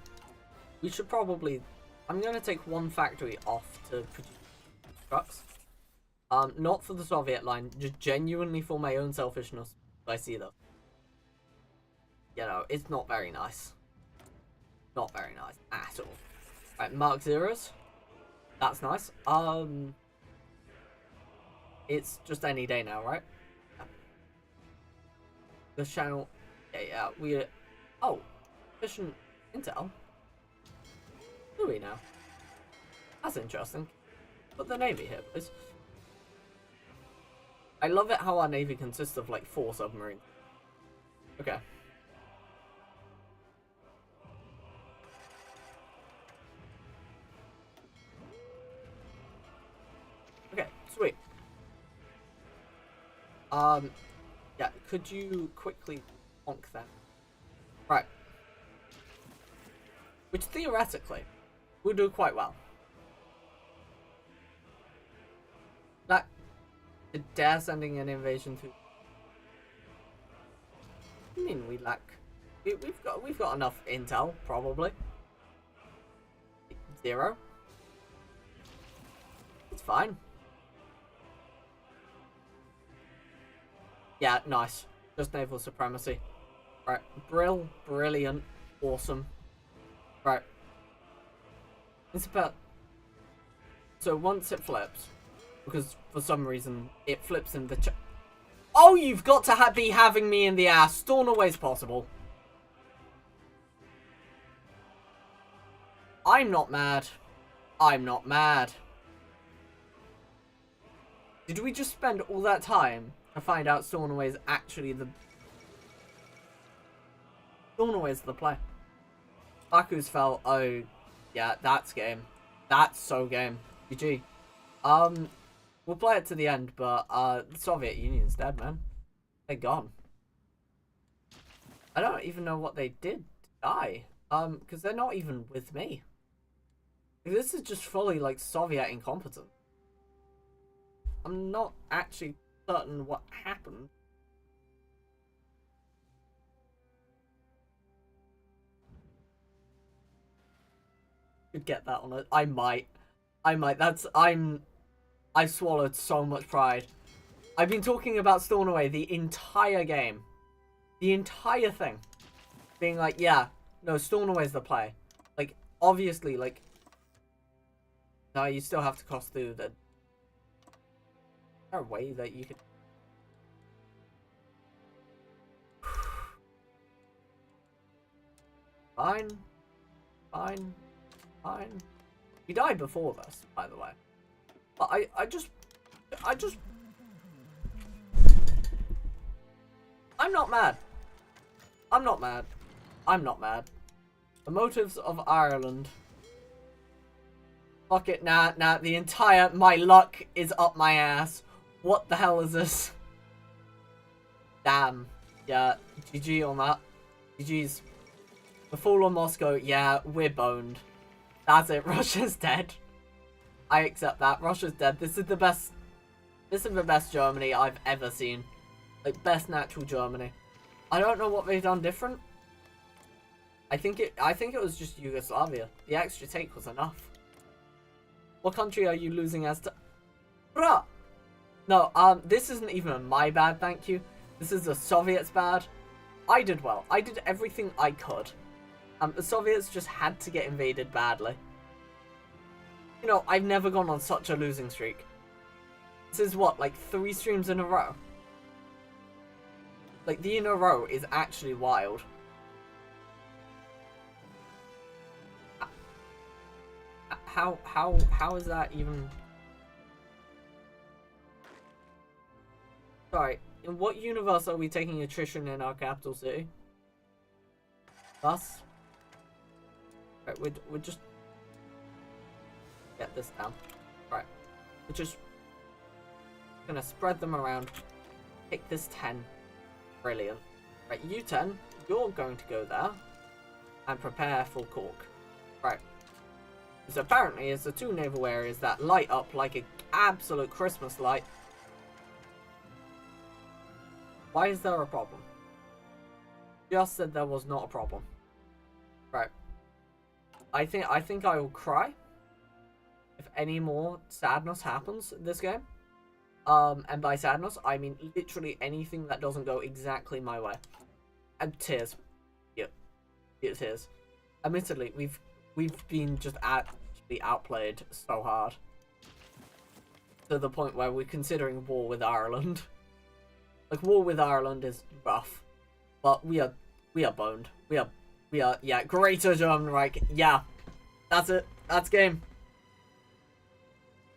[SPEAKER 1] we should probably... I'm going to take one factory off to produce trucks. Not for the Soviet line, just genuinely for my own selfishness. I see that. You know, it's not very nice. Not very nice at all. Right, Mark Zeros. That's nice. It's just any day now, right? Yeah. The channel. Yeah, we. Oh, efficient intel. Do we now? That's interesting. Put the navy here, please. I love it how our navy consists of like 4 submarines. Okay. Okay, sweet. Yeah, could you quickly honk them? Right. Which theoretically would do quite well. That dare sending an invasion to. I mean, we lack. We've got enough intel, probably. 0. It's fine. Yeah, nice. Just naval supremacy. Right, brilliant, awesome. Right. It's about. So once it flips, because for some reason it flips in the. Oh, you've got to be having me in the ass. Stornoway's possible. I'm not mad. I'm not mad. Did we just spend all that time to find out Stornoway's actually the... Stornoway's the play. Baku's fell. Oh, yeah, that's game. That's so game. GG. We'll play it to the end, but the Soviet Union's dead, man. They're gone. I don't even know what they did to die. Because they're not even with me. This is just fully, like, Soviet incompetent. I'm not actually certain what happened. Could get that on it. I might. I've swallowed so much pride. I've been talking about Stornoway the entire game. The entire thing. Being like, yeah, no, Stornoway's the play. Like, obviously, like... No, you still have to cross through the... Is there a way that you could... Fine. Fine. Fine. He died before this, by the way. But I just... I'm not mad. I'm not mad. I'm not mad. The motives of Ireland. Fuck it, nah, the entire... My luck is up my ass. What the hell is this? Damn. Yeah, GG on that. GG's. The fall on Moscow, yeah, we're boned. That's it, Russia's dead. I accept that. Russia's dead. This is the best Germany I've ever seen. Like, best natural Germany. I don't know what they've done different. I think it was just Yugoslavia. The extra take was enough. What country are you losing as to... Bruh! No, this isn't even my bad, thank you. This is the Soviets' bad. I did well. I did everything I could. The Soviets just had to get invaded badly. You know, I've never gone on such a losing streak. This is what, like 3 streams in a row? Like, the in a row is actually wild. How is that even... Sorry, in what universe are we taking attrition in our capital city? Us? Right, we're just... Get this down. Right. We're just... Gonna spread them around. Pick this 10. Brilliant. Right, you 10, you're going to go there. And prepare for Cork. Right. Because apparently it's the 2 naval areas that light up like an absolute Christmas light. Why is there a problem? Just said there was not a problem. Right. I think I will cry if any more sadness happens in this game. And by sadness, I mean literally anything that doesn't go exactly my way. And tears. Yep. Yeah, tears. Admittedly, we've been just actually outplayed so hard. To the point where we're considering war with Ireland. Like, war with Ireland is rough. But we are boned. We are, yeah, Greater German Reich. Yeah. That's it. That's game.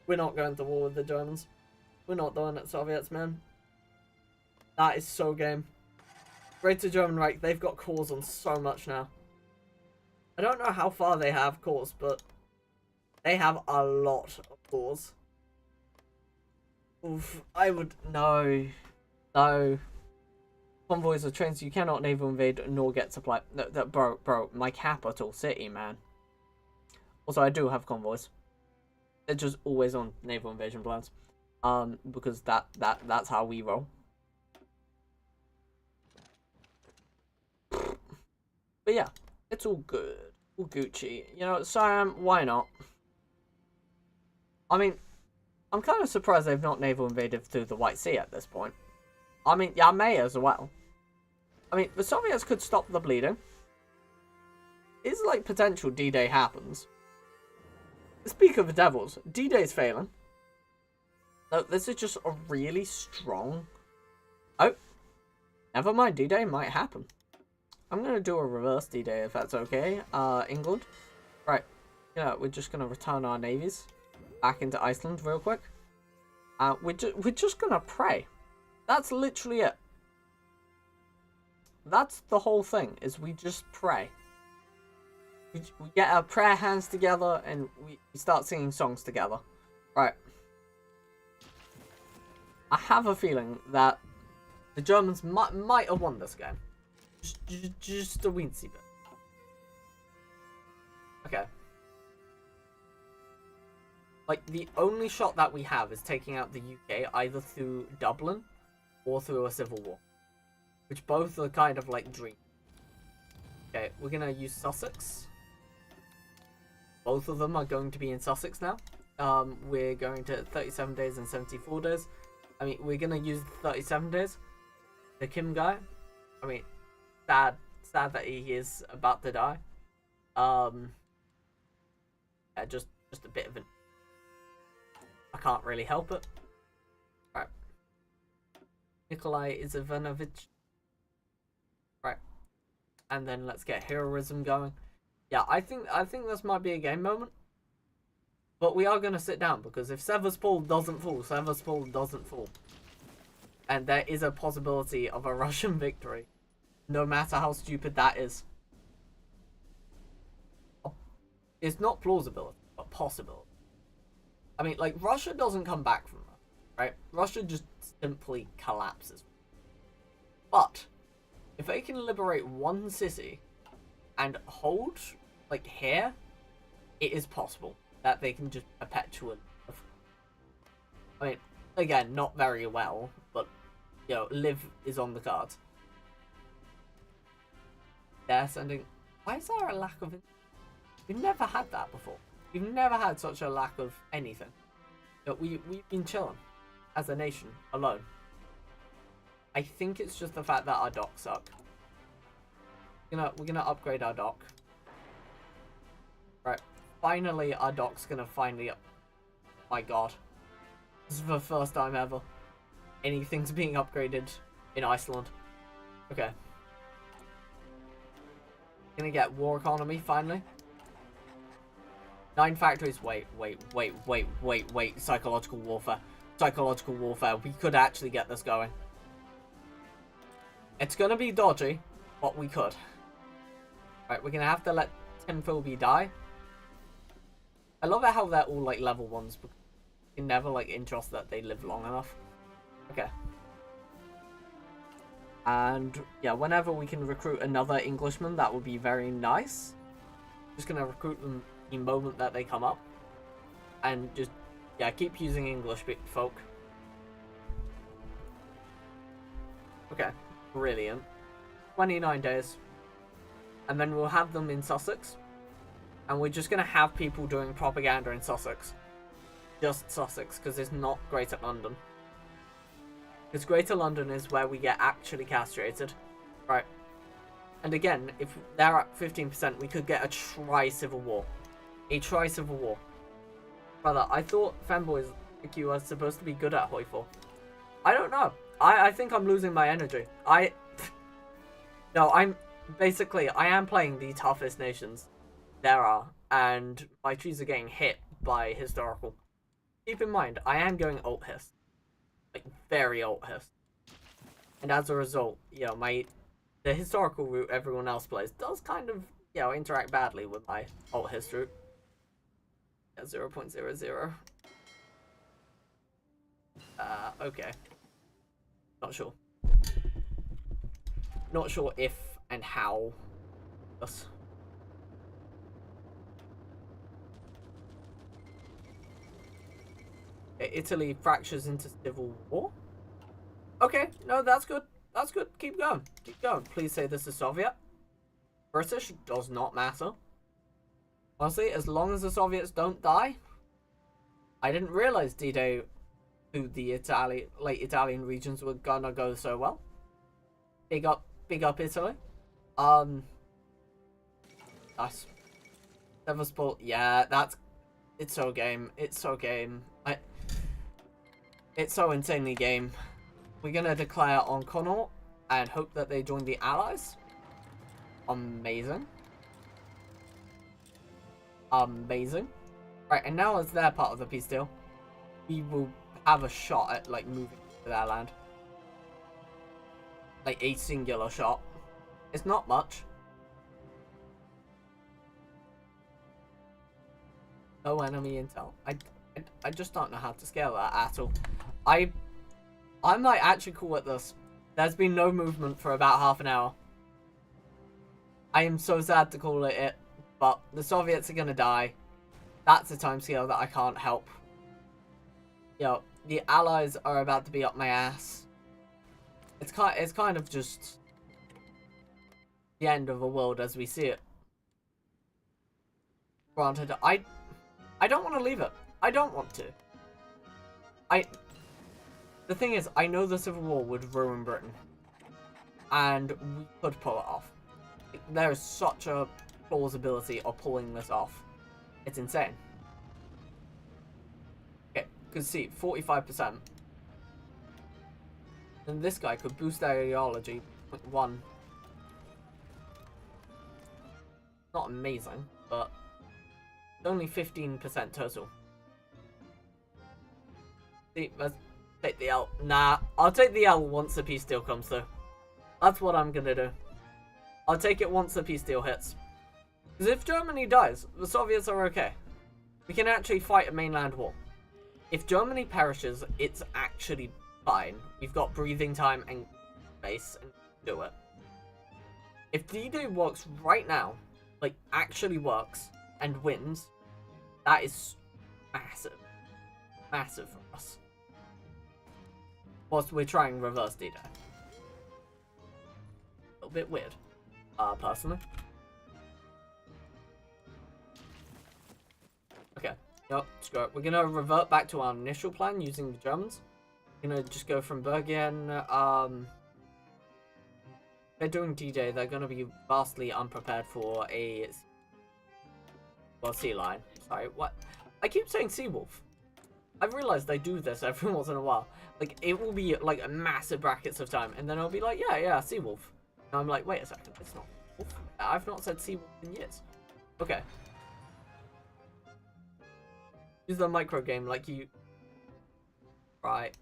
[SPEAKER 1] We're not going to war with the Germans. We're not doing it, Soviets, man. That is so game. Greater German Reich, they've got cores on so much now. I don't know how far they have cores, but they have a lot of cores. Oof, I would... No. No. Convoys are trains you cannot naval invade nor get supply. No, bro, my capital city, man. Also, I do have convoys. They're just always on naval invasion plans. Because that's how we roll. But yeah, it's all good. All Gucci. You know, Siam, why not? I mean, I'm kind of surprised they've not naval invaded through the White Sea at this point. I mean, yeah, may as well. I mean, the Soviets could stop the bleeding. It's like potential D-Day happens. Speak of the devils, D-Day's failing. No, this is just a really strong... Oh, never mind, D-Day might happen. I'm going to do a reverse D-Day if that's okay. England. Right, yeah, we're just going to return our navies back into Iceland real quick. We're just going to pray. That's literally it. That's the whole thing, is we just pray. We get our prayer hands together and we start singing songs together. Right. I have a feeling that the Germans might have won this game. Just a weensy bit. Okay. Like, the only shot that we have is taking out the UK either through Dublin or through a civil war. Which both are kind of like dream. Okay, we're gonna use Sussex. Both of them are going to be in Sussex now. We're going to 37 days and 74 days. I mean, we're gonna use 37 days. The Kim guy. I mean, sad that he is about to die. Yeah, just a bit of an... I can't really help it. Right. Nikolai Ivanovich. Right. And then let's get heroism going. Yeah, I think this might be a game moment. But we are going to sit down, because if Sevastopol doesn't fall, Sevastopol doesn't fall. And there is a possibility of a Russian victory. No matter how stupid that is. It's not plausibility, but possibility. I mean, like, Russia doesn't come back from that, right? Russia just simply collapses. But, if they can liberate one city and hold, like, here, it is possible that they can just perpetuate. I mean, again, not very well, but, you know, live is on the cards. They're sending... Why is there a lack of... We've never had that before. We've never had such a lack of anything. But we've been chilling as a nation alone. I think it's just the fact that our docks suck. We're gonna upgrade our dock. Right. Finally, our dock's gonna finally... My god. This is the first time ever anything's being upgraded in Iceland. Okay. Gonna get war economy, finally. 9 factories. Wait. Psychological warfare. Psychological warfare. We could actually get this going. It's gonna be dodgy, but we could. Right, we're gonna have to let Tim Philby die. I love it how they're all like level 1s, but you never like interest that they live long enough. Okay. And yeah, whenever we can recruit another Englishman, that would be very nice. Just gonna recruit them the moment that they come up. And just, yeah, keep using English folk. Okay, brilliant. 29 days. And then we'll have them in Sussex. And we're just gonna have people doing propaganda in Sussex. Just Sussex, because it's not Greater London. Because Greater London is where we get actually castrated. Right. And again, if they're at 15%, we could get a tri-civil war. A tri-civil war. Brother, I thought femboys like you are supposed to be good at HOI4. I don't know. I think I'm losing my energy. No, I am playing the toughest nations there are. And my trees are getting hit by historical. Keep in mind, I am going alt hist. Like, very alt hist. And as a result, you know, the historical route everyone else plays does kind of, you know, interact badly with my alt hist route. Yeah, 0.00. Okay. Not sure. Not sure if and how. Thus. Italy fractures into civil war. Okay, no, that's good. That's good. Keep going. Keep going. Please say this is Soviet. British does not matter. Honestly, as long as the Soviets don't die. I didn't realize D-Day to the late Italian regions were gonna go so well. Big up Italy. Nice. Sevastopol, yeah, it's so game. It's so game. It's so insanely game. We're gonna declare on Connaught and hope that they join the Allies. Amazing. Amazing. Right, and now as they're part of the peace deal, we will have a shot at, like, moving to their land. Like, a singular shot. It's not much. No enemy intel. I just don't know how to scale that at all. I'm like actually cool at this. There's been no movement for about half an hour. I am so sad to call it, but the Soviets are gonna die. That's a timescale that I can't help. Yo, the Allies are about to be up my ass. It's kind of just the end of the world as we see it. Granted, I don't want to leave it. I don't want to. The thing is, I know the Civil War would ruin Britain. And we could pull it off. There is such a plausibility of pulling this off. It's insane. Okay, because see, 45%. And this guy could boost their ideology 0.1. Not amazing, but only 15% total. See, let's take the L. Nah, I'll take the L once the peace deal comes through. That's what I'm gonna do. I'll take it once the peace deal hits. Because if Germany dies, the Soviets are okay. We can actually fight a mainland war. If Germany perishes, it's actually fine. We've got breathing time and space and do it. If D-Day works right now, like actually works and wins, that is massive. Massive for us. Whilst we're trying reverse D-Day. A little bit weird, personally. Okay, yep, screw it. We're gonna revert back to our initial plan using the Germans. We're gonna just go from Bergen. They're doing D-Day. They're gonna be vastly unprepared for a sea lion. Sorry, what? I keep saying sea wolf. I've realized they do this every once in a while. Like, it will be like massive brackets of time, and then I'll be like, yeah, sea wolf. And I'm like, wait a second, it's not wolf. I've not said sea wolf in years. Okay. Use the micro game like you. Right.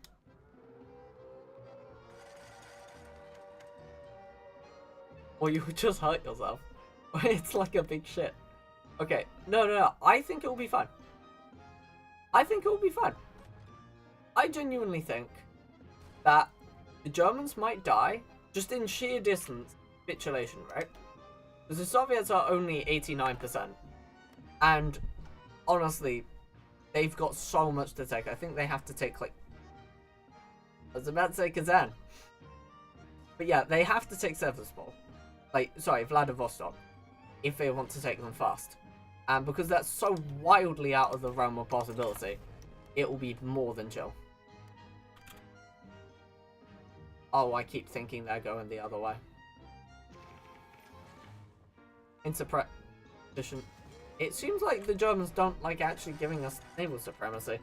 [SPEAKER 1] or you would just hurt yourself. It's like a big shit. Okay, no, I think it will be fun. I think it will be fun. I genuinely think that the Germans might die just in sheer distance capitulation, right? Because the Soviets are only 89%. And honestly, they've got so much to take. I think they have to take, like, I was about to say Kazan. But yeah, they have to take Sevastopol. Like, sorry, Vladivostok. If they want to take them fast. And because that's so wildly out of the realm of possibility, it will be more than chill. Oh, I keep thinking they're going the other way. Interpretation. It seems like the Germans don't like actually giving us naval supremacy,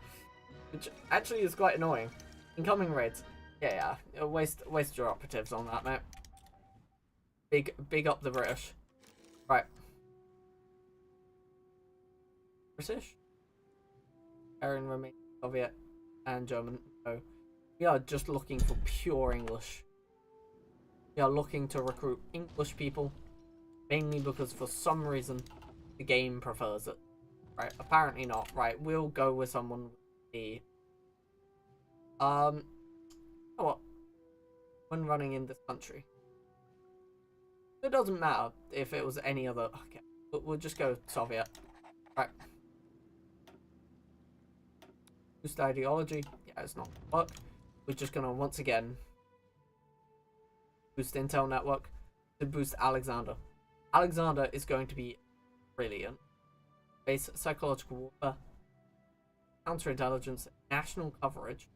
[SPEAKER 1] which actually is quite annoying. Incoming raids. Yeah. Waste your operatives on that, mate. Big up the British. Right. British? Aaron remains Soviet and German. No. We are just looking for pure English. We are looking to recruit English people, mainly because for some reason the game prefers it. Right? Apparently not. Right? We'll go with someone with the what? When running in this country. It doesn't matter if it was any other. Okay. We'll just go Soviet. Right. Boost ideology. Yeah, it's not work. We're just gonna once again boost Intel network to boost Alexander. Alexander is going to be brilliant. Base psychological warfare, counterintelligence, national coverage.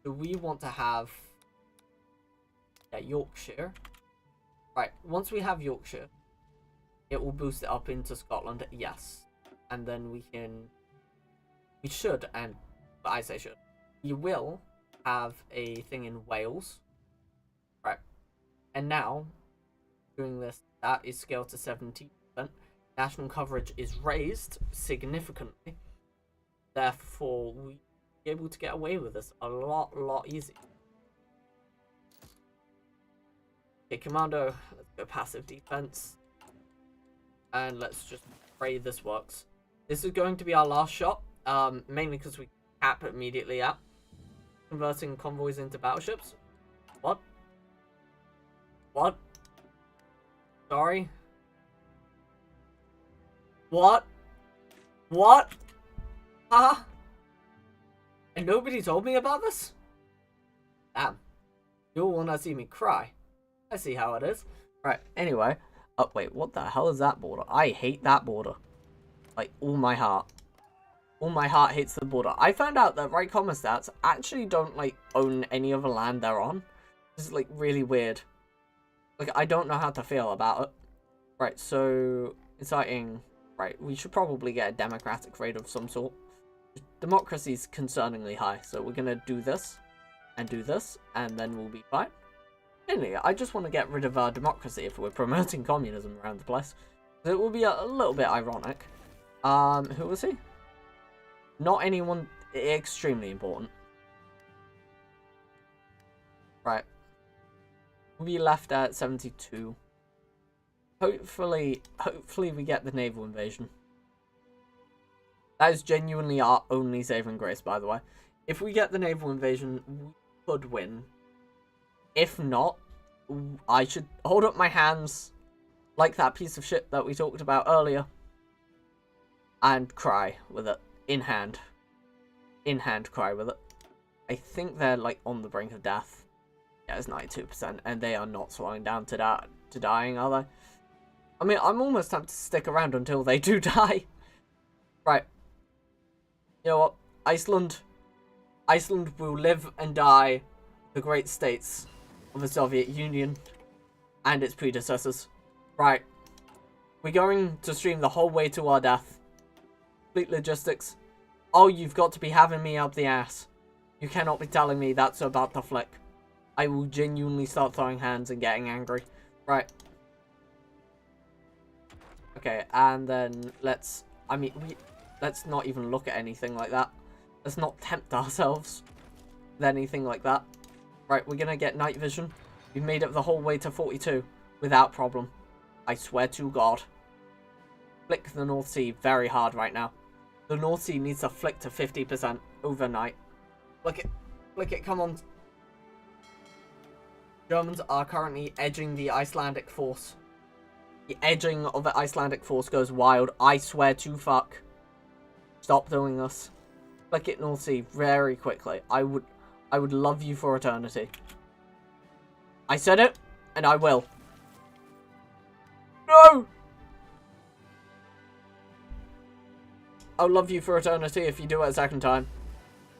[SPEAKER 1] Do we want to have Yorkshire? Right, once we have Yorkshire, it will boost it up into Scotland, yes. And then we should, and I say should, we will have a thing in Wales. Right. And now, doing this, that is scaled to 70%. National coverage is raised significantly. Therefore, we'll be able to get away with this a lot easier. Okay, Commando, let's go passive defense. And let's just pray this works. This is going to be our last shot, mainly because we cap immediately out. Converting convoys into battleships. What? What? Sorry? What? What? Huh? And nobody told me about this? Damn. You'll wanna see me cry. I see how it is. Right, anyway. Oh, wait, what the hell is that border? I hate that border. Like, all my heart. All my heart hates the border. I found out that right commissars actually don't, like, own any of the land they're on. This is, like, really weird. Like, I don't know how to feel about it. Right, so, inciting. Right, we should probably get a democratic rate of some sort. Democracy's concerningly high, so we're gonna do this, and then we'll be fine. Anyway, I just want to get rid of our democracy if we're promoting communism around the place. So it will be a little bit ironic. Who was he? Not anyone extremely important. Right. We'll be left at 72. Hopefully we get the naval invasion. That is genuinely our only saving grace, by the way. If we get the naval invasion, we could win. If not, I should hold up my hands like that piece of shit that we talked about earlier and cry with it in hand. In hand cry with it. I think they're like on the brink of death. Yeah, it's 92%, and they are not slowing down to dying, are they? I mean, I'm almost tempted to stick around until they do die. Right. You know what? Iceland will live and die the great states of the Soviet Union and its predecessors. Right. We're going to stream the whole way to our death. Complete logistics. Oh, you've got to be having me up the ass. You cannot be telling me that's about to flick. I will genuinely start throwing hands and getting angry. Right. Okay, and then let's not even look at anything like that. Let's not tempt ourselves with anything like that. Right, we're gonna get night vision. We've made it the whole way to 42. Without problem. I swear to God. Flick the North Sea very hard right now. The North Sea needs to flick to 50% overnight. Flick it. Flick it, come on. Germans are currently edging the Icelandic force. The edging of the Icelandic force goes wild. I swear to fuck. Stop doing this. Flick it, North Sea, very quickly. I would love you for eternity. I said it, and I will. No! I'll love you for eternity if you do it a second time.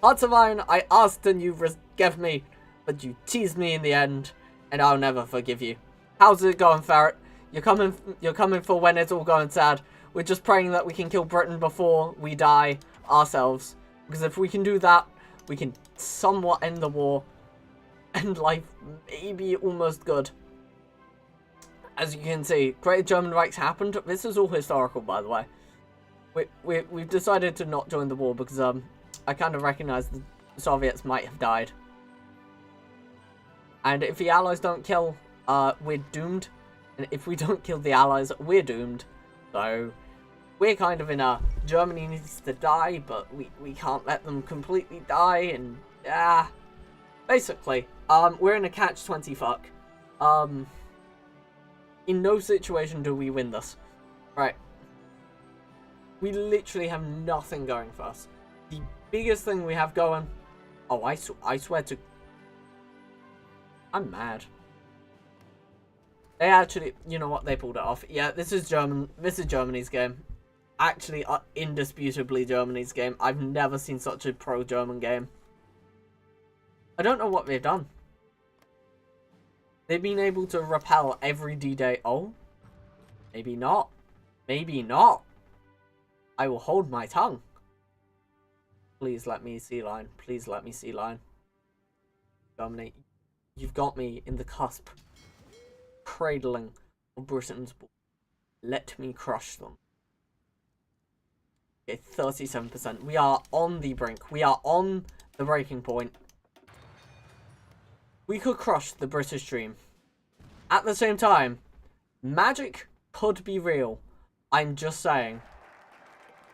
[SPEAKER 1] Hearts of Iron, I asked and you gave me, but you teased me in the end, and I'll never forgive you. How's it going, Ferret? You're coming for when it's all going sad. We're just praying that we can kill Britain before we die ourselves. Because if we can do that, we can somewhat end the war. End life maybe almost good. As you can see, Great German Reichs happened. This is all historical, by the way. We've decided to not join the war because I kind of recognize the Soviets might have died. And if the Allies don't kill, we're doomed. And if we don't kill the Allies, we're doomed. So we're kind of in a Germany needs to die, but we can't let them completely die. And yeah, basically, we're in a catch-20 fuck. In no situation do we win this. Right. We literally have nothing going for us. The biggest thing we have going... Oh, I swear to... I'm mad. They actually... You know what? They pulled it off. Yeah, this is German. This is Germany's game. Actually, indisputably Germany's game. I've never seen such a pro-German game. I don't know what they've done. They've been able to repel every D-Day. Oh? Maybe not. Maybe not. I will hold my tongue. Please let me see line. Please let me see line. Germany, you've got me in the cusp. Cradling of Britain's ball. Let me crush them. Okay, 37%. We are on the brink. We are on the breaking point. We could crush the British dream. At the same time, magic could be real. I'm just saying.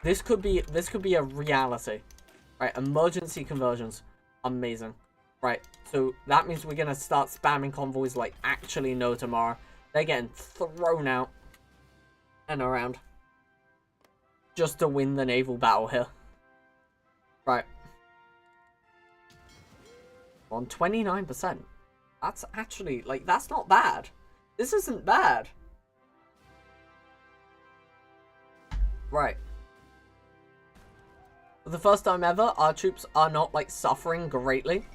[SPEAKER 1] This could be a reality. Right, emergency conversions. Amazing. Right, so that means we're gonna start spamming convoys like actually no tomorrow. They're getting thrown out and around. Just to win the naval battle here. Right. On 29%. That's actually, like, that's not bad. This isn't bad. Right. For the first time ever, our troops are not, like, suffering greatly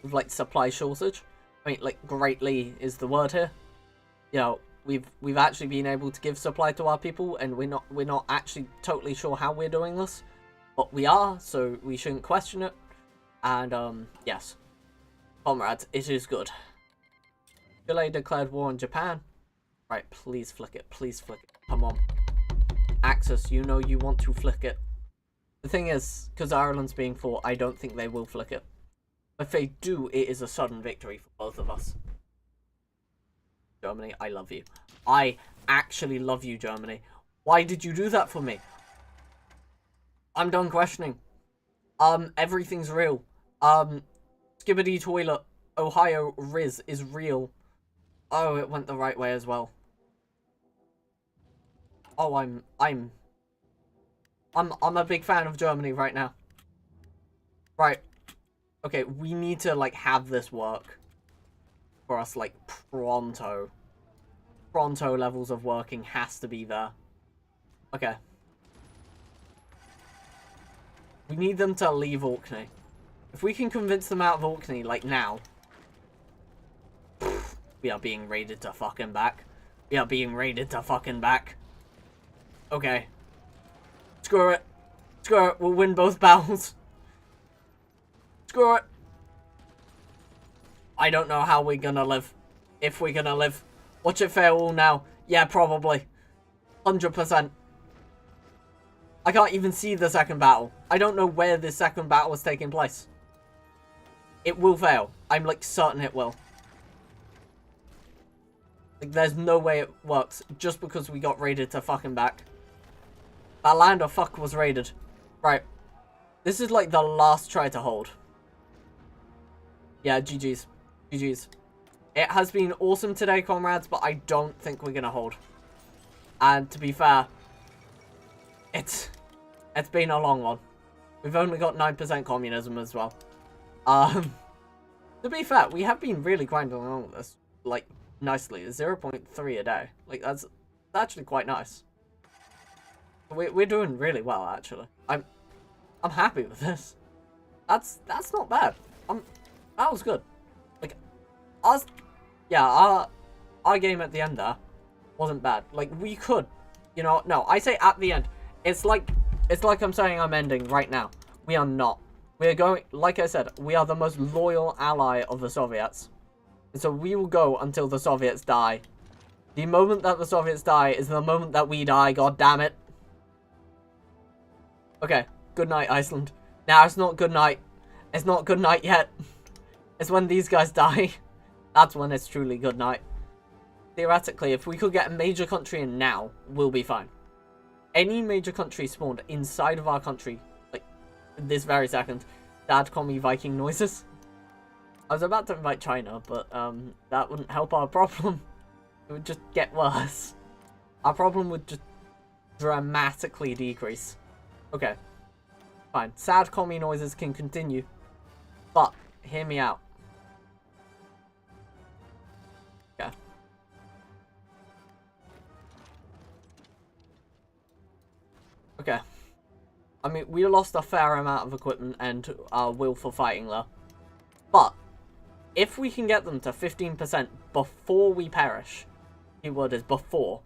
[SPEAKER 1] with, like, supply shortage. I mean, like, greatly is the word here. You know, we've actually been able to give supply to our people, and we're not actually totally sure how we're doing this. But we are, so we shouldn't question it. And, yes. Comrades, it is good. Chile declared war on Japan. Right, please flick it. Please flick it. Come on. Axis, you know you want to flick it. The thing is, because Ireland's being fought, I don't think they will flick it. If they do, it is a sudden victory for both of us. Germany, I love you. I actually love you, Germany. Why did you do that for me? I'm done questioning. Everything's real. Skibbity toilet. Ohio Riz is real. Oh, it went the right way as well. Oh, I'm a big fan of Germany right now. Right. Okay, we need to, like, have this work. For us, like, pronto. Pronto levels of working has to be there. Okay. We need them to leave Orkney. If we can convince them out of Orkney, like, now. We are being raided to fucking back. We are being raided to fucking back. Okay. Screw it. Screw it. We'll win both battles. Screw it. I don't know how we're gonna live. If we're gonna live. Watch it fail all now. Yeah, probably. 100%. I can't even see the second battle. I don't know where this second battle is taking place. It will fail. I'm, like, certain it will. Like, there's no way it works just because we got raided to fucking back. That land of fuck was raided. Right. This is like the last try to hold. Yeah, GG's. GG's. It has been awesome today, comrades, but I don't think we're gonna hold. And to be fair, it's been a long one. We've only got 9% communism as well. To be fair, we have been really grinding along with this, like, nicely. 0.3 a day. Like, that's actually quite nice. We're doing really well, actually. I'm happy with this. That's not bad. That was good. Like, our game at the end there wasn't bad. Like, we could, you know, no, I say at the end. It's like I'm saying I'm ending right now. We are not. We're going, like I said, we are the most loyal ally of the Soviets. And so we will go until the Soviets die. The moment that the Soviets die is the moment that we die, god damn it. Okay, good night, Iceland. Now it's not good night. It's not good night yet. It's when these guys die. That's when it's truly good night. Theoretically, if we could get a major country in now, we'll be fine. Any major country spawned inside of our country, like, this very second, dad call me Viking noises. I was about to invite China, but, that wouldn't help our problem. It would just get worse. Our problem would just dramatically decrease. Okay. Fine. Sad commie noises can continue. But, hear me out. Okay. Okay. I mean, we lost a fair amount of equipment and our will for fighting there. But, if we can get them to 15% before we perish, keyword is before,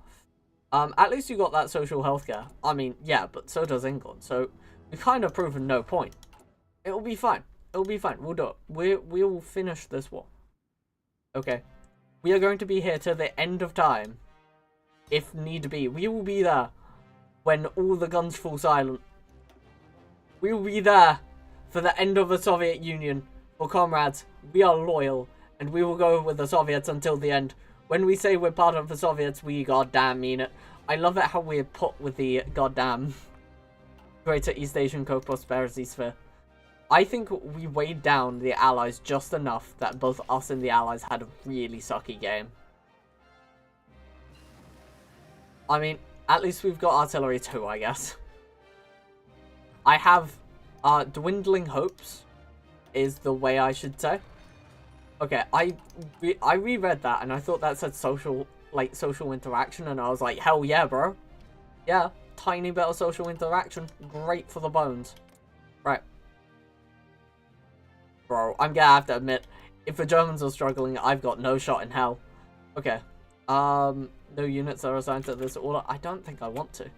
[SPEAKER 1] at least you got that social healthcare. I mean, yeah, but so does England, so we've kind of proven no point. It'll be fine. It'll be fine. We'll do it. We will finish this war. Okay. We are going to be here till the end of time. If need be. We will be there when all the guns fall silent. We will be there for the end of the Soviet Union. For comrades, we are loyal, and we will go with the Soviets until the end. When we say we're part of the Soviets, we goddamn mean it. I love it how we're put with the goddamn Greater East Asian Co-Prosperity Sphere. I think we weighed down the Allies just enough that both us and the Allies had a really sucky game. I mean, at least we've got artillery too, I guess. I have dwindling hopes, is the way I should say. Okay, I reread that and I thought that said social interaction, and I was like, hell yeah, bro. Yeah, tiny bit of social interaction, great for the bones. Right. Bro, I'm gonna have to admit, if the Germans are struggling, I've got no shot in hell. Okay. No units are assigned to this order. I don't think I want to.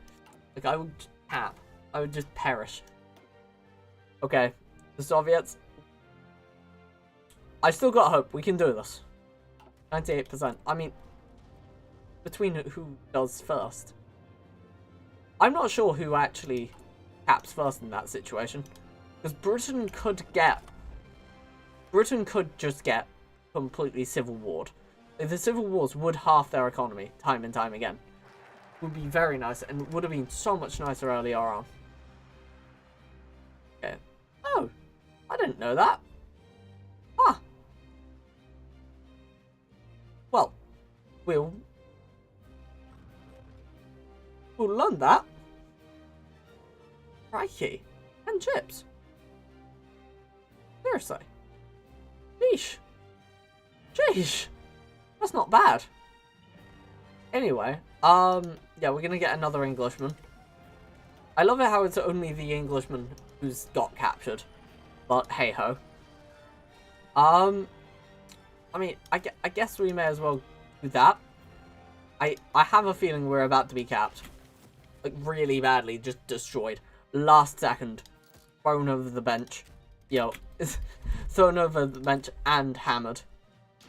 [SPEAKER 1] Like, I would cap. I would just perish. Okay. The Soviets. I still got hope. We can do this. 98%. I mean, between who does first. I'm not sure who actually caps first in that situation. Because Britain could just get completely civil warred. The civil wars would halve their economy time and time again. It would be very nice, and would have been so much nicer earlier on. Okay. Oh, I didn't know that. Huh. Well, we'll learn that. Crikey. And chips. Seriously. Sheesh. Sheesh. That's not bad. Anyway, yeah, we're gonna get another Englishman. I love it how it's only the Englishman who's got captured. But hey ho. I mean, I guess we may as well do that. I have a feeling we're about to be capped. Like, really badly, just destroyed. Last second. Thrown over the bench. Yo. Thrown over the bench and hammered.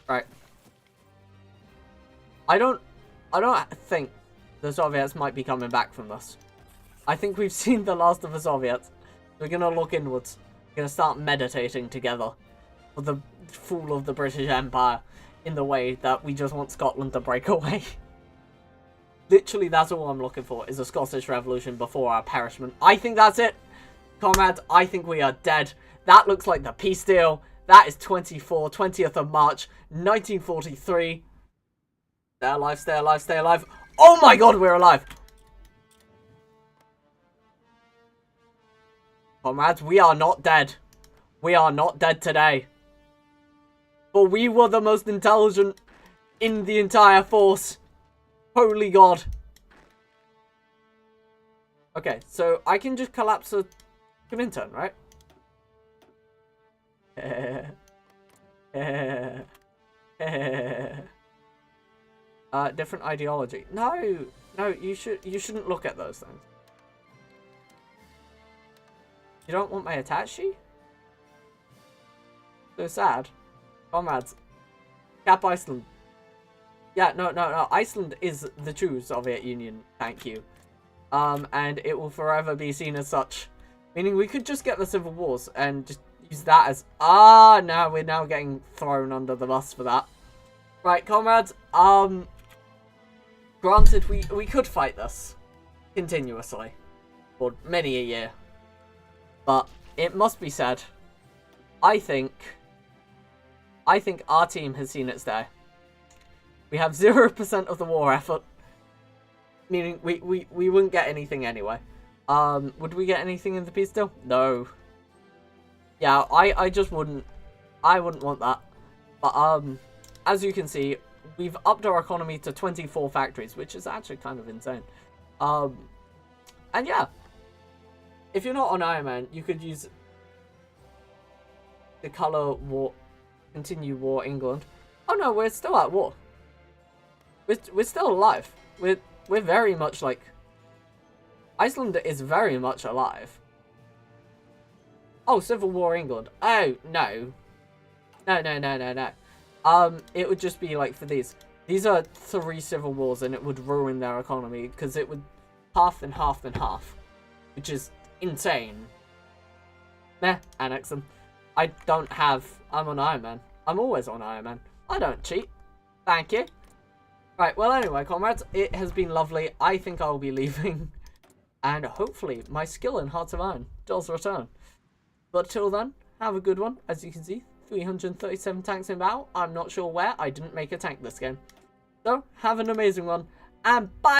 [SPEAKER 1] Right. I don't think the Soviets might be coming back from this. I think we've seen the last of the Soviets. We're gonna look inwards. We're gonna start meditating together for the fall of the British Empire. in the way that we just want Scotland to break away. Literally, that's all I'm looking for, is a Scottish revolution before our perishment. I think that's it. Comrades, I think we are dead. That looks like the peace deal. That is 20th of March, 1943. Stay alive, stay alive, stay alive. Oh my god, we're alive. Comrades, we are not dead. We are not dead today. For we were the most intelligent in the entire force. Holy god. Okay, so I can just collapse a Comintern, right? Different ideology. No, you shouldn't look at those things. You don't want my attache? So sad. Comrades. Cap Iceland. Yeah, no. Iceland is the true Soviet Union. Thank you. And it will forever be seen as such. Meaning we could just get the civil wars and just use that as... no, we're now getting thrown under the bus for that. Right, comrades. Granted, we could fight this continuously for many a year. But it must be said, I think our team has seen its day. We have 0% of the war effort. Meaning we wouldn't get anything anyway. Would we get anything in the peace deal? No. Yeah, I just wouldn't. I wouldn't want that. But as you can see, we've upped our economy to 24 factories, which is actually kind of insane. And yeah, if you're not on Iron Man, you could use the color war, continue war England. Oh no, we're still at war. We're still alive. We're very much like... Iceland is very much alive. Oh, Civil War England. Oh, no. No. It would just be like for these. These are 3 civil wars and it would ruin their economy because it would half and half and half. Which is insane. Meh, annex them. I'm on Iron Man. I'm always on Iron Man. I don't cheat. Thank you. Right, well anyway, comrades, it has been lovely. I think I'll be leaving. And hopefully my skill in Hearts of Iron does return. But till then, have a good one. As you can see, 337 tanks in battle. I'm not sure where. I didn't make a tank this game. So, have an amazing one. And bye!